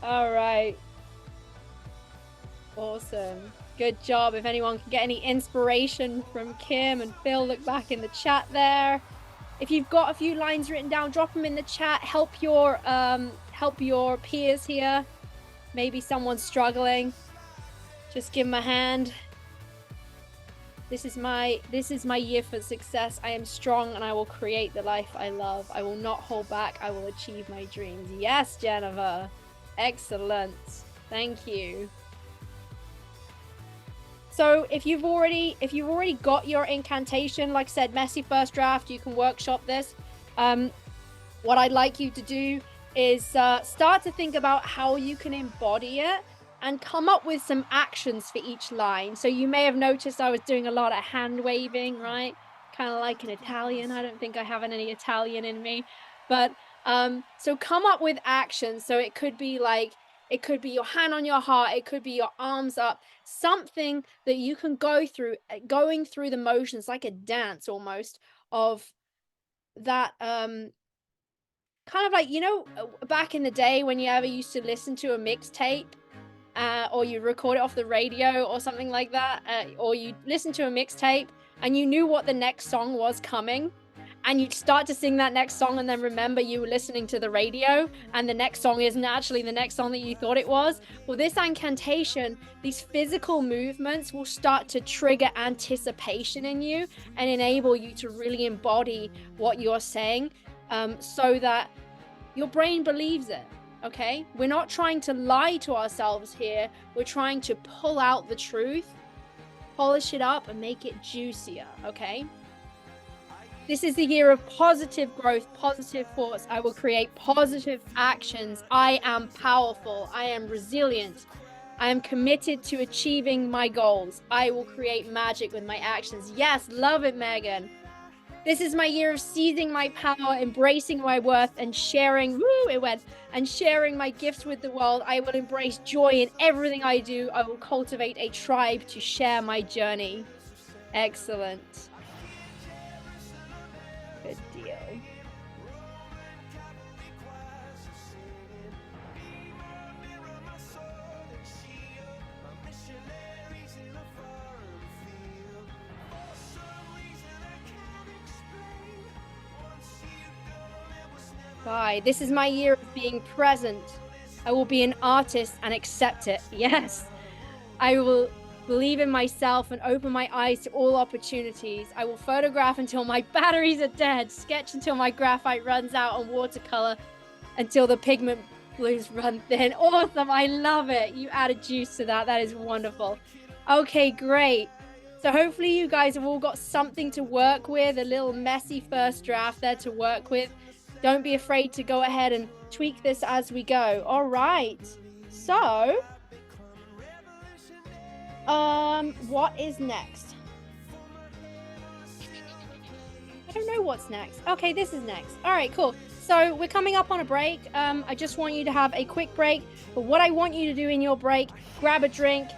Speaker 1: All right. Awesome. Good job. If anyone can get any inspiration from Kim and Phil, look back in the chat there. If you've got a few lines written down, drop them in the chat. Help your peers here. Maybe someone's struggling. Just give them a hand. This is my year for success. I am strong and I will create the life I love. I will not hold back. I will achieve my dreams. Yes, Jennifer. Excellent. Thank you. So if you've already got your incantation, like I said, messy first draft, you can workshop this. What I'd like you to do is start to think about how you can embody it and come up with some actions for each line. So you may have noticed I was doing a lot of hand waving, right? Kind of like an Italian. I don't think I have any Italian in me, but so come up with actions. So it could be like, it could be your hand on your heart. It could be your arms up. Something that you can go through, going through the motions like a dance almost of that. Kind of like, you know, back in the day when you ever used to listen to a mixtape, or you record it off the radio or something like that, or you listen to a mixtape and you knew what the next song was coming. And you'd start to sing that next song and then remember you were listening to the radio and the next song isn't actually the next song that you thought it was. Well, this incantation, these physical movements will start to trigger anticipation in you and enable you to really embody what you're saying, so that your brain believes it, okay? We're not trying to lie to ourselves here. We're trying to pull out the truth polish it up and make it juicier, okay? This is the year of positive growth, positive thoughts. I will create positive actions. I am powerful. I am resilient. I am committed to achieving my goals. I will create magic with my actions. Yes, love it, Megan. This is my year of seizing my power, embracing my worth, and sharing, and sharing my gifts with the world. I will embrace joy in everything I do. I will cultivate a tribe to share my journey. Excellent. Good deal. Bye. This is my year of being present. I will be an artist and accept it. Yes. I will believe in myself and open my eyes to all opportunities. I will photograph until my batteries are dead, sketch until my graphite runs out, and watercolor until the pigment blues run thin. Awesome. I love it. You added juice to that. That is wonderful. Okay, great. So hopefully you guys have all got something to work with, a little messy first draft there to work with. Don't be afraid to go ahead and tweak this as we go. All right. So, what is next? I don't know what's next. Okay, this is next. All right, cool. So we're coming up on a break. I just want you to have a quick break. But what I want you to do in your break, grab a drink,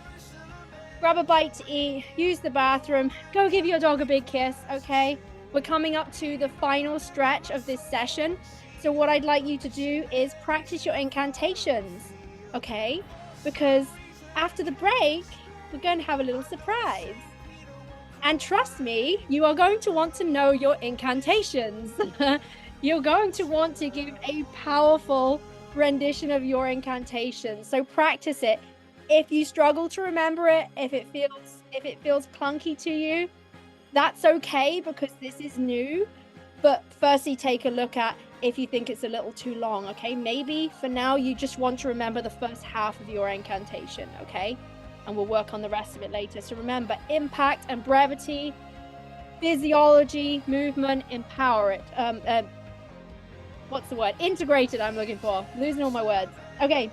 Speaker 1: grab a bite to eat, use the bathroom, go give your dog a big kiss, okay? We're coming up to the final stretch of this session. So what I'd like you to do is practice your incantations, okay? Because after the break, we're going to have a little surprise. And trust me, you are going to want to know your incantations. You're going to want to give a powerful rendition of your incantation. So practice it. If you struggle to remember it, if it feels clunky to you, that's okay because this is new. But firstly, take a look at if you think it's a little too long, okay? Maybe for now, you just want to remember the first half of your incantation, okay? And we'll work on the rest of it later. So remember, impact and brevity, physiology, movement, empower it. What's the word? Integrated, I'm looking for. Losing all my words. Okay.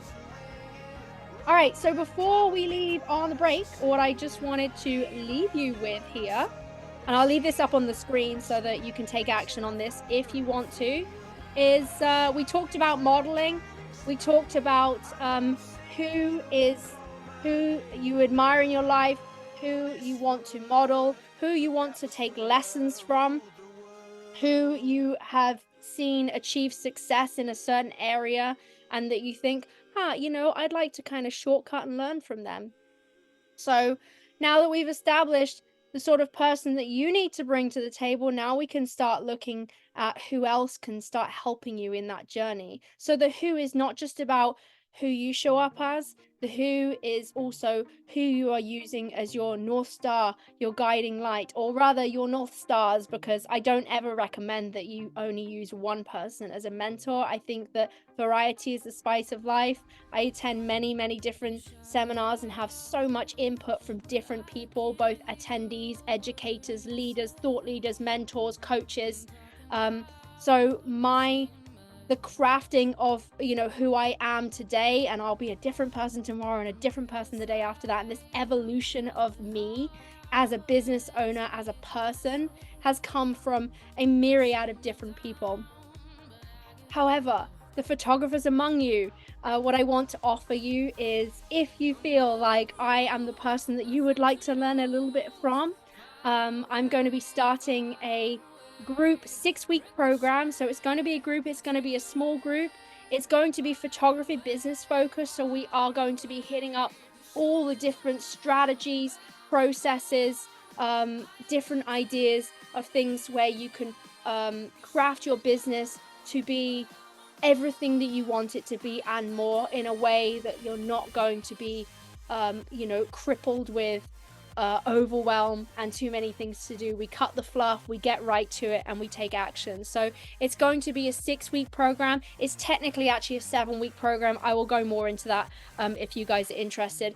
Speaker 1: All right, so before we leave on the break, what I just wanted to leave you with here, and I'll leave this up on the screen so that you can take action on this if you want to, is we talked about modeling. We talked about who you admire in your life, who you want to model, who you want to take lessons from, who you have seen achieve success in a certain area, and that you think, I'd like to kind of shortcut and learn from them. So now that we've established the sort of person that you need to bring to the table, now we can start looking at who else can start helping you in that journey. So the who is not just about who you show up as, the who is also who you are using as your North Star, your guiding light, or rather your North Stars, because I don't ever recommend that you only use one person as a mentor. I think that variety is the spice of life. I attend many, many different seminars and have so much input from different people, both attendees, educators, leaders, thought leaders, mentors, coaches. So the crafting of, who I am today, and I'll be a different person tomorrow and a different person the day after that. And this evolution of me as a business owner, as a person, has come from a myriad of different people. However, the photographers among you, what I want to offer you is, if you feel like I am the person that you would like to learn a little bit from, I'm going to be starting a group 6-week program. So it's going to be a group, it's going to be a small group, it's going to be photography business focused. So we are going to be hitting up all the different strategies, processes, different ideas of things where you can craft your business to be everything that you want it to be and more, in a way that you're not going to be crippled with overwhelm and too many things to do. We cut the fluff, we get right to it, and we take action. So it's going to be a 6-week program. It's technically actually a 7-week program. I will go more into that if you guys are interested.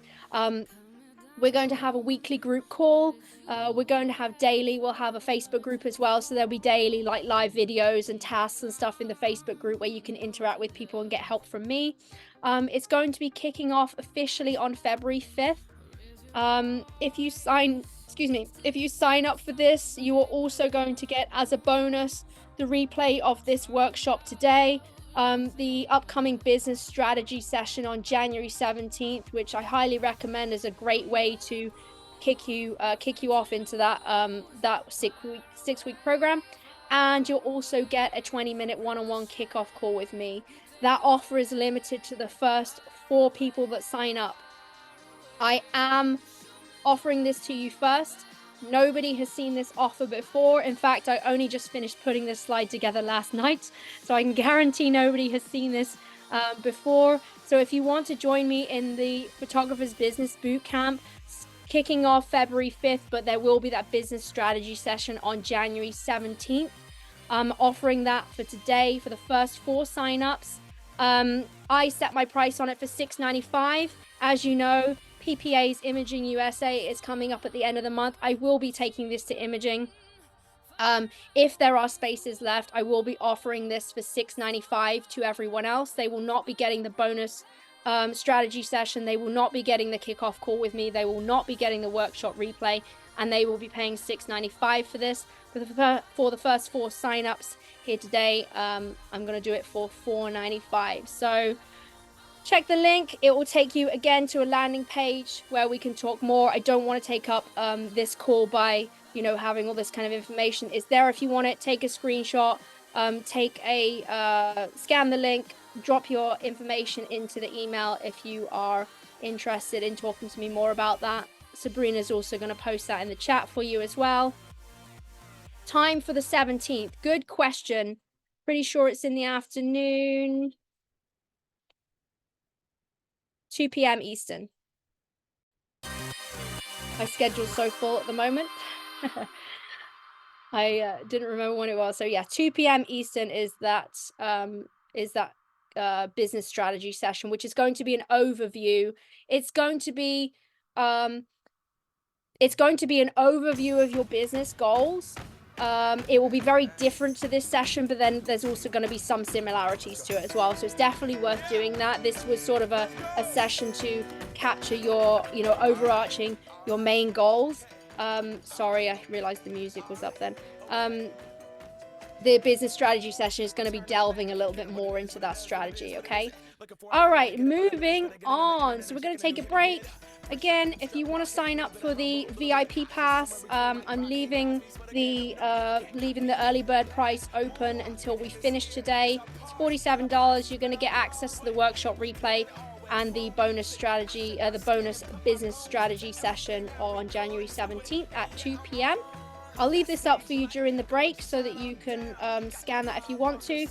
Speaker 1: We're going to have a weekly group call. We're going to have daily. We'll have a Facebook group as well. So there'll be daily like live videos and tasks and stuff in the Facebook group where you can interact with people and get help from me. It's going to be kicking off officially on February 5th. If you sign up for this, you are also going to get as a bonus the replay of this workshop today, the upcoming business strategy session on January 17th, which I highly recommend as a great way to kick you off into that that 6-week program. And you'll also get a 20-minute one-on-one kickoff call with me. That offer is limited to the first 4 people that sign up. I am offering this to you first. Nobody has seen this offer before. In fact, I only just finished putting this slide together last night, so I can guarantee nobody has seen this before. So if you want to join me in the Photographer's Business Bootcamp, kicking off February 5th, but there will be that business strategy session on January 17th. I'm offering that for today for the first 4 signups. I set my price on it for $6.95. As you know, PPA's Imaging USA is coming up at the end of the month. I will be taking this to Imaging. If there are spaces left, I will be offering this for $6.95 to everyone else. They will not be getting the bonus strategy session. They will not be getting the kickoff call with me. They will not be getting the workshop replay, and they will be paying $6.95 for this. For the first 4 signups here today, I'm going to do it for $4.95. So check the link. It will take you again to a landing page where we can talk more. I don't want to take up this call by, you know, having all this kind of information. It's there if you want it. Take a screenshot, scan the link, drop your information into the email if you are interested in talking to me more about that. Sabrina's also going to post that in the chat for you as well. Time for the 17th. Good question. Pretty sure it's in the afternoon. 2 p.m. Eastern. My schedule's so full at the moment. I didn't remember when it was. So yeah, 2 p.m. Eastern is that business strategy session, which is going to be an overview. It's going to be an overview of your business goals. It will be very different to this session, but then there's also going to be some similarities to it as well. So it's definitely worth doing that. This was sort of a session to capture your, you know, overarching, your main goals. Sorry, I realized the music was up then. The business strategy session is going to be delving a little bit more into that strategy, okay? All right, moving on. So we're going to take a break. Again, if you want to sign up for the VIP pass, I'm leaving the early bird price open until we finish today. It's $47. You're going to get access to the workshop replay and the bonus strategy, the bonus business strategy session on January 17th at 2 p.m. I'll leave this up for you during the break so that you can scan that if you want to.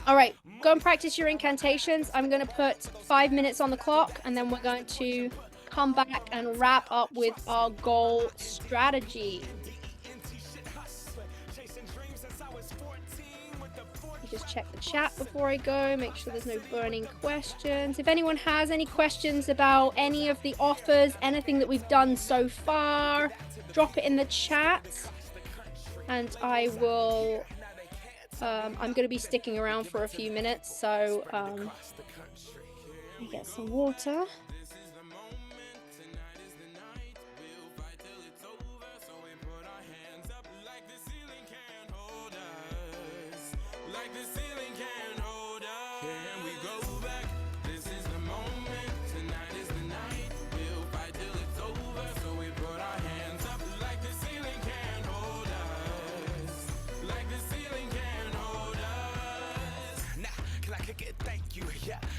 Speaker 1: All right, go and practice your incantations. I'm going to put 5 minutes on the clock, and then we're going to come back and wrap up with our goal strategy. Just check the chat before I go, make sure there's no burning questions. If anyone has any questions about any of the offers, anything that we've done so far, drop it in the chat, and I will... I'm going to be sticking around for a few minutes, so get some water.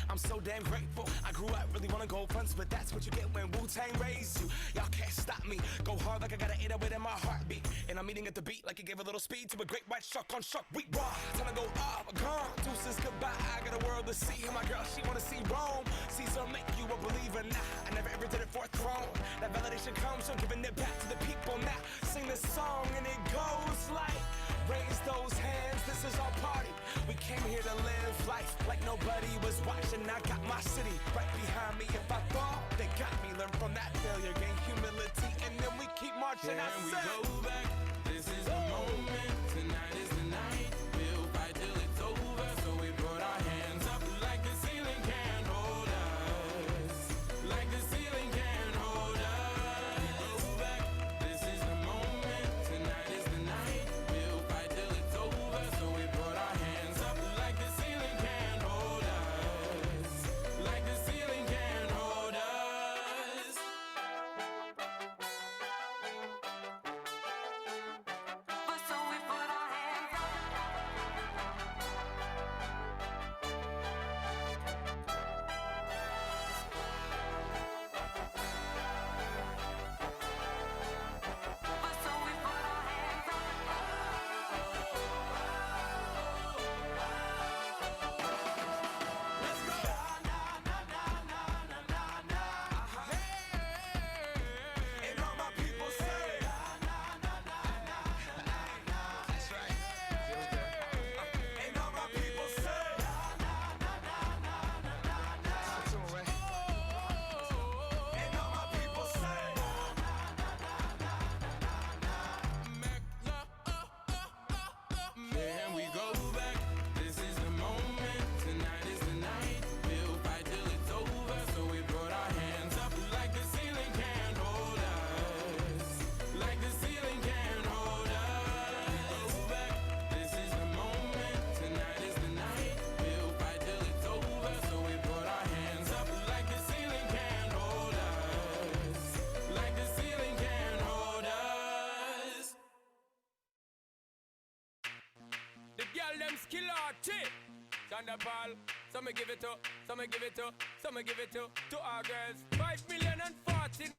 Speaker 2: I'm so damn grateful. I grew up really wanna go fronts, but that's what you get when Wu-Tang raised you. Y'all can't stop me. Go hard like I got an 808 in my heartbeat. And I'm eating at the beat like it gave a little speed to a great white shark on shark week. Raw, time to go up, gone. Deuces goodbye. I got a world to see. And my girl, she wanna see Rome. Caesar make you a believer. Nah, I never ever did it for a throne. That validation comes from giving it back to the people. Now sing this song and it goes like Raise those hands, this is our party. We came here to live life like nobody was watching. I got my city right behind me. If I fall, they got me. Learn from that failure, gain humility, and then we keep marching.
Speaker 7: Can we go back? This is the moment. Tonight is the night. We'll fight till it's over. So we put our hands up like the ceiling can't hold us. Like the ceiling can't hold us. Go back. This is the moment. Tonight is the night. We'll fight till it's over. So we put our hands up like the ceiling can't hold us. Like the ceiling can't hold us.
Speaker 2: So we put our hands up. So we put our hands up. Let's go. And all my people say. That's right. And all my people say. And all my people say.
Speaker 7: Can we go back? This is the moment. Tonight is the night. We'll fight till it's over. So we put our hands up like the ceiling can't hold us. Like the ceiling can't hold us. Go back. This is the moment. Tonight is the night. We'll fight till it's over. So we put our hands up like the ceiling can't hold us. Like the ceiling can't hold us. The girl them skill arty. Thunderball. Some give it to, some give it to, some give it to our girls. 5 million and 40.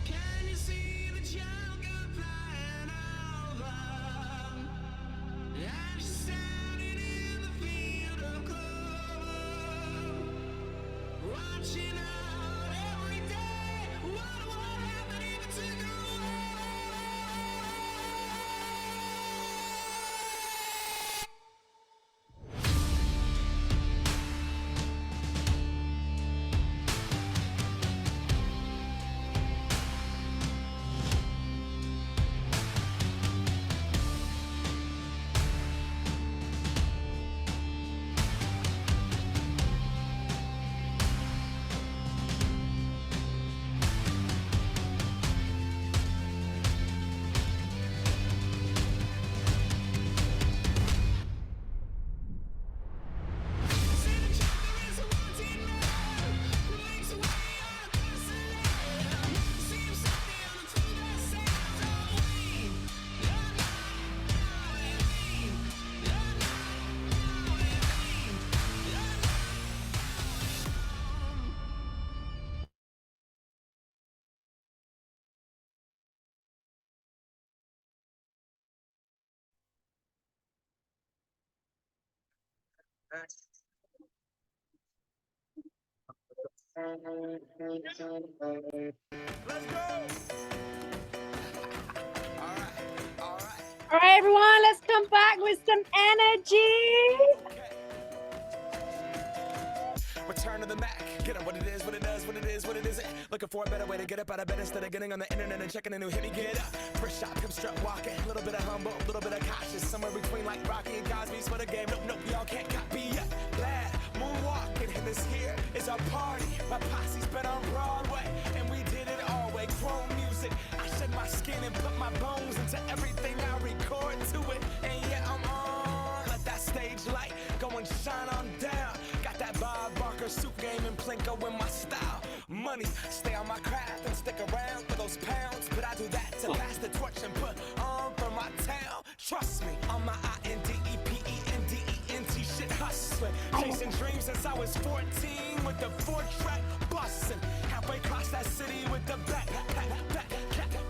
Speaker 2: Can you see the jungle flying over? And she's standing in the field of clover, watching out every day. What happened if it took her away? Let's go.
Speaker 1: All right, everyone, let's come back with some energy.
Speaker 2: Return to the Mac. Get up what it is, what it does, what it is, what it
Speaker 7: for a better way to get up out of bed instead of getting on the internet and checking a new hit. Me get up, first shot, pimp strut walking, a little bit of humble, a little bit of cautious, somewhere between like Rocky and Cosby's for the game. Nope, y'all can't copy yet. Glad moonwalking, and this here is our party. My posse's been on Broadway, and we did it all way. Chrome music, I shed my skin and put my bones into everything I record to it. And yeah, I'm on. Let that stage light go and shine on down. Got that Bob Barker suit game and Plinko in my style. Money, stay on my craft and stick around for those pounds. But I do that to pass the torch and put on for my town. Trust me, on my INDEPENDENT shit hustling. Chasing dreams since I was 14 with the 4-track bustin'. Halfway across that city with the back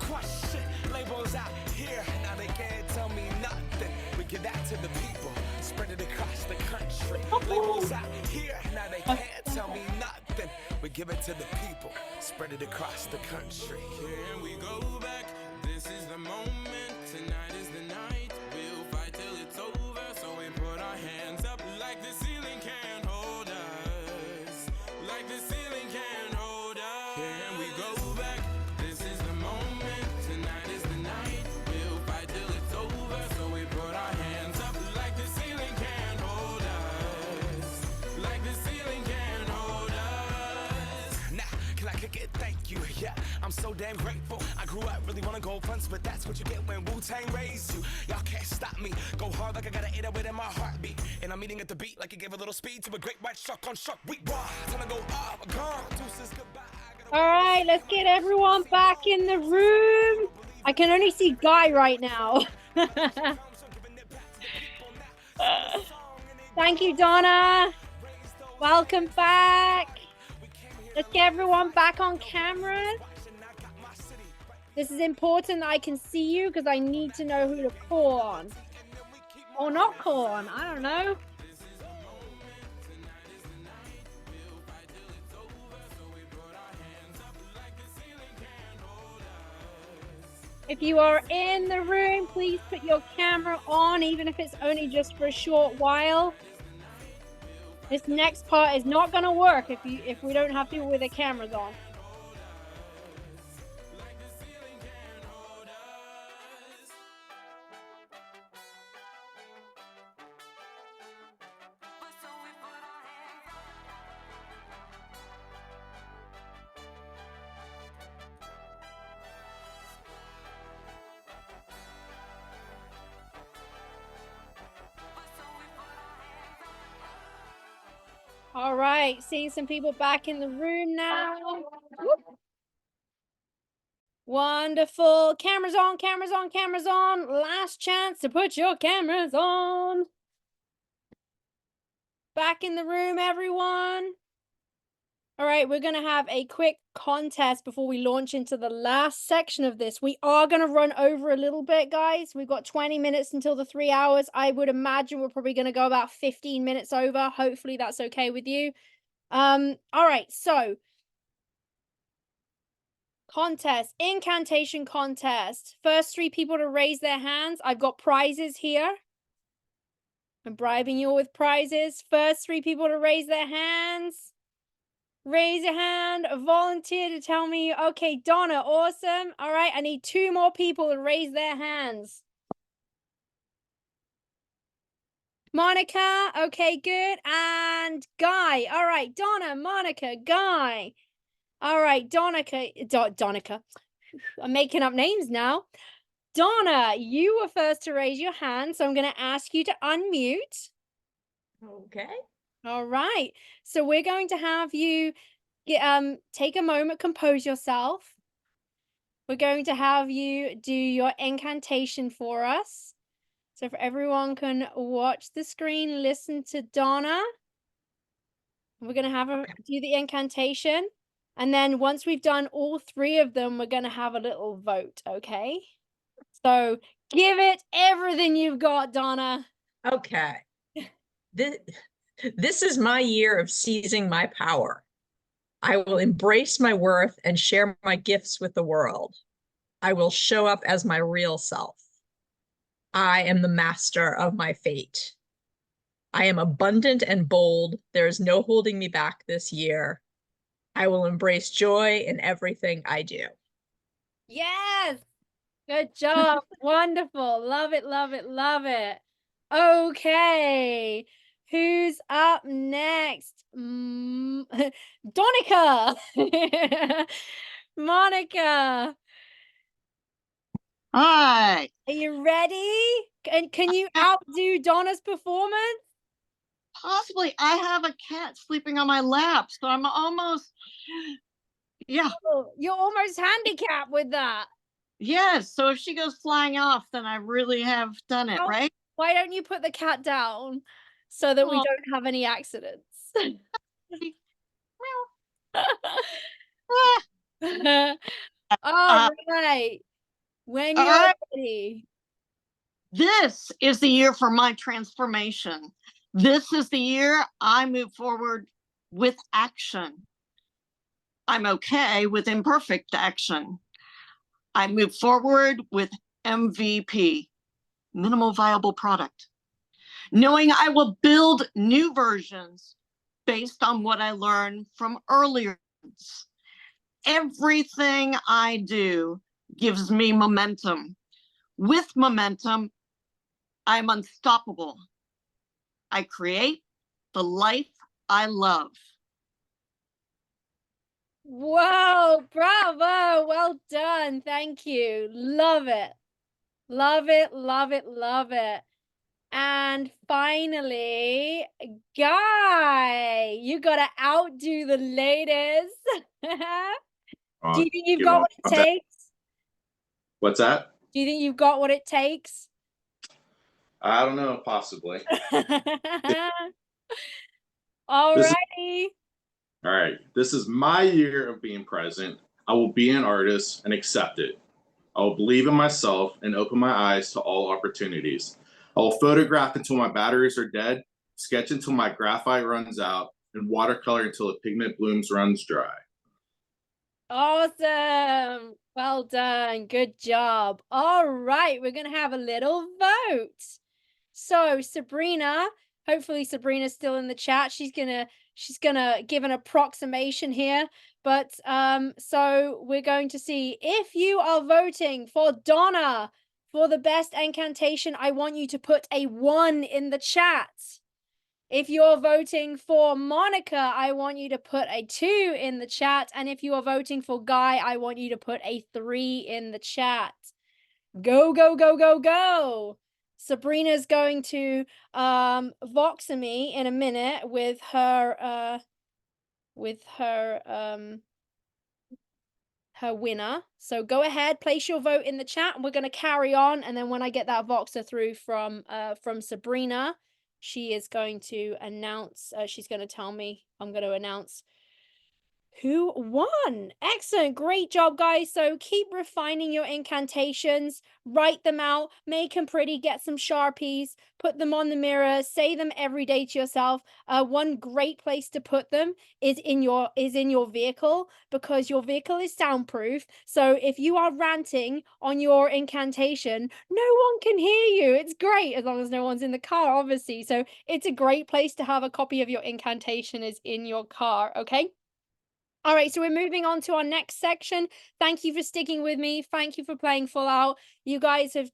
Speaker 7: crush shit. Labels out here, now they can't tell me nothing. We give that to the people, spread it across the country. Labels out here, now they can't tell me nothing. We give it to the people, spread it across the country.
Speaker 2: Can we go back? This is the moment. Tonight is the night. We'll fight till it's over. So we put our hands up like the ceiling can't hold us. Like the ceiling can't hold us. Can we go back? This is the moment. Tonight is the night. We'll fight till it's over. So we put our hands up like the ceiling can't hold us. Like the ceiling can't hold us.
Speaker 7: Now, can I kick it? Thank you. Yeah, I'm so damn grateful. I grew up really wanna go fronts, but that's what you get when Wu-Tang raised you. Y'all can't stop me. Go hard like I got an 808 in my heartbeat. And I'm eating at the beat like it gave a little speed to a great white shark on shark. We raw. Time to go up, gone. Deuces goodbye.
Speaker 1: All right, let's get everyone back in the room. I can only see Guy right now. Thank you, Donna. Welcome back. Let's get everyone back on camera. This is important that I can see you because I need to know who to call on. Or not call on, I don't know. If you are in the room, please put your camera on, even if it's only just for a short while. This next part is not going to work if we don't have people with their cameras on. All right, seeing some people back in the room now. Whoop. Wonderful. Cameras on, cameras on, cameras on. Last chance to put your cameras on. Back in the room, everyone. All right, we're going to have a quick contest before we launch into the last section of this. We are going to run over a little bit, guys. We've got 20 minutes until the 3 hours. I would imagine we're probably going to go about 15 minutes over. Hopefully that's okay with you. All right, so contest, incantation contest. First 3 people to raise their hands. I've got prizes here. I'm bribing you all with prizes. First 3 people to raise their hands. Raise your hand, volunteer to tell me. Okay, Donna, awesome. All right, I need 2 more people to raise their hands. Monica, okay, good. And Guy. All right, Donna, Monica, Guy. All right, Donica. I'm making up names now. Donna, you were first to raise your hand, so I'm going to ask you to unmute.
Speaker 8: Okay.
Speaker 1: All right. So we're going to have you take a moment, compose yourself. We're going to have you do your incantation for us. So if everyone can watch the screen, listen to Donna. We're going to have her do the incantation. And then once we've done all 3 of them, we're going to have a little vote, okay? So give it everything you've got, Donna.
Speaker 8: Okay. This is my year of seizing my power. I will embrace my worth and share my gifts with the world. I will show up as my real self. I am the master of my fate. I am abundant and bold. There is no holding me back this year. I will embrace joy in everything I do.
Speaker 1: Yes. Good job. Wonderful. Love it, love it, love it. Okay. Who's up next? Donica. Monica,
Speaker 9: Hi.
Speaker 1: are you ready? And can you outdo Donna's performance?
Speaker 9: Possibly. I have a cat sleeping on my lap, so I'm almost. Yeah.
Speaker 1: Oh, you're almost handicapped with that.
Speaker 9: Yes. So if she goes flying off, then I really have done it,
Speaker 1: Well,
Speaker 9: right?
Speaker 1: why don't you put the cat down so that we
Speaker 9: Oh,
Speaker 1: don't have any accidents?
Speaker 9: ah,
Speaker 1: All right. When
Speaker 9: all
Speaker 1: you're
Speaker 9: right.
Speaker 1: ready.
Speaker 9: This is the year for my transformation. This is the year I move forward with action. I'm okay with imperfect action. I move forward with MVP, minimal viable product, knowing I will build new versions based on what I learned from earlier ones. Everything I do gives me momentum. With momentum, I'm unstoppable. I create the life I love.
Speaker 1: Whoa, bravo. Well done. Thank you. Love it. Love it, love it, love it. And finally, Guy, you gotta outdo the ladies. Do you think you've
Speaker 5: Give
Speaker 1: got
Speaker 5: them
Speaker 1: what it takes?
Speaker 5: what's that?
Speaker 1: Do you think you've got what it takes?
Speaker 5: I don't know, possibly.
Speaker 1: All
Speaker 5: This is
Speaker 1: righty.
Speaker 5: all right. This is my year of being present. I will be an artist and accept it. I will believe in myself and open my eyes to all opportunities. I will photograph until my batteries are dead, sketch until my graphite runs out, and watercolor until the pigment blooms runs dry.
Speaker 1: Awesome. Well done. Good job. All right, we're going to have a little vote. So, Sabrina, hopefully Sabrina's still in the chat. She's going to give an approximation here, but so we're going to see if you are voting for Donna for the best incantation, I want you to put a 1 in the chat. If you're voting for Monica, I want you to put a 2 in the chat. And if you are voting for Guy, I want you to put a 3 in the chat. Go, go, go, go, go. Sabrina's going to vox me in a minute with her her winner. So go ahead, place your vote in the chat, and we're going to carry on. And then when I get that voxer through from Sabrina, she is going to announce, she's going to tell me, I'm going to announce who won. Excellent. Great job, guys. So keep refining your incantations, write them out, make them pretty, get some Sharpies, put them on the mirror, say them every day to yourself. One great place to put them is in your vehicle, because your vehicle is soundproof. So if you are ranting on your incantation, no one can hear you. It's great as long as no one's in the car, obviously. So it's a great place to have a copy of your incantation is in your car, okay? All right, so we're moving on to our next section. Thank you for sticking with me. Thank you for playing full out. You guys have,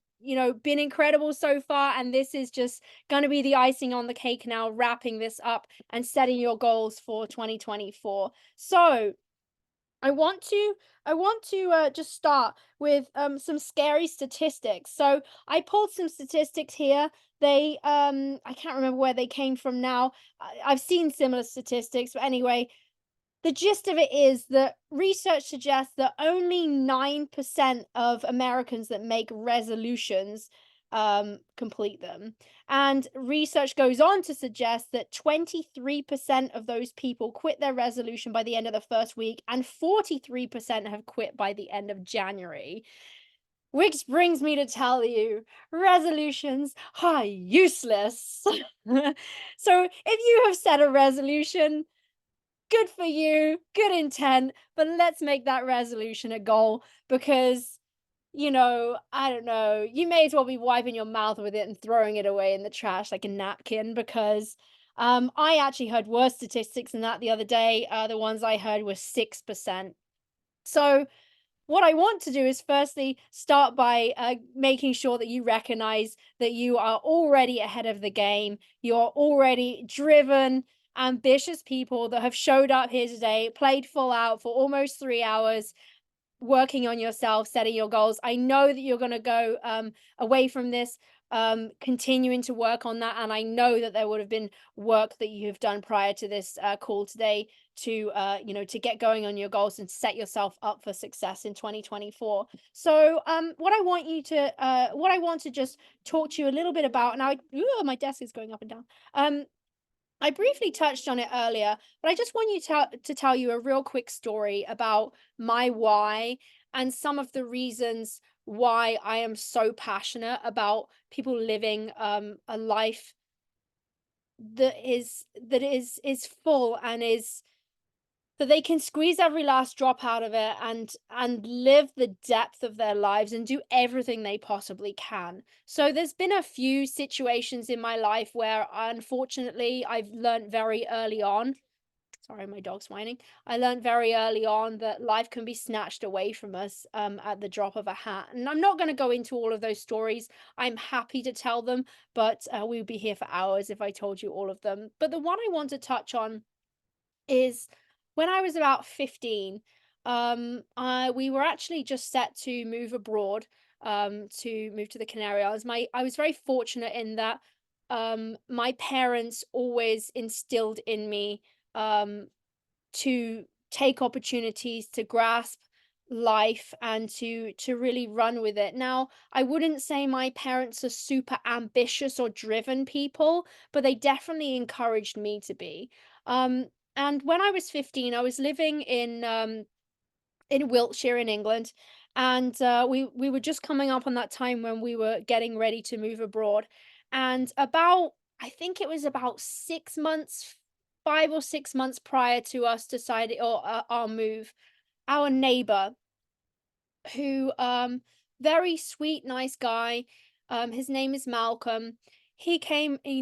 Speaker 1: been incredible so far, and this is just going to be the icing on the cake now, wrapping this up and setting your goals for 2024. So, I want to just start with some scary statistics. So, I pulled some statistics here. They I can't remember where they came from now. I've seen similar statistics, but anyway, the gist of it is that research suggests that only 9% of Americans that make resolutions complete them. And research goes on to suggest that 23% of those people quit their resolution by the end of the first week, and 43% have quit by the end of January. Which brings me to tell you, resolutions are useless. So if you have set a resolution, good for you, good intent, but let's make that resolution a goal, because, I don't know, you may as well be wiping your mouth with it and throwing it away in the trash like a napkin, because I actually heard worse statistics than that the other day. The ones I heard were 6%. So what I want to do is firstly start by making sure that you recognize that you are already ahead of the game. You're already driven, ambitious people that have showed up here today, played full out for almost 3 hours, working on yourself, setting your goals. I know that you're going to go away from this, continuing to work on that. And I know that there would have been work that you have done prior to this call today to, to get going on your goals and set yourself up for success in 2024. So what I want to just talk to you a little bit about, and my desk is going up and down. I briefly touched on it earlier, but I just want you to tell you a real quick story about my why and some of the reasons why I am so passionate about people living a life that is full and is that they can squeeze every last drop out of it and live the depth of their lives and do everything they possibly can. So there's been a few situations in my life where unfortunately I've learned very early on. Sorry, my dog's whining. I learned very early on that life can be snatched away from us at the drop of a hat. And I'm not going to go into all of those stories. I'm happy to tell them, but we would be here for hours if I told you all of them. But the one I want to touch on is when I was about 15, we were actually just set to move abroad, to move to the Canary Islands. I was very fortunate in that my parents always instilled in me to take opportunities, to grasp life and to really run with it. Now, I wouldn't say my parents are super ambitious or driven people, but they definitely encouraged me to be. Um, and when I was 15, I was living in Wiltshire in England, and we were just coming up on that time when we were getting ready to move abroad. And about I think it was about 6 months, 5 or 6 months prior to us deciding or our move, our neighbor, who very sweet, nice guy, his name is Malcolm. He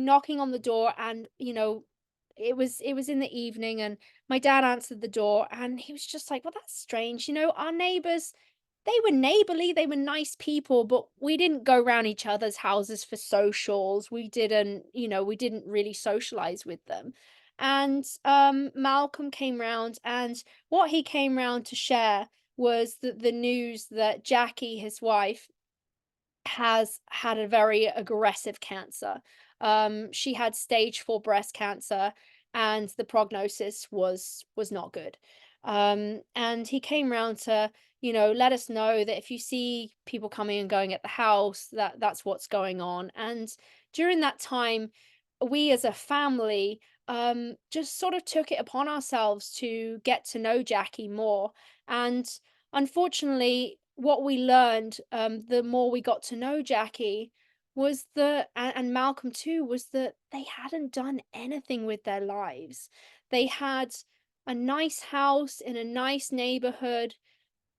Speaker 1: knocking on the door, and it was in the evening, and my dad answered the door, and he was just like, well, that's strange, our neighbors, they were neighborly, they were nice people, but we didn't go around each other's houses for socials. We didn't really socialize with them. And Malcolm came round, and what he came round to share was the news that Jackie, his wife, has had a very aggressive cancer. She had stage 4 breast cancer, and the prognosis was not good. And he came round to, let us know that if you see people coming and going at the house, that's what's going on. And during that time, we as a family just sort of took it upon ourselves to get to know Jackie more. And unfortunately, what we learned, the more we got to know Jackie, was and Malcolm too, was that they hadn't done anything with their lives. They had a nice house in a nice neighborhood.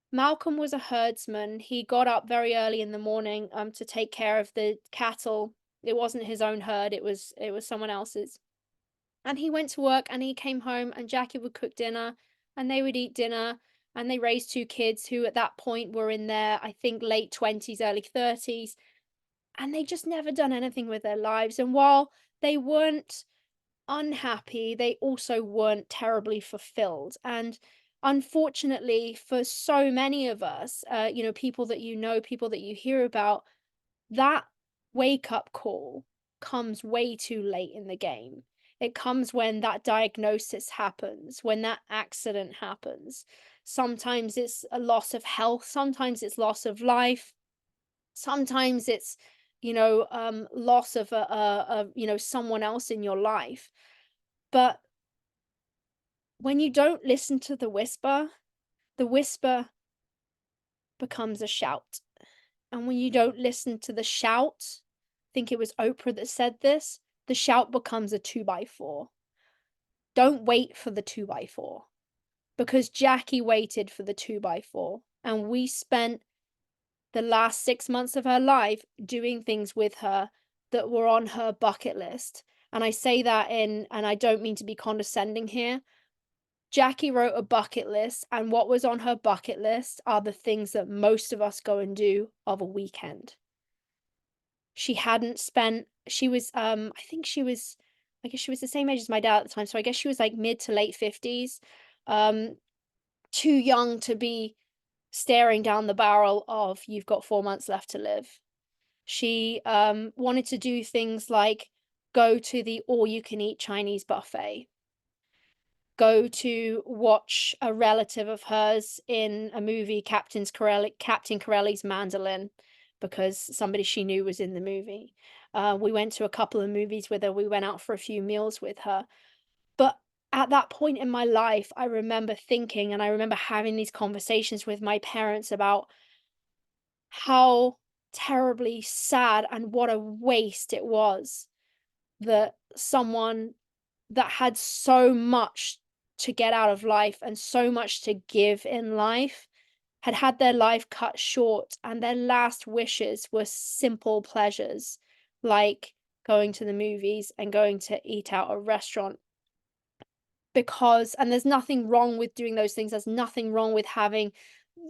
Speaker 1: Malcolm was a herdsman. He got up very early in the morning to take care of the cattle. It wasn't his own herd, it was someone else's. And he went to work and he came home, and Jackie would cook dinner and they would eat dinner. And they raised 2 kids who at that point were in their, I think, late 20s, early 30s. And they just never done anything with their lives. And while they weren't unhappy, they also weren't terribly fulfilled. And unfortunately, for so many of us, people that people that you hear about, that wake up call comes way too late in the game. It comes when that diagnosis happens, when that accident happens. Sometimes it's a loss of health, sometimes it's loss of life, sometimes it's, loss of someone else in your life. But when you don't listen to the whisper becomes a shout. And when you don't listen to the shout, I think it was Oprah that said this, the shout becomes a 2x4. Don't wait for the 2x4, because Jackie waited for the 2x4, and we spent the last 6 months of her life doing things with her that were on her bucket list. And I say that and I don't mean to be condescending here. Jackie wrote a bucket list, and what was on her bucket list are the things that most of us go and do of a weekend. She hadn't spent, she was, I think she was, I guess she was the same age as my dad at the time. So I guess she was like mid to late 50s, too young to be staring down the barrel of you've got 4 months left to live. She wanted to do things like go to the all-you-can-eat Chinese buffet, go to watch a relative of hers in a movie, Captain Corelli's Mandolin, because somebody she knew was in the movie. We went to a couple of movies with her. We went out for a few meals with her. But at that point in my life, I remember thinking, and I remember having these conversations with my parents about how terribly sad and what a waste it was that someone that had so much to get out of life and so much to give in life had had their life cut short, and their last wishes were simple pleasures like going to the movies and going to eat out at a restaurant. Because, and there's nothing wrong with doing those things, there's nothing wrong with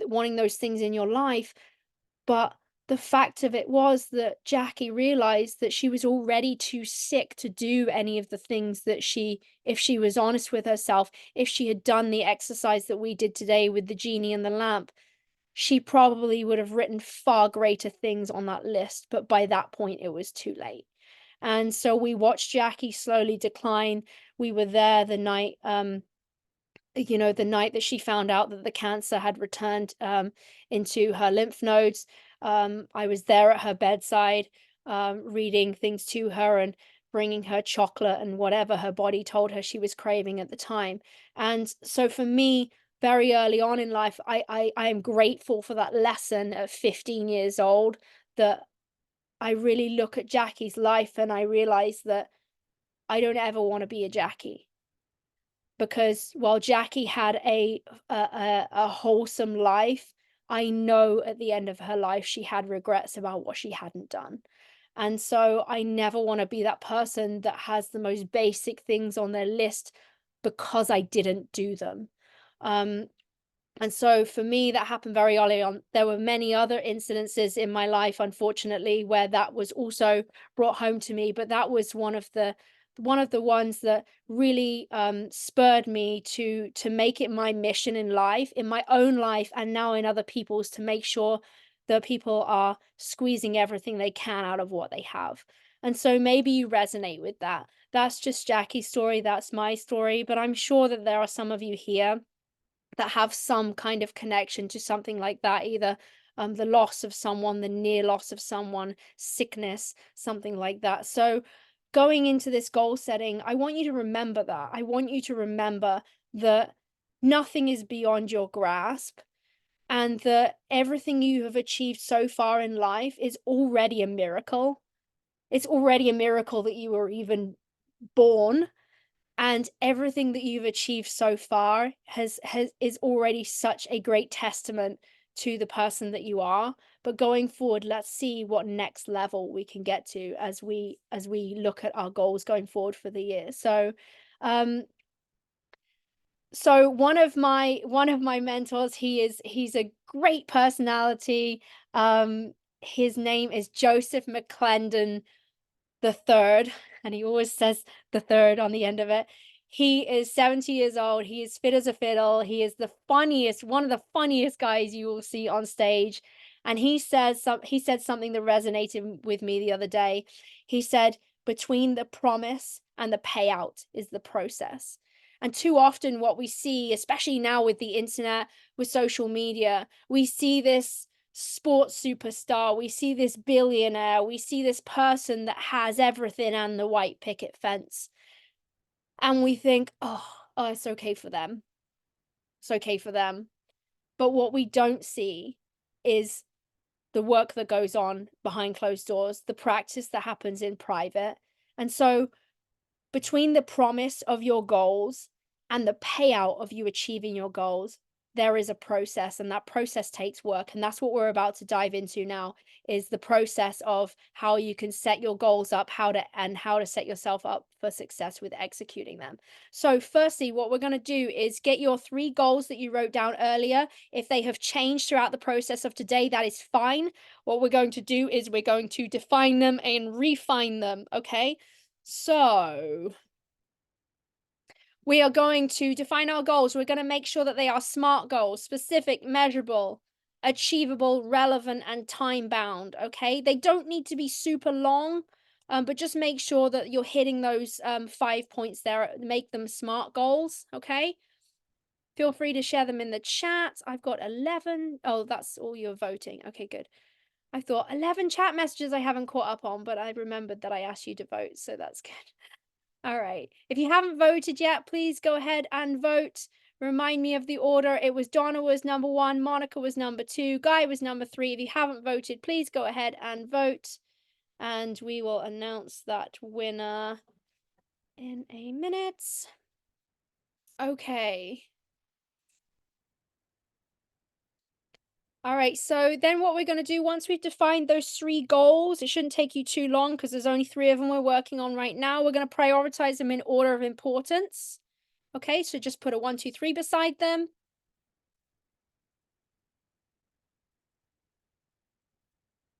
Speaker 1: wanting those things in your life, but the fact of it was that Jackie realized that she was already too sick to do any of the things that if she was honest with herself, if she had done the exercise that we did today with the genie and the lamp, she probably would have written far greater things on that list. But by that point, it was too late. And so we watched Jackie slowly decline. We were there the night, the night that she found out that the cancer had returned into her lymph nodes. I was there at her bedside, reading things to her and bringing her chocolate and whatever her body told her she was craving at the time. And so for me, very early on in life, I am grateful for that lesson at 15 years old, that I really look at Jackie's life and I realize that I don't ever want to be a Jackie. Because while Jackie had a wholesome life, I know at the end of her life she had regrets about what she hadn't done. And so I never want to be that person that has the most basic things on their list because I didn't do them. And so for me, that happened very early on. There were many other incidences in my life, unfortunately, where that was also brought home to me, but that was one of the ones that really spurred me to make it my mission in life, in my own life and now in other people's, to make sure that people are squeezing everything they can out of what they have. And so maybe you resonate with that. That's just Jackie's story, that's my story, but I'm sure that there are some of you here that have some kind of connection to something like that, either the loss of someone, the near loss of someone, sickness, something like that. So going into this goal setting, I want you to remember that. I want you to remember that nothing is beyond your grasp, and that everything you have achieved so far in life is already a miracle. It's already a miracle that you were even born, and everything that you've achieved so far is already such a great testament to the person that you are. But going forward, let's see what next level we can get to as we look at our goals going forward for the year. So one of my mentors, he's a great personality. His name is Joseph McClendon the third, and he always says the third on the end of it. He is 70 years old. He is fit as a fiddle. He is one of the funniest guys you will see on stage. And he said something that resonated with me the other day. He said, between the promise and the payout is the process. And too often what we see, especially now with the internet, with social media, we see this sports superstar, we see this billionaire, we see this person that has everything and the white picket fence, and we think, oh, it's okay for them, it's okay for them. But what we don't see is the work that goes on behind closed doors, the practice that happens in private. And so between the promise of your goals and the payout of you achieving your goals, there is a process, and that process takes work. And that's what we're about to dive into now, is the process of how you can set your goals up, how to set yourself up for success with executing them. So firstly, what we're going to do is get your 3 goals that you wrote down earlier. If they have changed throughout the process of today, that is fine. What we're going to do is we're going to define them and refine them, okay? So we are going to define our goals. We're going to make sure that they are SMART goals: specific, measurable, achievable, relevant, and time bound. Okay. They don't need to be super long, but just make sure that you're hitting those 5 points there. Make them SMART goals. Okay. Feel free to share them in the chat. I've got 11. Oh, that's all you're voting. Okay, good. I thought 11 chat messages I haven't caught up on, but I remembered that I asked you to vote, so that's good. All right. If you haven't voted yet, please go ahead and vote. Remind me of the order. It was Donna was number 1, Monica was number 2, Guy was number 3. If you haven't voted, please go ahead and vote. And we will announce that winner in a minute. Okay. All right, so then what we're going to do, once we've defined those 3 goals, it shouldn't take you too long because there's only 3 of them we're working on right now. We're going to prioritize them in order of importance. Okay, so just put a 1, 2, 3 beside them.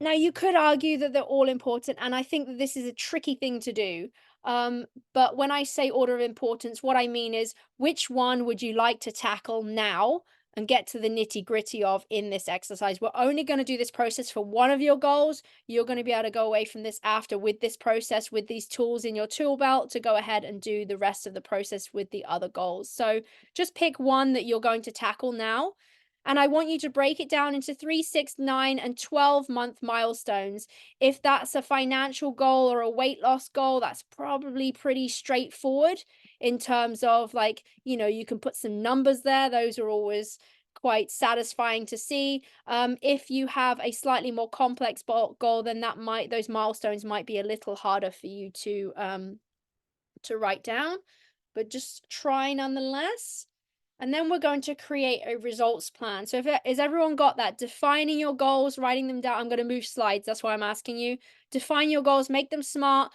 Speaker 1: Now, you could argue that they're all important, and I think that this is a tricky thing to do. But when I say order of importance, what I mean is, which one would you like to tackle now and get to the nitty-gritty of in this exercise? We're only going to do this process for one of your goals. You're going to be able to go away from this after with this process, with these tools in your tool belt, to go ahead and do the rest of the process with the other goals. So just pick one that you're going to tackle now. And I want you to break it down into 3, 6, 9, and 12-month milestones. If that's a financial goal or a weight loss goal, that's probably pretty straightforward in terms of, like, you can put some numbers there. Those are always quite satisfying to see. If you have a slightly more complex goal, then those milestones might be a little harder for you to write down, but just try nonetheless. And then we're going to create a results plan. So is everyone got that? Defining your goals, writing them down. I'm going to move slides. That's why I'm asking you. Define your goals, make them SMART,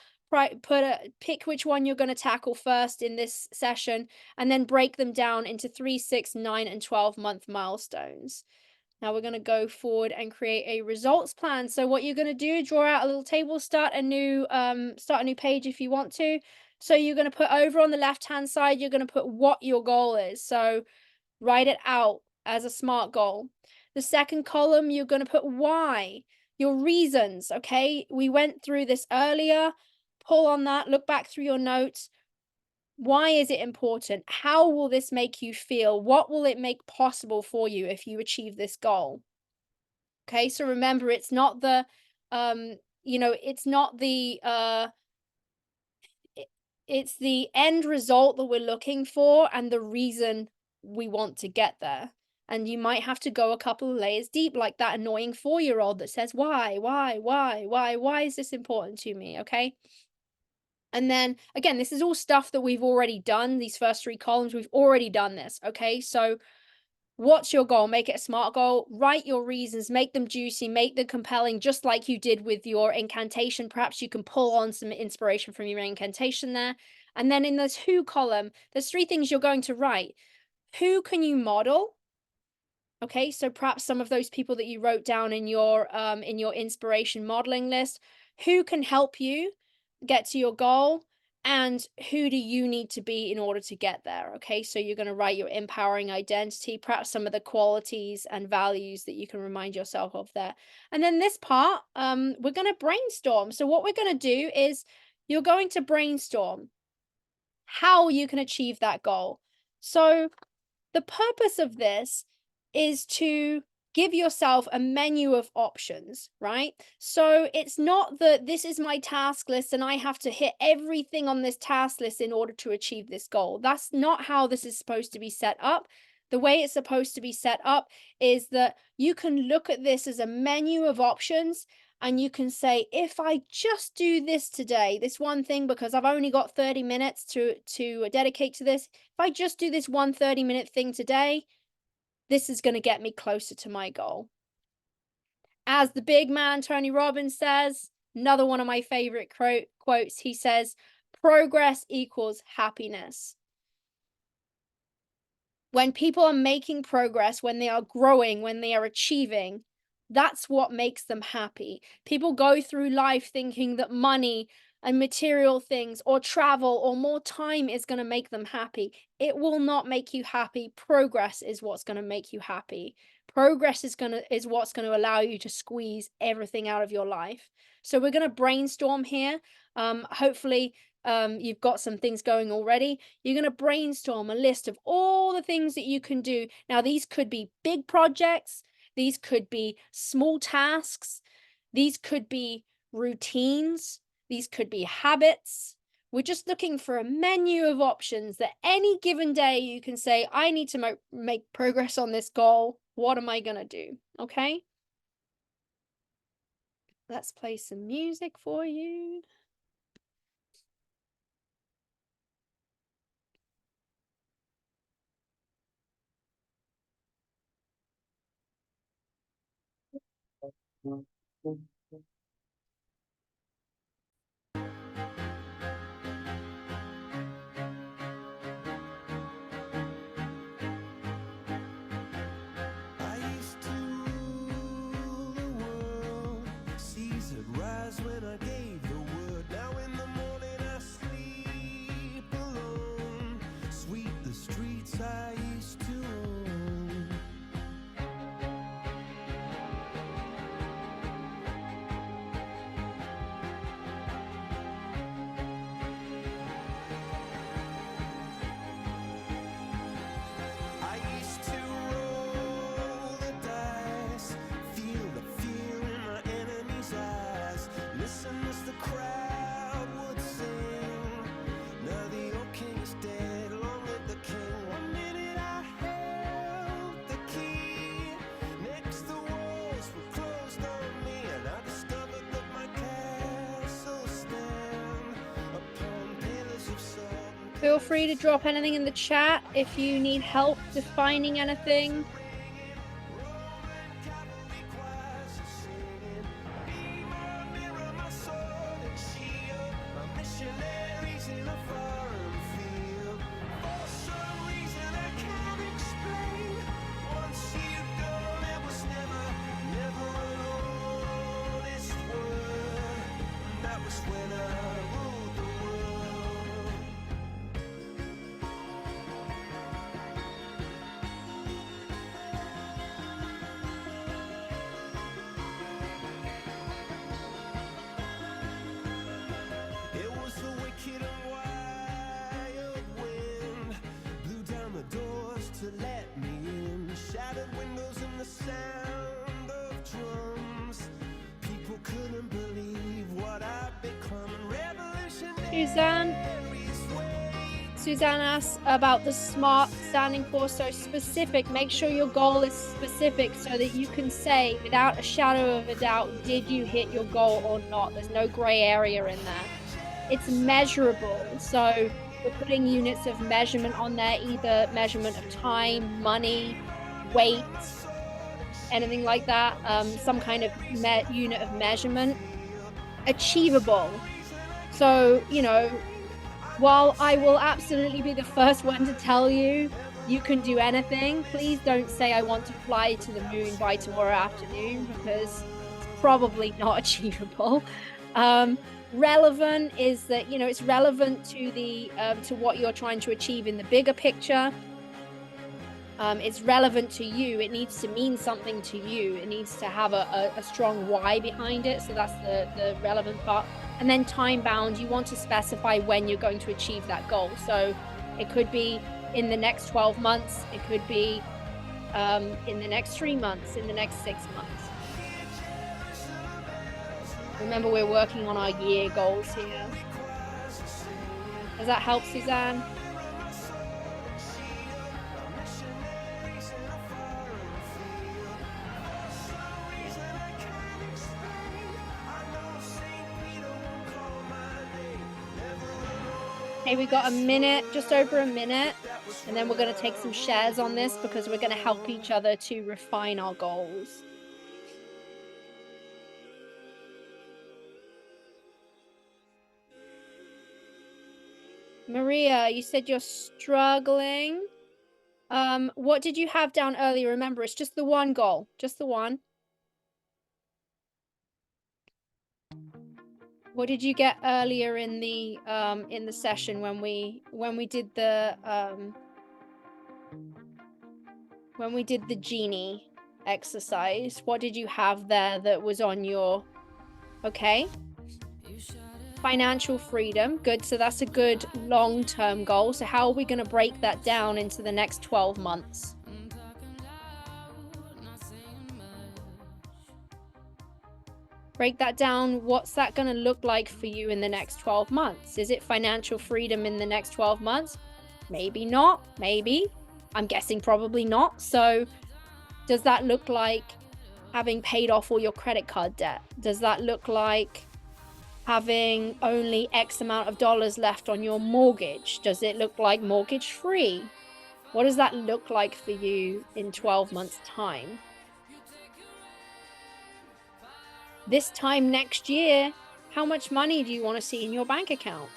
Speaker 1: pick which one you're going to tackle first in this session, and then break them down into 3, 6, 9, and 12-month milestones. Now we're going to go forward and create a results plan. So what you're going to do, draw out a little table, start a new page if you want to. So you're going to put over on the left-hand side, you're going to put what your goal is. So write it out as a SMART goal. The second column, you're going to put why, your reasons. Okay, we went through this earlier. Pull on that, look back through your notes. Why is it important? How will this make you feel? What will it make possible for you if you achieve this goal? Okay, so remember, it's not the it's the end result that we're looking for and the reason we want to get there. And you might have to go a couple of layers deep, like that annoying 4-year-old that says, why is this important to me? Okay. And then again, this is all stuff that we've already done. These first 3 columns, we've already done this. Okay. So what's your goal? Make it a SMART goal. Write your reasons, make them juicy, make them compelling, just like you did with your incantation. Perhaps you can pull on some inspiration from your incantation there. And then in this who column, there's 3 things you're going to write. Who can you model? Okay, so perhaps some of those people that you wrote down in your inspiration modeling list. Who can help you get to your goal? And who do you need to be in order to get there? Okay, so you're going to write your empowering identity, perhaps some of the qualities and values that you can remind yourself of there. And then this part, we're going to brainstorm. So what we're going to do is you're going to brainstorm how you can achieve that goal. So the purpose of this is to give yourself a menu of options, right? So it's not that this is my task list and I have to hit everything on this task list in order to achieve this goal. That's not how this is supposed to be set up. The way it's supposed to be set up is that you can look at this as a menu of options, and you can say, if I just do this today, this one thing, because I've only got 30 minutes to dedicate to this, if I just do this one 30-minute thing today, this is going to get me closer to my goal. As the big man, Tony Robbins says, another one of my favorite quotes, he says, progress equals happiness. When people are making progress, when they are growing, when they are achieving, that's what makes them happy. People go through life thinking that money and material things or travel or more time is going to make them happy. It will not make you happy. Progress is what's going to make you happy. Progress is what's going to allow you to squeeze everything out of your life. So we're going to brainstorm here. Hopefully you've got some things going already. You're going to brainstorm a list of all the things that you can do. Now, these could be big projects. These could be small tasks. These could be routines. These could be habits. We're just looking for a menu of options that any given day you can say, I need to make progress on this goal. What am I going to do? Okay. Let's play some music for you.
Speaker 2: I used to rule the world. Seas would rise when I gave the word. Now in the morning I sleep alone. Sweep the streets I used to own. I used to roll the dice, feel the fear in my enemy's eyes, listen as the crowd would sing. Now the old king is dead, long live the king. One minute I held the key, next the walls were closed on me, and I discovered that my castle stand upon pillars of salt.
Speaker 1: Feel free to drop anything in the chat if you need help defining anything.
Speaker 2: When I ruled the world. It was the wicked and wild wind, blew down the doors to let me in, shattered windows and the sound of drums. People couldn't believe what I'd become.
Speaker 1: Suzanne asks about the SMART standing for so specific. Make sure your goal is specific so that you can say without a shadow of a doubt, did you hit your goal or not? There's no gray area in there. It's measurable. So we're putting units of measurement on there, either measurement of time, money, weight, anything like that. Some kind of unit of measurement. Achievable. So, you know, while I will absolutely be the first one to tell you you can do anything, please don't say I want to fly to the moon by tomorrow afternoon, because it's probably not achievable. Relevant is that, you know, it's relevant to the to what you're trying to achieve in the bigger picture. It's relevant to you. It needs to mean something to you. It needs to have a strong why behind it. So that's the relevant part. And then time bound, you want to specify when you're going to achieve that goal. So it could be in the next 12 months. It could be in the next 3 months, in the next 6 months. Remember, we're working on our year goals here. Does that help, Suzanne? Okay, we got a minute, just over a minute, and then we're going to take some shares on this because we're going to help each other to refine our goals. Maria, you said you're struggling. What did you have down earlier? Remember, it's just the one goal, just the one. What did you get earlier in the session when we did the genie exercise? What did you have there that was on your, okay? Financial freedom, good. So that's a good long-term goal. So how are we going to break that down into the next 12 months? Break that down. What's that going to look like for you in the next 12 months? Is it financial freedom in the next 12 months? Maybe not, maybe. I'm guessing probably not. So does that look like having paid off all your credit card debt? Does that look like having only X amount of dollars left on your mortgage? Does it look like mortgage free? What does that look like for you in 12 months' time? This time next year, how much money do you want to see in your bank account?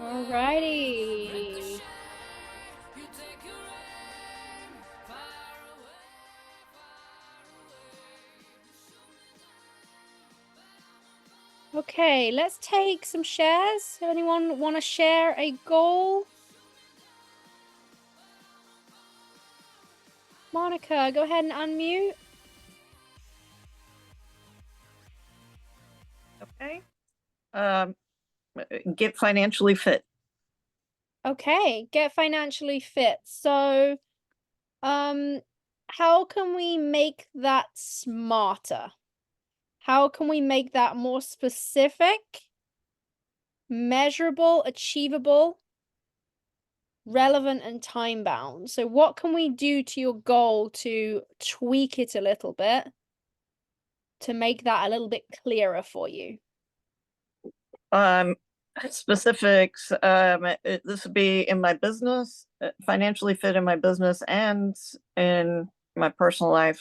Speaker 1: Alrighty. Okay, let's take some shares. Anyone want to share a goal? Monica, go ahead and unmute.
Speaker 9: Okay. Get financially fit.
Speaker 1: Okay, get financially fit. So, how can we make that smarter? How can we make that more specific, measurable, achievable, relevant, and time bound? So what can we do to your goal to tweak it a little bit to make that a little bit clearer for you?
Speaker 9: Specifics. This would be in my business, financially fit in my business and in my personal life.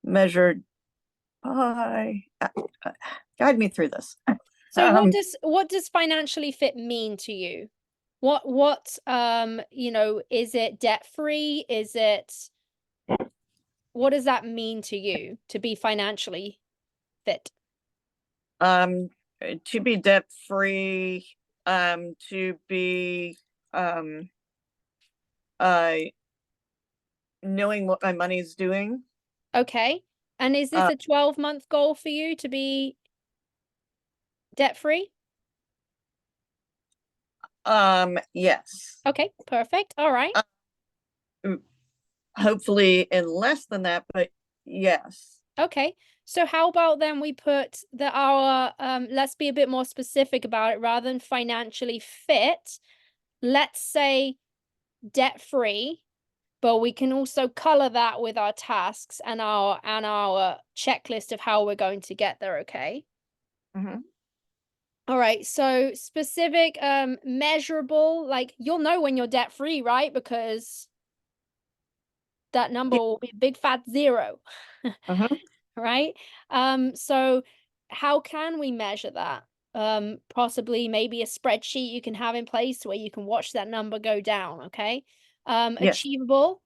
Speaker 9: Measured by, guide me through this.
Speaker 1: So what does financially fit mean to you? What is it debt free? Is it, what does that mean to you to be financially fit?
Speaker 9: To be debt free, to be knowing what my money is doing.
Speaker 1: Okay. And is this a 12-month goal for you to be debt free?
Speaker 9: Yes.
Speaker 1: Okay, perfect. All right.
Speaker 9: Hopefully in less than that, but yes.
Speaker 1: Okay. So how about then we put let's be a bit more specific about it rather than financially fit. Let's say debt free, but we can also color that with our tasks and our checklist of how we're going to get there, okay?
Speaker 9: Mm-hmm.
Speaker 1: All right, so specific, measurable, like you'll know when you're debt free, right? Because that number will be a big fat 0.
Speaker 9: Mhm.
Speaker 1: Right? So how can we measure that? Possibly maybe a spreadsheet you can have in place where you can watch that number go down, okay?
Speaker 9: Yes.
Speaker 1: Achievable.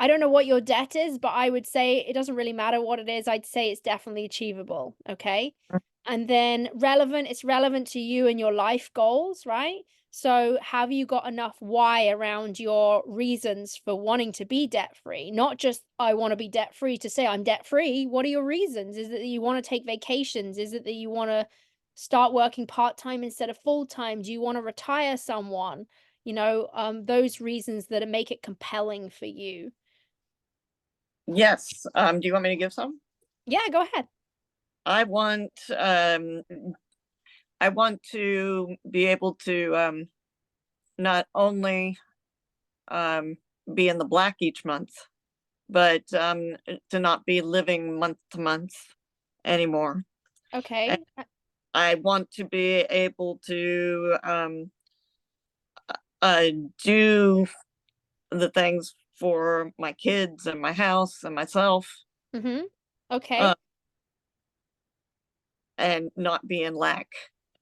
Speaker 1: I don't know what your debt is, but I would say it doesn't really matter what it is. I'd say it's definitely achievable, okay?
Speaker 9: Mm.
Speaker 1: And then relevant, it's relevant to you and your life goals, right? So have you got enough why around your reasons for wanting to be debt free? Not just I want to be debt free to say I'm debt free. What are your reasons? Is it that you want to take vacations? Is it that you want to start working part-time instead of full-time? Do you want to retire someone? Those reasons that make it compelling for you.
Speaker 9: Yes. Do you want me to give some?
Speaker 1: Yeah, go ahead.
Speaker 9: I want to be able to not only be in the black each month, but to not be living month to month anymore.
Speaker 1: Okay.
Speaker 9: I want to be able to do the things for my kids and my house and myself,
Speaker 1: Mm-hmm. Okay.
Speaker 9: uh, and not be in lack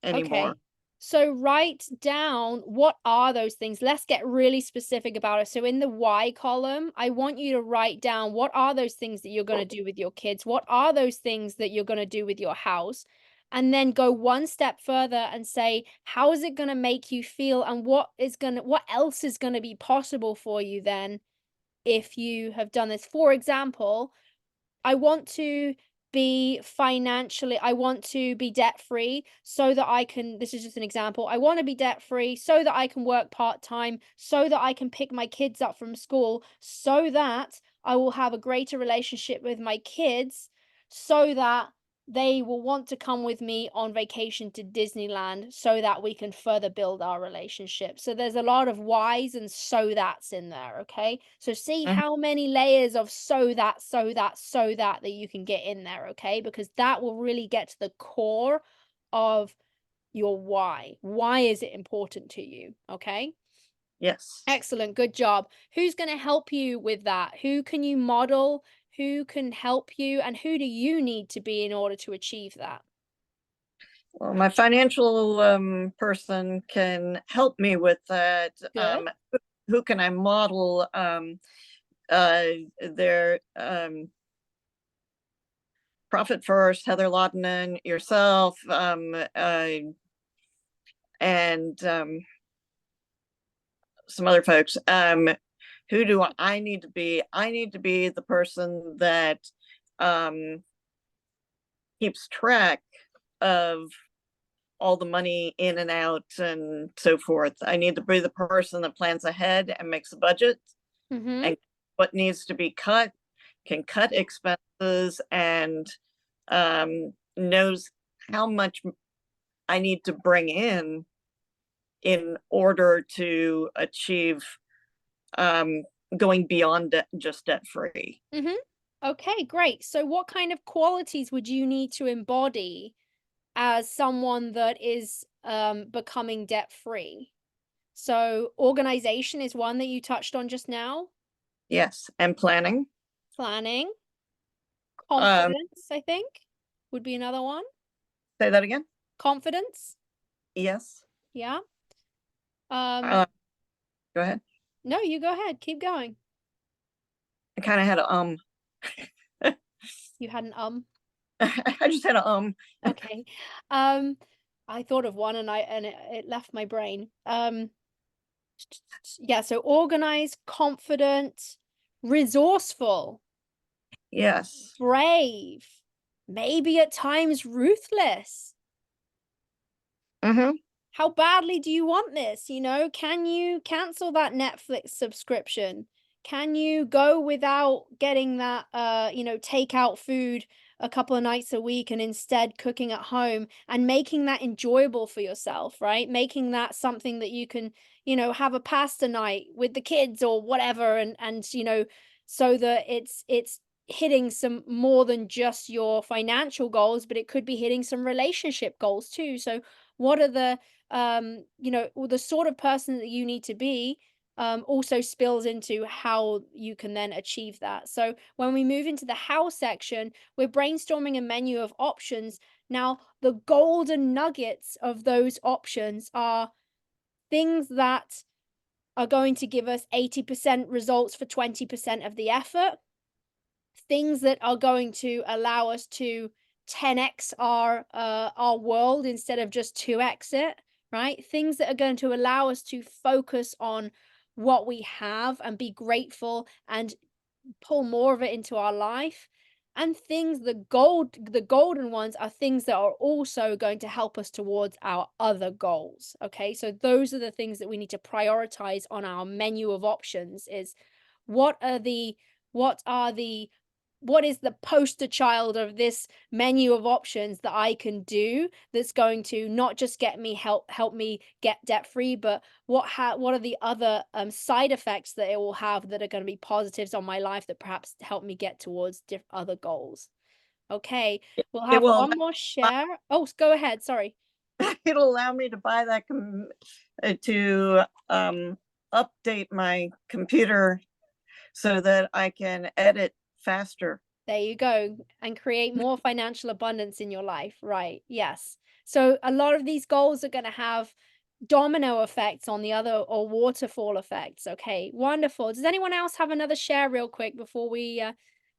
Speaker 9: anymore.
Speaker 1: Okay. So write down what are those things. Let's get really specific about it. So in the why column, I want you to write down what are those things that you're going to do with your kids? What are those things that you're going to do with your house? And then go one step further and say, how is it going to make you feel? And what else is going to be possible for you then if you have done this? For example, I want to I want to be debt free so that this is just an example. I want to be debt free so that I can work part time, so that I can pick my kids up from school, so that I will have a greater relationship with my kids, so that they will want to come with me on vacation to Disneyland so that we can further build our relationship. So there's a lot of whys and so that's in there, okay? So see
Speaker 9: Mhm.
Speaker 1: how many layers of so that you can get in there, okay? Because that will really get to the core of your why. Why is it important to you, okay?
Speaker 9: Yes.
Speaker 1: Excellent, good job. Who's going to help you with that? Who can you model? Who can help you? And who do you need to be in order to achieve that?
Speaker 9: Well, my financial person can help me with that.
Speaker 1: Good.
Speaker 9: Who can I model their Profit First, Heather Laudeman, yourself, and some other folks. Who do I need to be? I need to be the person that keeps track of all the money in and out and so forth. I need to be the person that plans ahead and makes a budget
Speaker 1: Mm-hmm.
Speaker 9: and what needs to be cut, can cut expenses, and knows how much I need to bring in order to achieve going beyond just debt free.
Speaker 1: Mm-hmm. Okay, great. So what kind of qualities would you need to embody as someone that is becoming debt free? So organization is one that you touched on just now.
Speaker 9: Yes, and planning.
Speaker 1: Planning,
Speaker 9: Um,
Speaker 1: confidence, I think, would be another one.
Speaker 9: say that again.
Speaker 1: Confidence.
Speaker 9: Yes.
Speaker 1: Yeah.
Speaker 9: Go ahead.
Speaker 1: No, you go ahead. Keep going.
Speaker 9: I kind of had a
Speaker 1: You had an
Speaker 9: I just had a
Speaker 1: Okay. I thought of one and it left my brain. Yeah, so organized, confident, resourceful,
Speaker 9: Yes.
Speaker 1: brave, maybe at times ruthless.
Speaker 9: Mm-hmm.
Speaker 1: How badly do you want this? Can you cancel that Netflix subscription? Can you go without getting that takeout food a couple of nights a week and instead cooking at home and making that enjoyable for yourself, right? Making that something that you can, have a pasta night with the kids or whatever and so that it's hitting some more than just your financial goals, but it could be hitting some relationship goals too. So what are the the sort of person that you need to be also spills into how you can then achieve that. So when we move into the how section, we're brainstorming a menu of options. Now, the golden nuggets of those options are things that are going to give us 80% results for 20% of the effort, things that are going to allow us to 10x our world instead of just 2x it, right? Things that are going to allow us to focus on what we have and be grateful and pull more of it into our life. And things, the golden ones are things that are also going to help us towards our other goals. Okay, so those are the things that we need to prioritize on our menu of options. Is what are the what are the what is the poster child of this menu of options that I can do that's going to not just get me help me get debt free, but what are the other side effects that it will have that are going to be positives on my life that perhaps help me get towards other goals. Okay, we'll
Speaker 9: It
Speaker 1: have
Speaker 9: will
Speaker 1: one more share. Oh, go ahead. Sorry.
Speaker 9: it'll allow me to buy that to update my computer so that I can edit faster.
Speaker 1: There you go. And create more financial abundance in your life. Right. Yes. So a lot of these goals are going to have domino effects on the other, or waterfall effects. Okay. Wonderful. Does anyone else have another share real quick before we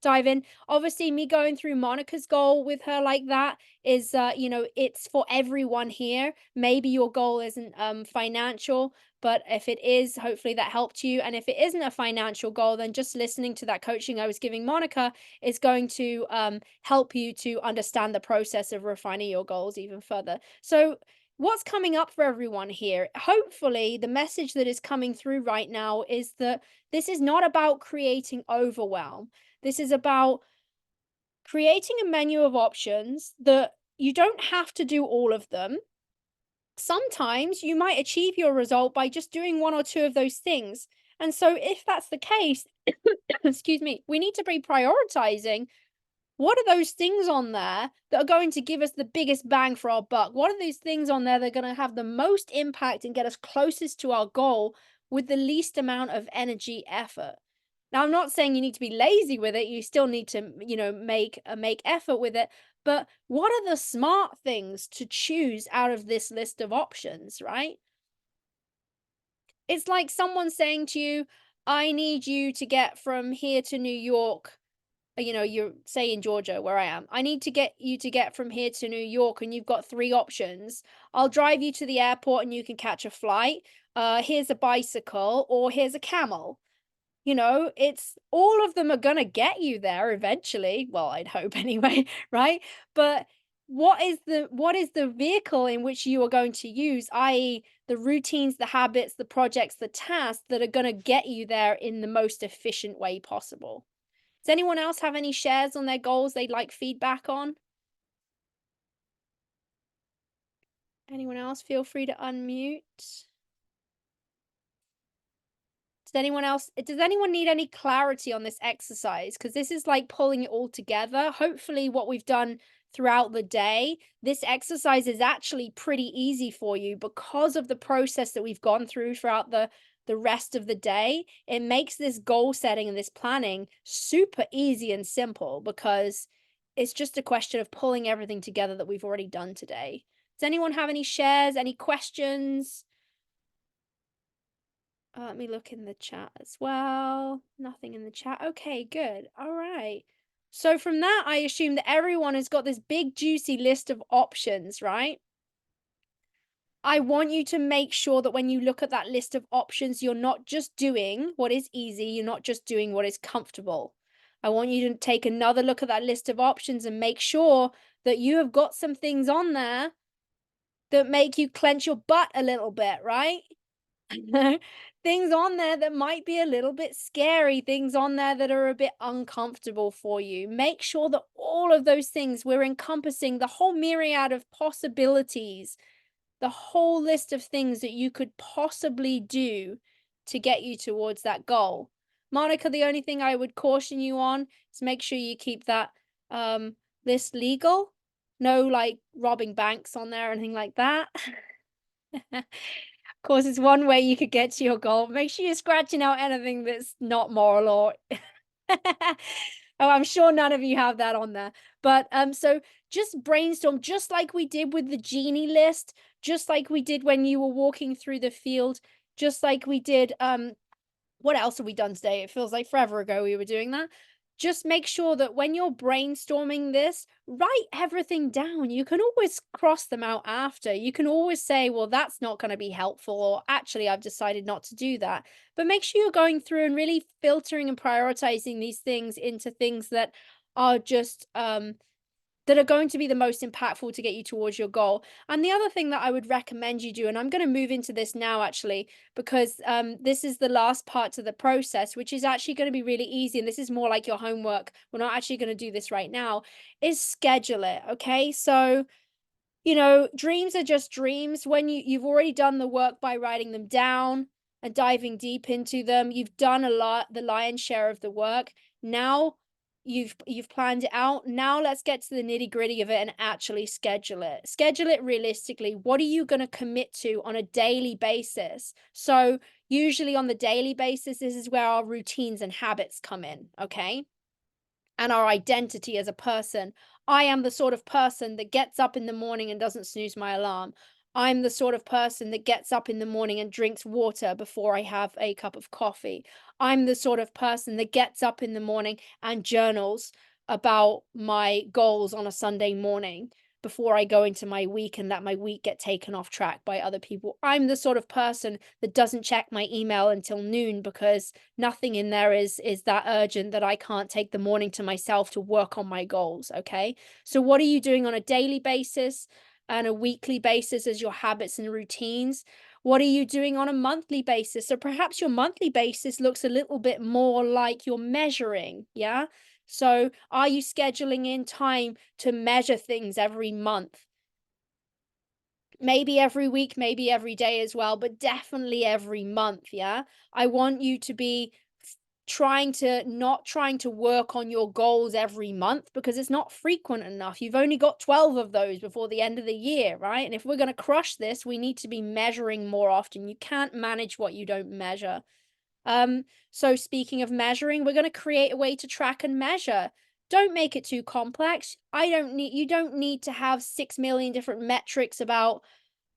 Speaker 1: dive in? Obviously, me going through Monica's goal with her like that is, it's for everyone here. Maybe your goal isn't financial, but if it is, hopefully that helped you. And if it isn't a financial goal, then just listening to that coaching I was giving Monica is going to help you to understand the process of refining your goals even further. So what's coming up for everyone here? Hopefully, the message that is coming through right now is that this is not about creating overwhelm. This is about creating a menu of options that you don't have to do all of them. Sometimes you might achieve your result by just doing one or two of those things. And so if that's the case, excuse me, we need to be prioritizing what are those things on there that are going to give us the biggest bang for our buck? What are these things on there that are going to have the most impact and get us closest to our goal with the least amount of energy effort? Now, I'm not saying you need to be lazy with it. You still need to, make effort with it. But what are the smart things to choose out of this list of options, right? It's like someone saying to you, I need you to get from here to New York. You're say in Georgia where I am. I need to get you to get from here to New York, and you've got three options. I'll drive you to the airport and you can catch a flight. Here's a bicycle, or here's a camel. It's all of them are gonna get you there eventually. Well, I'd hope anyway, right? But what is the vehicle in which you are going to use, i.e., the routines, the habits, the projects, the tasks that are gonna get you there in the most efficient way possible? Does anyone else have any shares on their goals they'd like feedback on? Anyone else? Feel free to unmute. Does anyone need any clarity on this exercise? Because this is like pulling it all together. Hopefully what we've done throughout the day, this exercise is actually pretty easy for you because of the process that we've gone through throughout the rest of the day. It makes this goal setting and this planning super easy and simple because it's just a question of pulling everything together that we've already done today. Does anyone have any shares, any questions? Let me look in the chat as well. Nothing in the chat. Okay, good. All right. So from that, I assume that everyone has got this big, juicy list of options, right? I want you to make sure that when you look at that list of options, you're not just doing what is easy, you're not just doing what is comfortable. I want you to take another look at that list of options and make sure that you have got some things on there that make you clench your butt a little bit, right? Things on there that might be a little bit scary, things on there that are a bit uncomfortable for you. Make sure that all of those things, we're encompassing the whole myriad of possibilities, the whole list of things that you could possibly do to get you towards that goal. Monica, the only thing I would caution you on is make sure you keep that list legal. No like robbing banks on there or anything like that. Of course, it's one way you could get to your goal. Make sure you're scratching out anything that's not moral or oh, I'm sure none of you have that on there. But so just brainstorm, just like we did with the genie list, just like we did when you were walking through the field, just like we did what else have we done today? It feels like forever ago we were doing that. Just make sure that when you're brainstorming this, write everything down. You can always cross them out after. You can always say, well, that's not going to be helpful, or actually, I've decided not to do that. But make sure you're going through and really filtering and prioritizing these things into things that are just that are going to be the most impactful to get you towards your goal. And the other thing that I would recommend you do, and I'm going to move into this now actually, because this is the last part to the process, which is actually going to be really easy. And this is more like your homework. We're not actually going to do this right now, is schedule it. Okay. So, you know, dreams are just dreams. When you've already done the work by writing them down and diving deep into them, you've done the lion's share of the work. Now you've planned it out. Now let's get to the nitty-gritty of it and actually schedule it. Schedule it realistically. What are you going to commit to on a daily basis? So usually on the daily basis, this is where our routines and habits come in, okay? And our identity as a person. I am the sort of person that gets up in the morning and doesn't snooze my alarm. I'm the sort of person that gets up in the morning and drinks water before I have a cup of coffee. I'm the sort of person that gets up in the morning and journals about my goals on a Sunday morning before I go into my week and let my week get taken off track by other people. I'm the sort of person that doesn't check my email until noon because nothing in there is that urgent that I can't take the morning to myself to work on my goals, okay? So what are you doing on a daily basis and a weekly basis as your habits and routines? What are you doing on a monthly basis? So perhaps your monthly basis looks a little bit more like you're measuring, yeah? So are you scheduling in time to measure things every month? Maybe every week, maybe every day as well, but definitely every month, yeah? I want you to be not trying to work on your goals every month because it's not frequent enough. You've only got 12 of those before the end of the year, right? And if we're going to crush this, we need to be measuring more often. You can't manage what you don't measure. So speaking of measuring, we're going to create a way to track and measure. Don't make it too complex. You don't need to have 6 million different metrics about,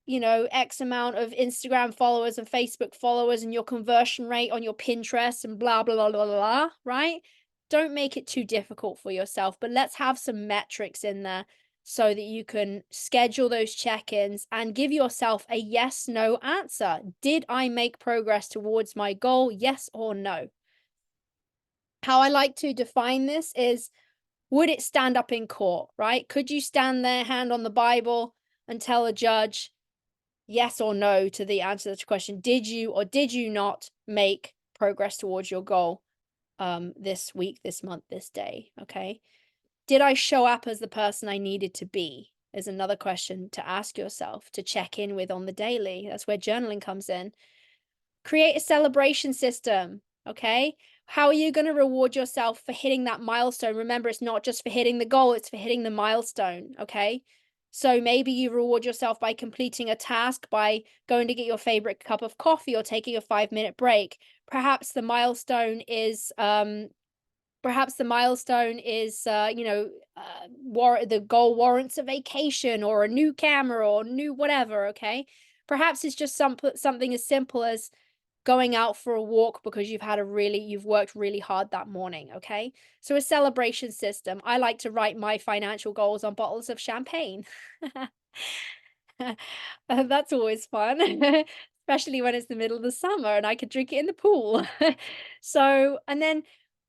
Speaker 1: you know, X amount of Instagram followers and Facebook followers and your conversion rate on your Pinterest and blah, blah, blah, blah, blah, right? Don't make it too difficult for yourself, but let's have some metrics in there so that you can schedule those check-ins and give yourself a yes, no answer. Did I make progress towards my goal? Yes or no? How I like to define this is, would it stand up in court, right? Could you stand there, hand on the Bible, and tell a judge, yes or no to the answer to the question, did you or did you not make progress towards your goal this week, this month, this day? Okay. Did I show up as the person I needed to be? Is another question to ask yourself, to check in with on the daily. That's where journaling comes in. Create a celebration system. Okay. How are you going to reward yourself for hitting that milestone? Remember, it's not just for hitting the goal, it's for hitting the milestone. Okay. So maybe you reward yourself by completing a task, by going to get your favorite cup of coffee or taking a 5-minute break. Perhaps the milestone is the goal warrants a vacation or a new camera or new whatever. Okay. Perhaps it's just something as simple as going out for a walk because you've worked really hard that morning, okay? So a celebration system. I like to write my financial goals on bottles of champagne. That's always fun, especially when it's the middle of the summer and I could drink it in the pool. So, and then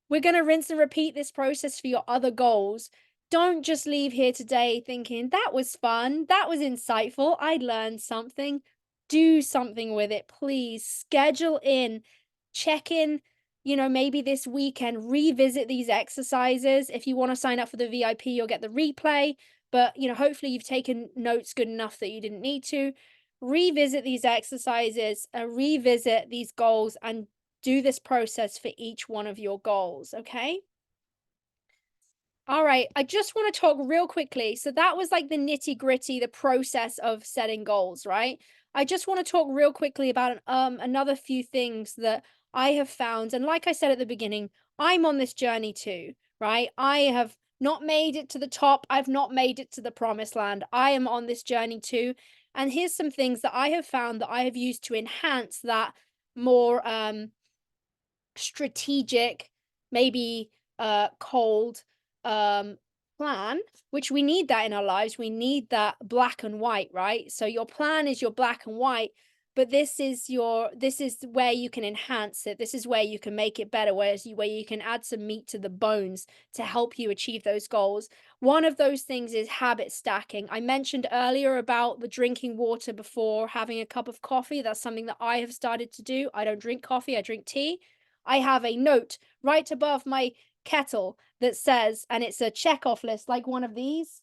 Speaker 1: we're going to rinse and repeat this process for your other goals. Don't just leave here today thinking, that was fun, that was insightful, I learned something. Do something with it, please. Schedule in, check in, you know, maybe this weekend, revisit these exercises. If you want to sign up for the VIP, you'll get the replay. But, you know, hopefully you've taken notes good enough that you didn't need to. Revisit these exercises, revisit these goals, and do this process for each one of your goals, okay? All right, I just want to talk real quickly. So that was like the nitty-gritty, the process of setting goals, right? I just want to talk real quickly about another few things that I have found. And like I said at the beginning, I'm on this journey too, right? I have not made it to the top. I've not made it to the promised land. I am on this journey too. And here's some things that I have found that I have used to enhance that more strategic, maybe cold plan, which we need that in our lives. We need that black and white, right? So your plan is your black and white, but this is where you can enhance it. This is where you can make it better, where you can add some meat to the bones to help you achieve those goals. One of those things is habit stacking. I mentioned earlier about the drinking water before having a cup of coffee. That's something that I have started to do. I don't drink coffee, I drink tea. I have a note right above my kettle that says, and it's a check-off list, like one of these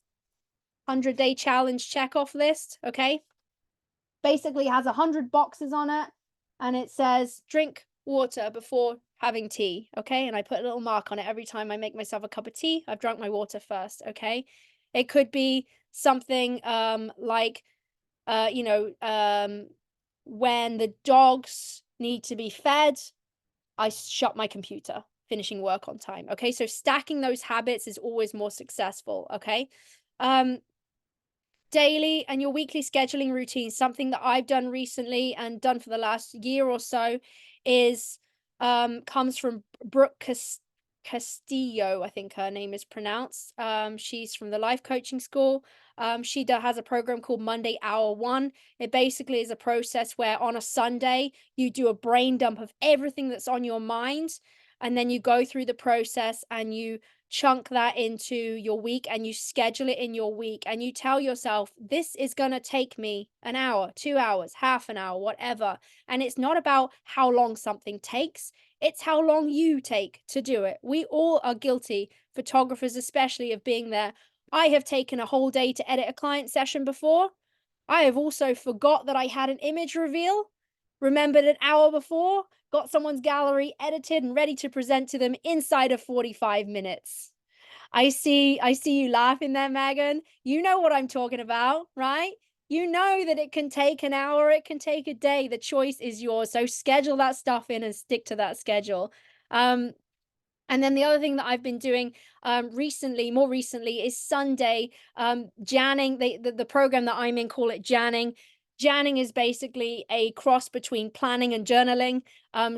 Speaker 1: 100-day challenge check-off list. Okay, basically has 100 boxes on it, and it says drink water before having tea. Okay, and I put a little mark on it every time I make myself a cup of tea. I've drunk my water first. Okay, it could be something like when the dogs need to be fed, I shut my computer, finishing work on time. Okay, so stacking those habits is always more successful. Okay, daily and your weekly scheduling routine, something that I've done recently and done for the last year or so, is comes from Brooke Castillo, I think her name is pronounced. She's from the Life Coaching School. She has a program called Monday Hour One. It basically is a process where on a Sunday you do a brain dump of everything that's on your mind, and then you go through the process and you chunk that into your week and you schedule it in your week, and you tell yourself, this is going to take me an hour, 2 hours, half an hour, whatever. And it's not about how long something takes, it's how long you take to do it. We all are guilty, photographers especially, of being there. I have taken a whole day to edit a client session before. I have also forgot that I had an image reveal, remembered an hour before, got someone's gallery edited and ready to present to them inside of 45 minutes. I see you laughing there, Megan. You know what I'm talking about, right? You know that it can take an hour, it can take a day. The choice is yours. So schedule that stuff in and stick to that schedule. And then the other thing that I've been doing more recently, is Sunday Janning. The program that I'm in, call it Janning. Janning is basically a cross between planning and journaling.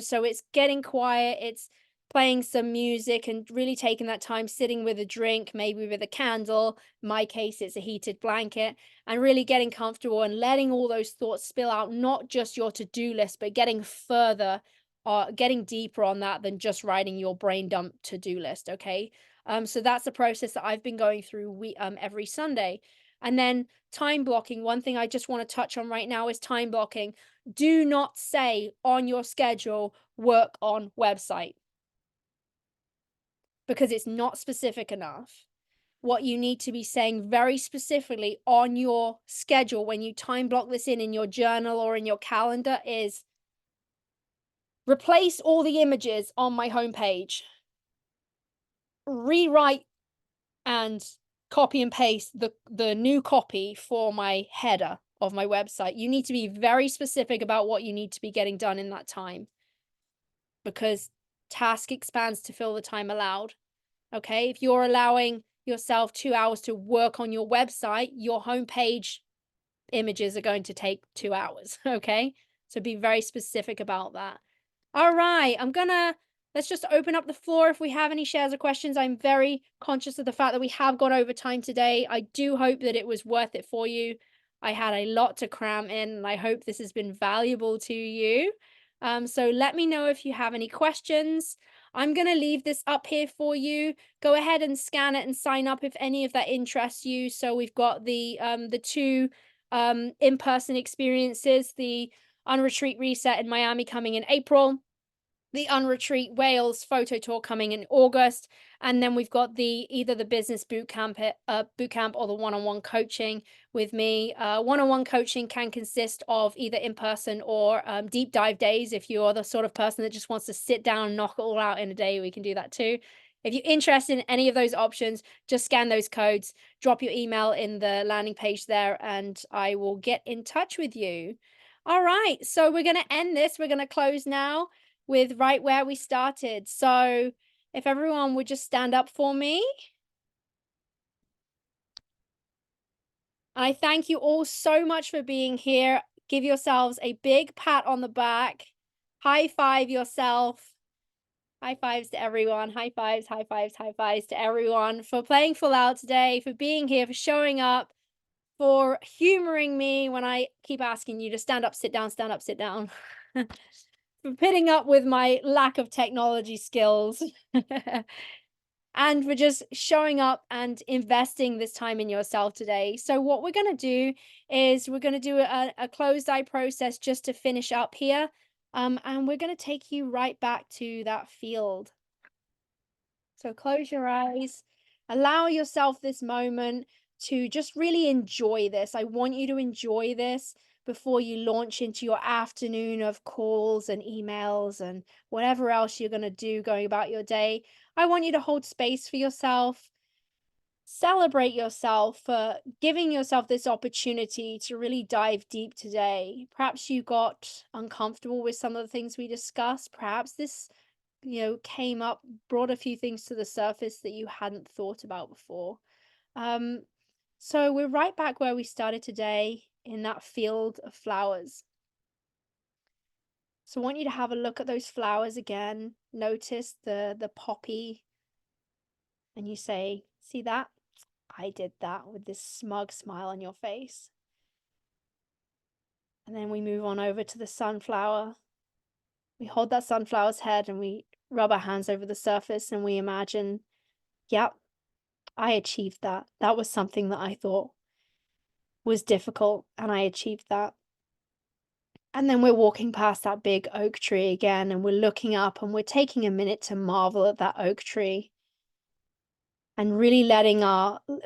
Speaker 1: So it's getting quiet, it's playing some music and really taking that time, sitting with a drink, maybe with a candle. In my case, it's a heated blanket, and really getting comfortable and letting all those thoughts spill out, not just your to-do list, but getting further, getting deeper on that than just writing your brain dump to-do list. Okay, so that's the process that I've been going through every Sunday. And then time blocking, one thing I just want to touch on right now is time blocking. Do not say on your schedule, work on website, because it's not specific enough. What you need to be saying very specifically on your schedule when you time block this in your journal or in your calendar is, replace all the images on my homepage, rewrite and copy and paste the new copy for my header of my website. You need to be very specific about what you need to be getting done in that time, because task expands to fill the time allowed. Okay, if you're allowing yourself 2 hours to work on your website, your homepage images are going to take 2 hours. Okay, so be very specific about that. All right, let's just open up the floor if we have any shares or questions. I'm very conscious of the fact that we have gone over time today. I do hope that it was worth it for you. I had a lot to cram in, and I hope this has been valuable to you. So let me know if you have any questions. I'm going to leave this up here for you. Go ahead and scan it and sign up if any of that interests you. So we've got the two in-person experiences, the Unretreat Reset in Miami coming in April, the Unretreat Wales photo tour coming in August, and then we've got either the business boot camp or the one-on-one coaching with me. One-on-one coaching can consist of either in-person or deep dive days. If you're the sort of person that just wants to sit down and knock it all out in a day, we can do that too. If you're interested in any of those options, just scan those codes, drop your email in the landing page there, and I will get in touch with you. All right, so we're going to end this. We're going to close now with right where we started. So if everyone would just stand up for me. I thank you all so much for being here. Give yourselves a big pat on the back. High five yourself. High fives to everyone. High fives, high fives, high fives to everyone for playing full out today, for being here, for showing up, for humoring me when I keep asking you to stand up, sit down, for putting up with my lack of technology skills. And for just showing up and investing this time in yourself today. So what we're going to do is we're going to do a closed eye process just to finish up here. And we're going to take you right back to that field. So close your eyes, allow yourself this moment to just really enjoy this. I want you to enjoy this before you launch into your afternoon of calls and emails and whatever else you're going to do going about your day. I want you to hold space for yourself, celebrate yourself for giving yourself this opportunity to really dive deep today. Perhaps you got uncomfortable with some of the things we discussed. Perhaps this came up, brought a few things to the surface that you hadn't thought about before. So we're right back where we started today in that field of flowers. So I want you to have a look at those flowers again. Notice the poppy. And you say, see that? I did that, with this smug smile on your face. And then we move on over to the sunflower. We hold that sunflower's head and we rub our hands over the surface and we imagine, yep, I achieved that. That was something that I thought was difficult and I achieved that. And then we're walking past that big oak tree again and we're looking up and we're taking a minute to marvel at that oak tree and really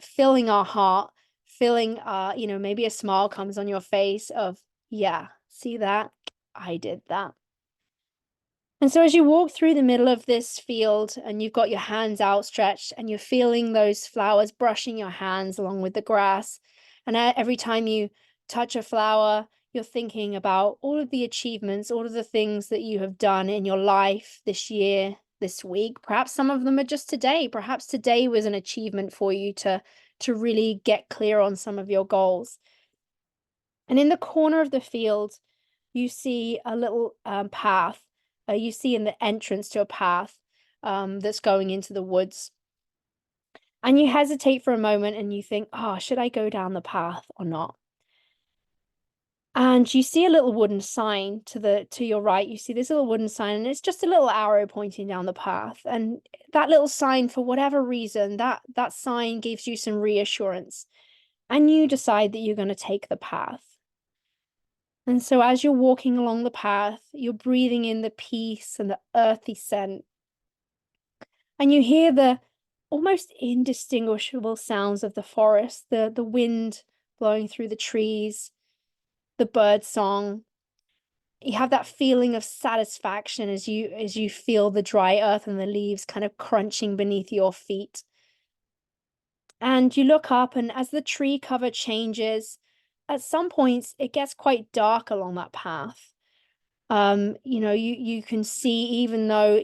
Speaker 1: filling our heart, maybe a smile comes on your face of, yeah, see that? I did that. And so as you walk through the middle of this field and you've got your hands outstretched and you're feeling those flowers brushing your hands along with the grass, and every time you touch a flower, you're thinking about all of the achievements, all of the things that you have done in your life this year, this week. Perhaps some of them are just today. Perhaps today was an achievement for you to really get clear on some of your goals. And in the corner of the field, you see a little path. You see in the entrance to a path that's going into the woods. And you hesitate for a moment and you think, oh, should I go down the path or not? And you see a little wooden sign to your right. You see this little wooden sign and it's just a little arrow pointing down the path. And that little sign, for whatever reason, that sign gives you some reassurance. And you decide that you're going to take the path. And so as you're walking along the path, you're breathing in the peace and the earthy scent. And you hear the almost indistinguishable sounds of the forest, the wind blowing through the trees, the bird song. You have that feeling of satisfaction as you feel the dry earth and the leaves kind of crunching beneath your feet. And you look up, and as the tree cover changes, at some points it gets quite dark along that path. You can see, even though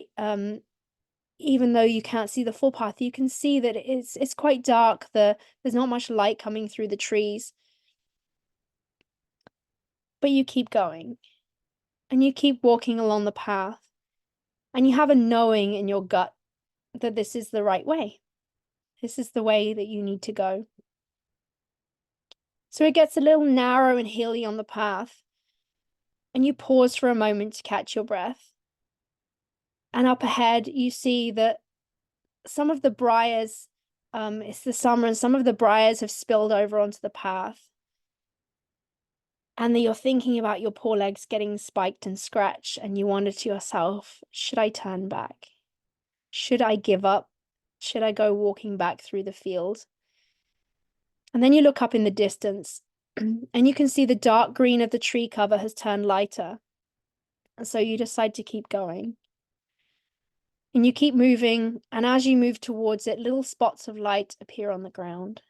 Speaker 1: you can't see the full path, you can see that it's quite dark. There's not much light coming through the trees. But you keep going. And you keep walking along the path. And you have a knowing in your gut that this is the right way. This is the way that you need to go. So it gets a little narrow and hilly on the path. And you pause for a moment to catch your breath. And up ahead, you see that some of the briars, it's the summer, and some of the briars have spilled over onto the path. And that you're thinking about your poor legs getting spiked and scratched, and you wonder to yourself, should I turn back? Should I give up? Should I go walking back through the field? And then you look up in the distance, and you can see the dark green of the tree cover has turned lighter. And so you decide to keep going. And you keep moving, and as you move towards it, little spots of light appear on the ground.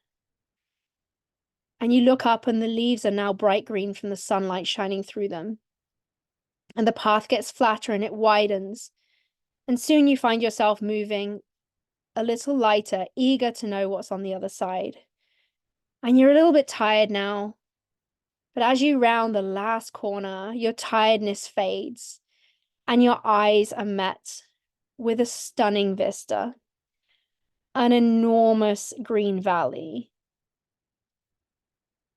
Speaker 1: And you look up and the leaves are now bright green from the sunlight shining through them. And the path gets flatter and it widens. And soon you find yourself moving a little lighter, eager to know what's on the other side. And you're a little bit tired now. But as you round the last corner, your tiredness fades and your eyes are met with a stunning vista. An enormous green valley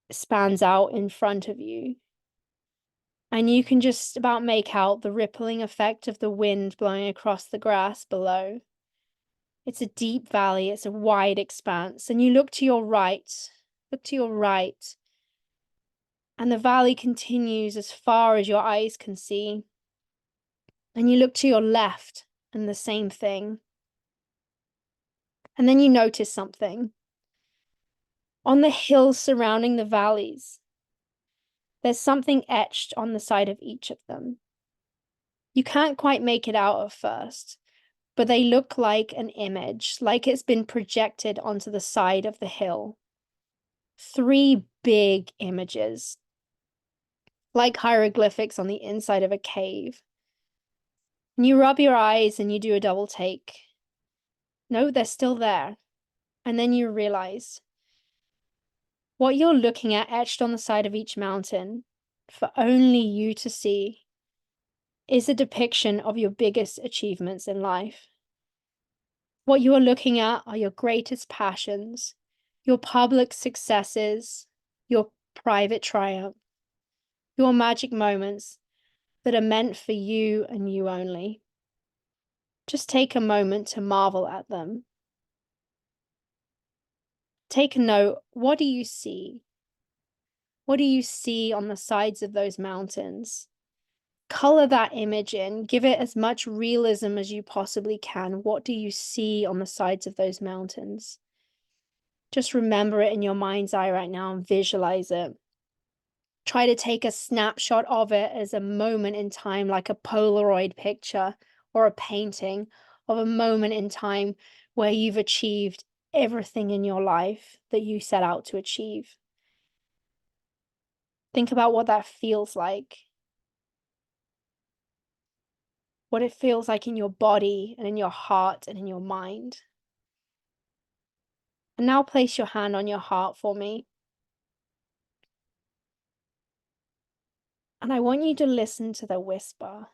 Speaker 1: spans out in front of you. And you can just about make out the rippling effect of the wind blowing across the grass below. It's a deep valley, it's a wide expanse, and you look to your right, and the valley continues as far as your eyes can see. And you look to your left, and the same thing. And then you notice something. On the hills surrounding the valleys, there's something etched on the side of each of them. You can't quite make it out at first, but they look like an image, like it's been projected onto the side of the hill. 3 big images, like hieroglyphics on the inside of a cave. And you rub your eyes and you do a double take. No, they're still there. And then you realize what you're looking at etched on the side of each mountain, for only you to see, is a depiction of your biggest achievements in life. What you are looking at are your greatest passions, your public successes, your private triumph, your magic moments that are meant for you and you only. Just take a moment to marvel at them. Take a note. What do you see? What do you see on the sides of those mountains? Color that image in. Give it as much realism as you possibly can. What do you see on the sides of those mountains? Just remember it in your mind's eye right now and visualize it. Try to take a snapshot of it as a moment in time, like a Polaroid picture or a painting of a moment in time where you've achieved everything in your life that you set out to achieve. Think about what that feels like. What it feels like in your body and in your heart and in your mind. And now place your hand on your heart for me. And I want you to listen to the whisper.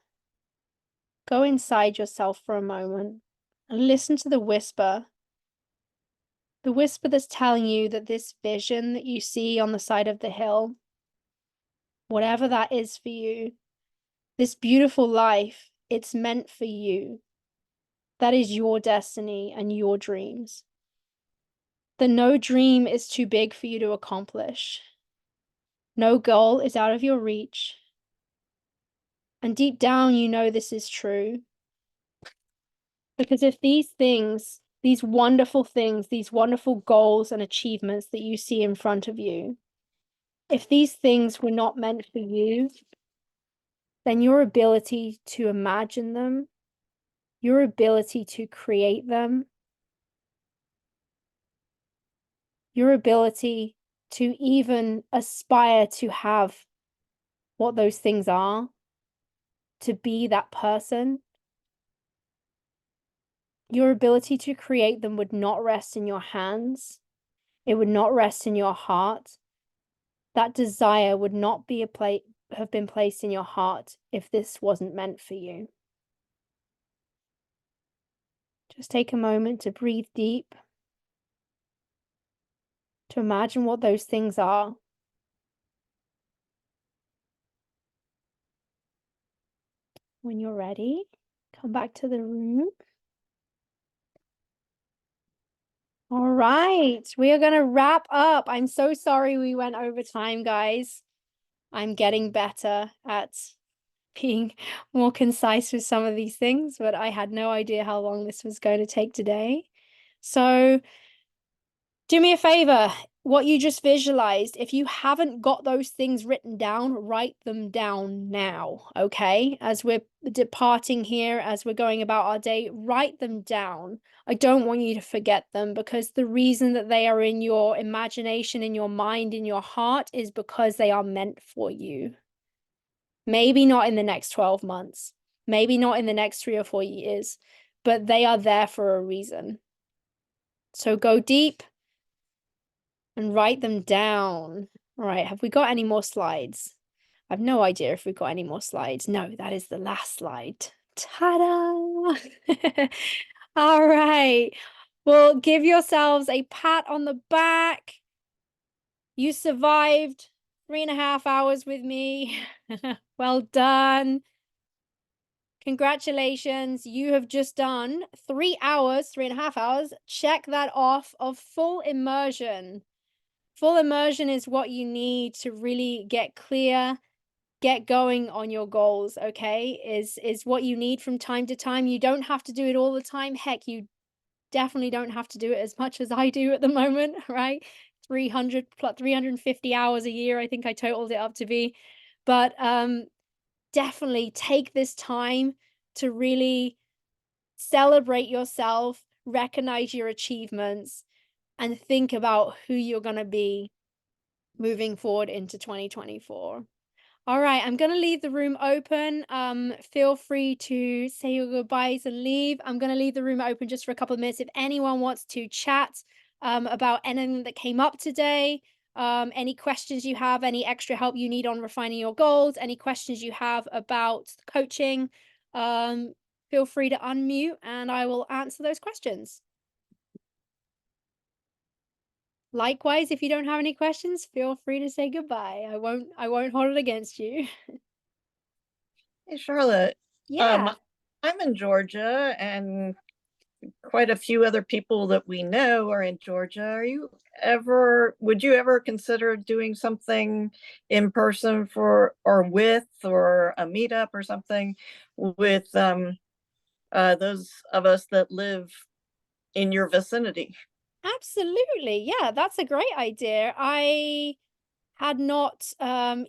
Speaker 1: Go inside yourself for a moment and listen to the whisper. The whisper that's telling you that this vision that you see on the side of the hill, whatever that is for you, this beautiful life, it's meant for you. That is your destiny and your dreams. That no dream is too big for you to accomplish. No goal is out of your reach. And deep down, you know this is true. Because if these things, these wonderful things, these wonderful goals and achievements that you see in front of you, if these things were not meant for you, then your ability to imagine them, your ability to create them, your ability to even aspire to have what those things are, to be that person, your ability to create them would not rest in your hands. It would not rest in your heart. That desire would not be have been placed in your heart if this wasn't meant for you. Just take a moment to breathe deep, to imagine what those things are. When you're ready, come back to the room. All right, we are going to wrap up. I'm so sorry we went over time, guys. I'm getting better at being more concise with some of these things, but I had no idea how long this was going to take today. So do me a favor. what you just visualized, if you haven't got those things written down, write them down now, okay? As we're departing here, as we're going about our day, write them down. I don't want you to forget them, because the reason that they are in your imagination, in your mind, in your heart, is because they are meant for you. Maybe not in the next 12 months, maybe not in the next 3 or 4 years, but they are there for a reason. So go deep and write them down. All right, have we got any more slides? I have no idea if we've got any more slides. No, that is the last slide. Ta-da! All right. Well, give yourselves a pat on the back. You survived 3.5 hours with me. Well done. Congratulations. You have just done 3 hours, 3.5 hours. Check that off, of full immersion. Full immersion is what you need to really get clear, get going on your goals, okay? Is what you need from time to time. You don't have to do it all the time. Heck, you definitely don't have to do it as much as I do at the moment, right? 300 plus 350 hours a year, I think I totaled it up to be. But definitely take this time to really celebrate yourself, recognize your achievements, and think about who you're going to be moving forward into 2024. All right, I'm going to leave the room open. Feel free to say your goodbyes and leave. I'm going to leave the room open just for a couple of minutes. If anyone wants to chat about anything that came up today, any questions you have, any extra help you need on refining your goals, any questions you have about coaching, feel free to unmute and I will answer those questions. Likewise, if you don't have any questions, feel free to say goodbye. I won't hold it against you.
Speaker 9: Hey, Charlotte.
Speaker 1: Yeah.
Speaker 9: I'm in Georgia, and quite a few other people that we know are in Georgia. Would you ever consider doing something in person or a meetup or something with those of us that live in your vicinity?
Speaker 1: Absolutely. Yeah, that's a great idea. I had not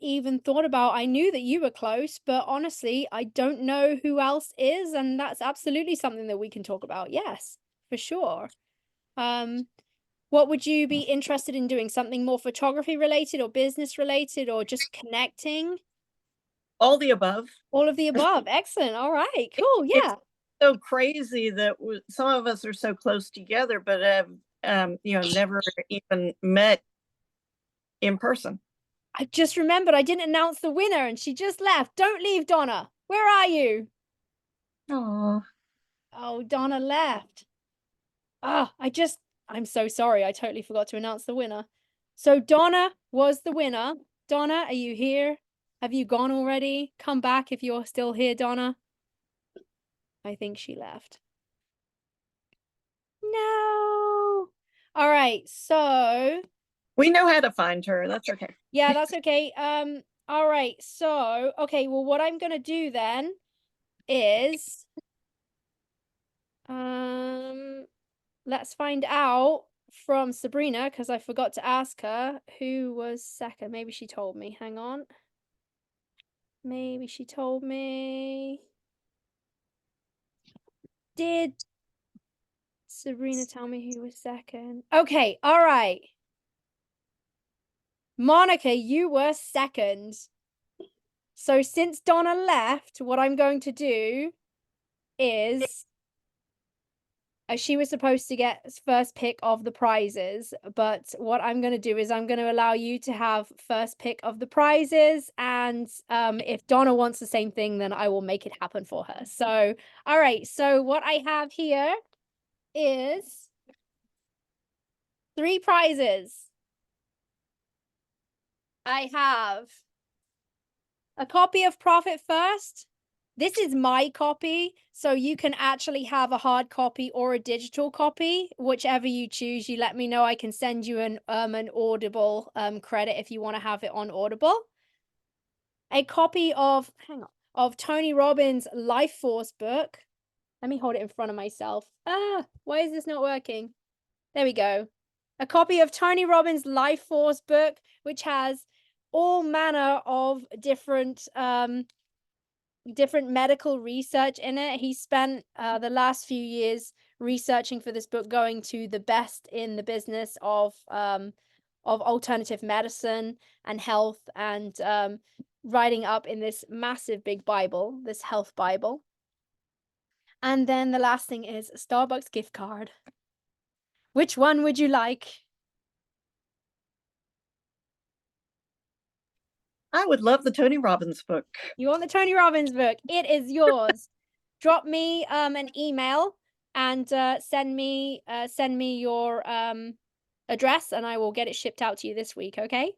Speaker 1: even thought about, I knew that you were close, but honestly, I don't know who else is, and that's absolutely something that we can talk about. Yes, for sure. What would you be interested in doing? Something more photography related or business related or just connecting?
Speaker 9: All the above.
Speaker 1: All of the above. Excellent. All right. Cool.
Speaker 9: It's
Speaker 1: Yeah.
Speaker 9: so crazy that some of us are so close together, but have never even met in person.
Speaker 1: I just remembered I didn't announce the winner and she just left. Don't leave, Donna. Where are you?
Speaker 9: Oh,
Speaker 1: Oh, Donna left. I'm so sorry. I totally forgot to announce the winner. So Donna was the winner. Donna, are you here? Have you gone already? Come back if you're still here, Donna. I think she left. No. All right. So
Speaker 9: we know how to find her. That's okay.
Speaker 1: yeah, that's okay. All right. So, okay, well, what I'm gonna do then is let's find out from Sabrina, because I forgot to ask her who was second. Maybe she told me. Hang on. Maybe she told me. Did Sabrina tell me who was second? Okay, all right. Monica, you were second. So since Donna left, what I'm going to do is she was supposed to get first pick of the prizes, but what I'm going to do is I'm going to allow you to have first pick of the prizes, and if Donna wants the same thing, then I will make it happen for her. So, all right, so what I have here is 3 prizes. I have a copy of Profit First. This is my copy, so you can actually have a hard copy or a digital copy, whichever you choose. You let me know. I can send you an Audible credit if you want to have it on Audible. A copy of Tony Robbins' Life Force book. Let me hold it in front of myself. Why is this not working? There we go. a copy of Tony Robbins' Life Force book, which has all manner of different different medical research in it. He spent the last few years researching for this book, going to the best in the business of alternative medicine and health, and writing up in this massive big Bible, this health Bible. And then the last thing is a Starbucks gift card. Which one would you like?
Speaker 9: I would love the Tony Robbins book.
Speaker 1: You want the Tony Robbins book? It is yours. Drop me an email and send me your address, and I will get it shipped out to you this week, okay?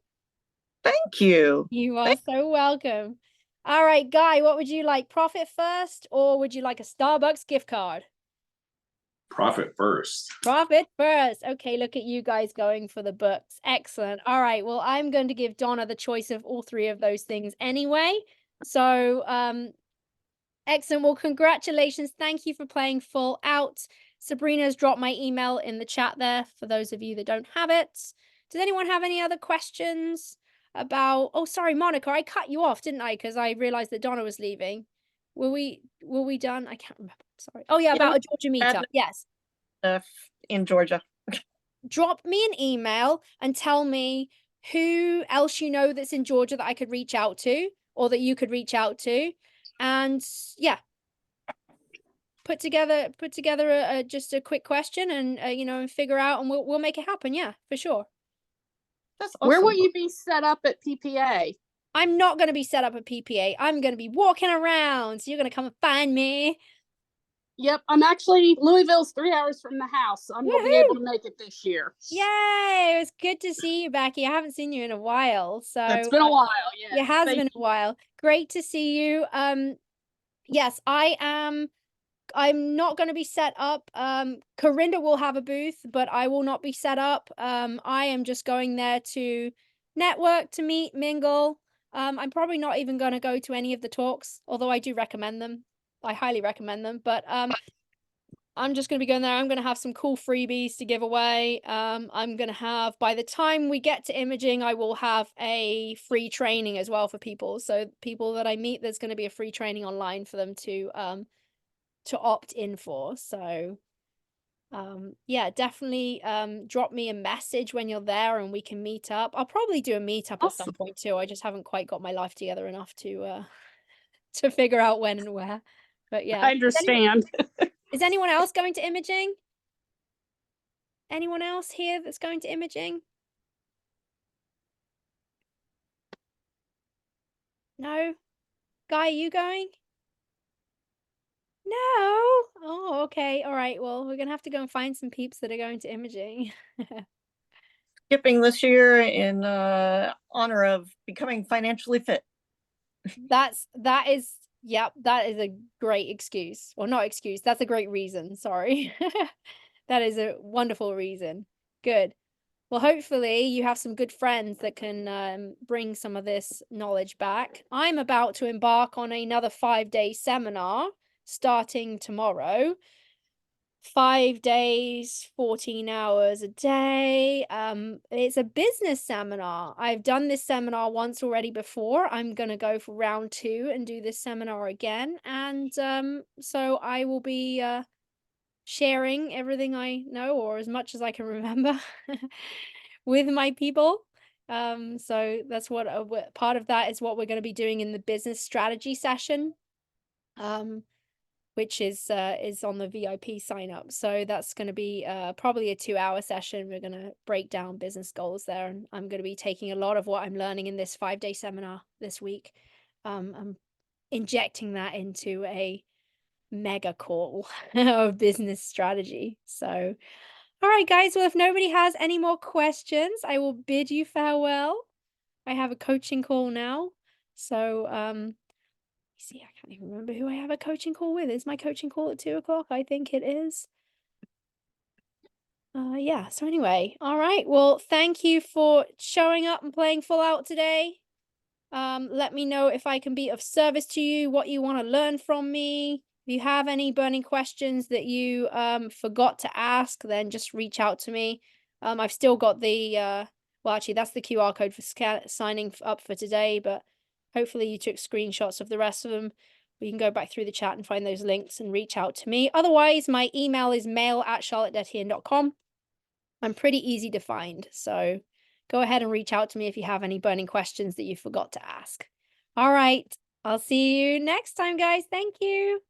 Speaker 9: Thank you.
Speaker 1: You are so welcome. All right, Guy, what would you like? Profit first, or would you like a Starbucks gift card?
Speaker 5: Profit first.
Speaker 1: Profit first. Okay, look at you guys going for the books. Excellent. All right, well, I'm going to give Donna the choice of all three of those things anyway. So, excellent. Well, congratulations. Thank you for playing Full Out. Sabrina's dropped my email in the chat there for those of you that don't have it. Does anyone have any other questions about... Oh, sorry, Monica, I cut you off, didn't I? Because I realized that Donna was leaving. Were we done? I can't remember. Sorry. Oh, yeah, about a Georgia meetup. Yes.
Speaker 9: In Georgia.
Speaker 1: Drop me an email and tell me who else you know that's in Georgia that I could reach out to, or that you could reach out to. And yeah, put together just a quick question, and and figure out, and we'll make it happen. Yeah, for sure.
Speaker 9: That's awesome.
Speaker 10: Where will you be set up at PPA?
Speaker 1: I'm not going to be set up at PPA. I'm going to be walking around. So you're going to come and find me.
Speaker 10: Yep, I'm actually, Louisville's 3 hours from the house. So I'm going to be able to make it this year.
Speaker 1: Yay! It was good to see you, Becky. I haven't seen you in a while. So
Speaker 10: it's been a while. Yeah,
Speaker 1: it has been a while. Great to see you. Yes, I'm not going to be set up. Corinda will have a booth, but I will not be set up. I am just going there to network, to meet, mingle. I'm probably not even going to go to any of the talks, although I do recommend them. I highly recommend them, but I'm just going to be going there. I'm going to have some cool freebies to give away. I'm going to have, by the time we get to imaging, I will have a free training as well for people. So people that I meet, there's going to be a free training online for them to opt in for. So yeah, definitely drop me a message when you're there and we can meet up. I'll probably do a meetup at some point too. I just haven't quite got my life together enough to figure out when and where. But yeah,
Speaker 10: I understand.
Speaker 1: Is anyone else going to imaging? Anyone else here that's going to imaging? No? Guy, are you going? No. Oh, okay. All right. Well, we're gonna have to go and find some peeps that are going to imaging.
Speaker 9: Skipping this year in honor of becoming financially fit.
Speaker 1: that is a great excuse. Well, not excuse. That's a great reason. Sorry. That is a wonderful reason. Good. Well, hopefully you have some good friends that can bring some of this knowledge back. I'm about to embark on another 5-day seminar starting tomorrow. 5 days, 14 hours a day. It's a business seminar. I've done this seminar once already before. I'm going to go for round 2 and do this seminar again. And so I will be sharing everything I know, or as much as I can remember, with my people. So that's what part of that is what we're going to be doing in the business strategy session, which is on the VIP sign up. So that's going to be probably a 2-hour session. We're going to break down business goals there, and I'm going to be taking a lot of what I'm learning in this 5-day seminar this week. I'm injecting that into a mega call of business strategy. So all right, guys. Well, if nobody has any more questions, I will bid you farewell. I have a coaching call now. So see, I can't even remember who I have a coaching call with. Is my coaching call at 2 o'clock? I think it is. Yeah, so anyway, all right. Well, thank you for showing up and playing Full Out today. Let me know if I can be of service to you, what you want to learn from me. If you have any burning questions that you forgot to ask, then just reach out to me. I've still got the well, actually, that's the QR code for signing up for today, but hopefully you took screenshots of the rest of them. We can go back through the chat and find those links and reach out to me. Otherwise, my email is mail@charlottedetienne.com. I'm pretty easy to find, so go ahead and reach out to me if you have any burning questions that you forgot to ask. All right, I'll see you next time, guys. Thank you.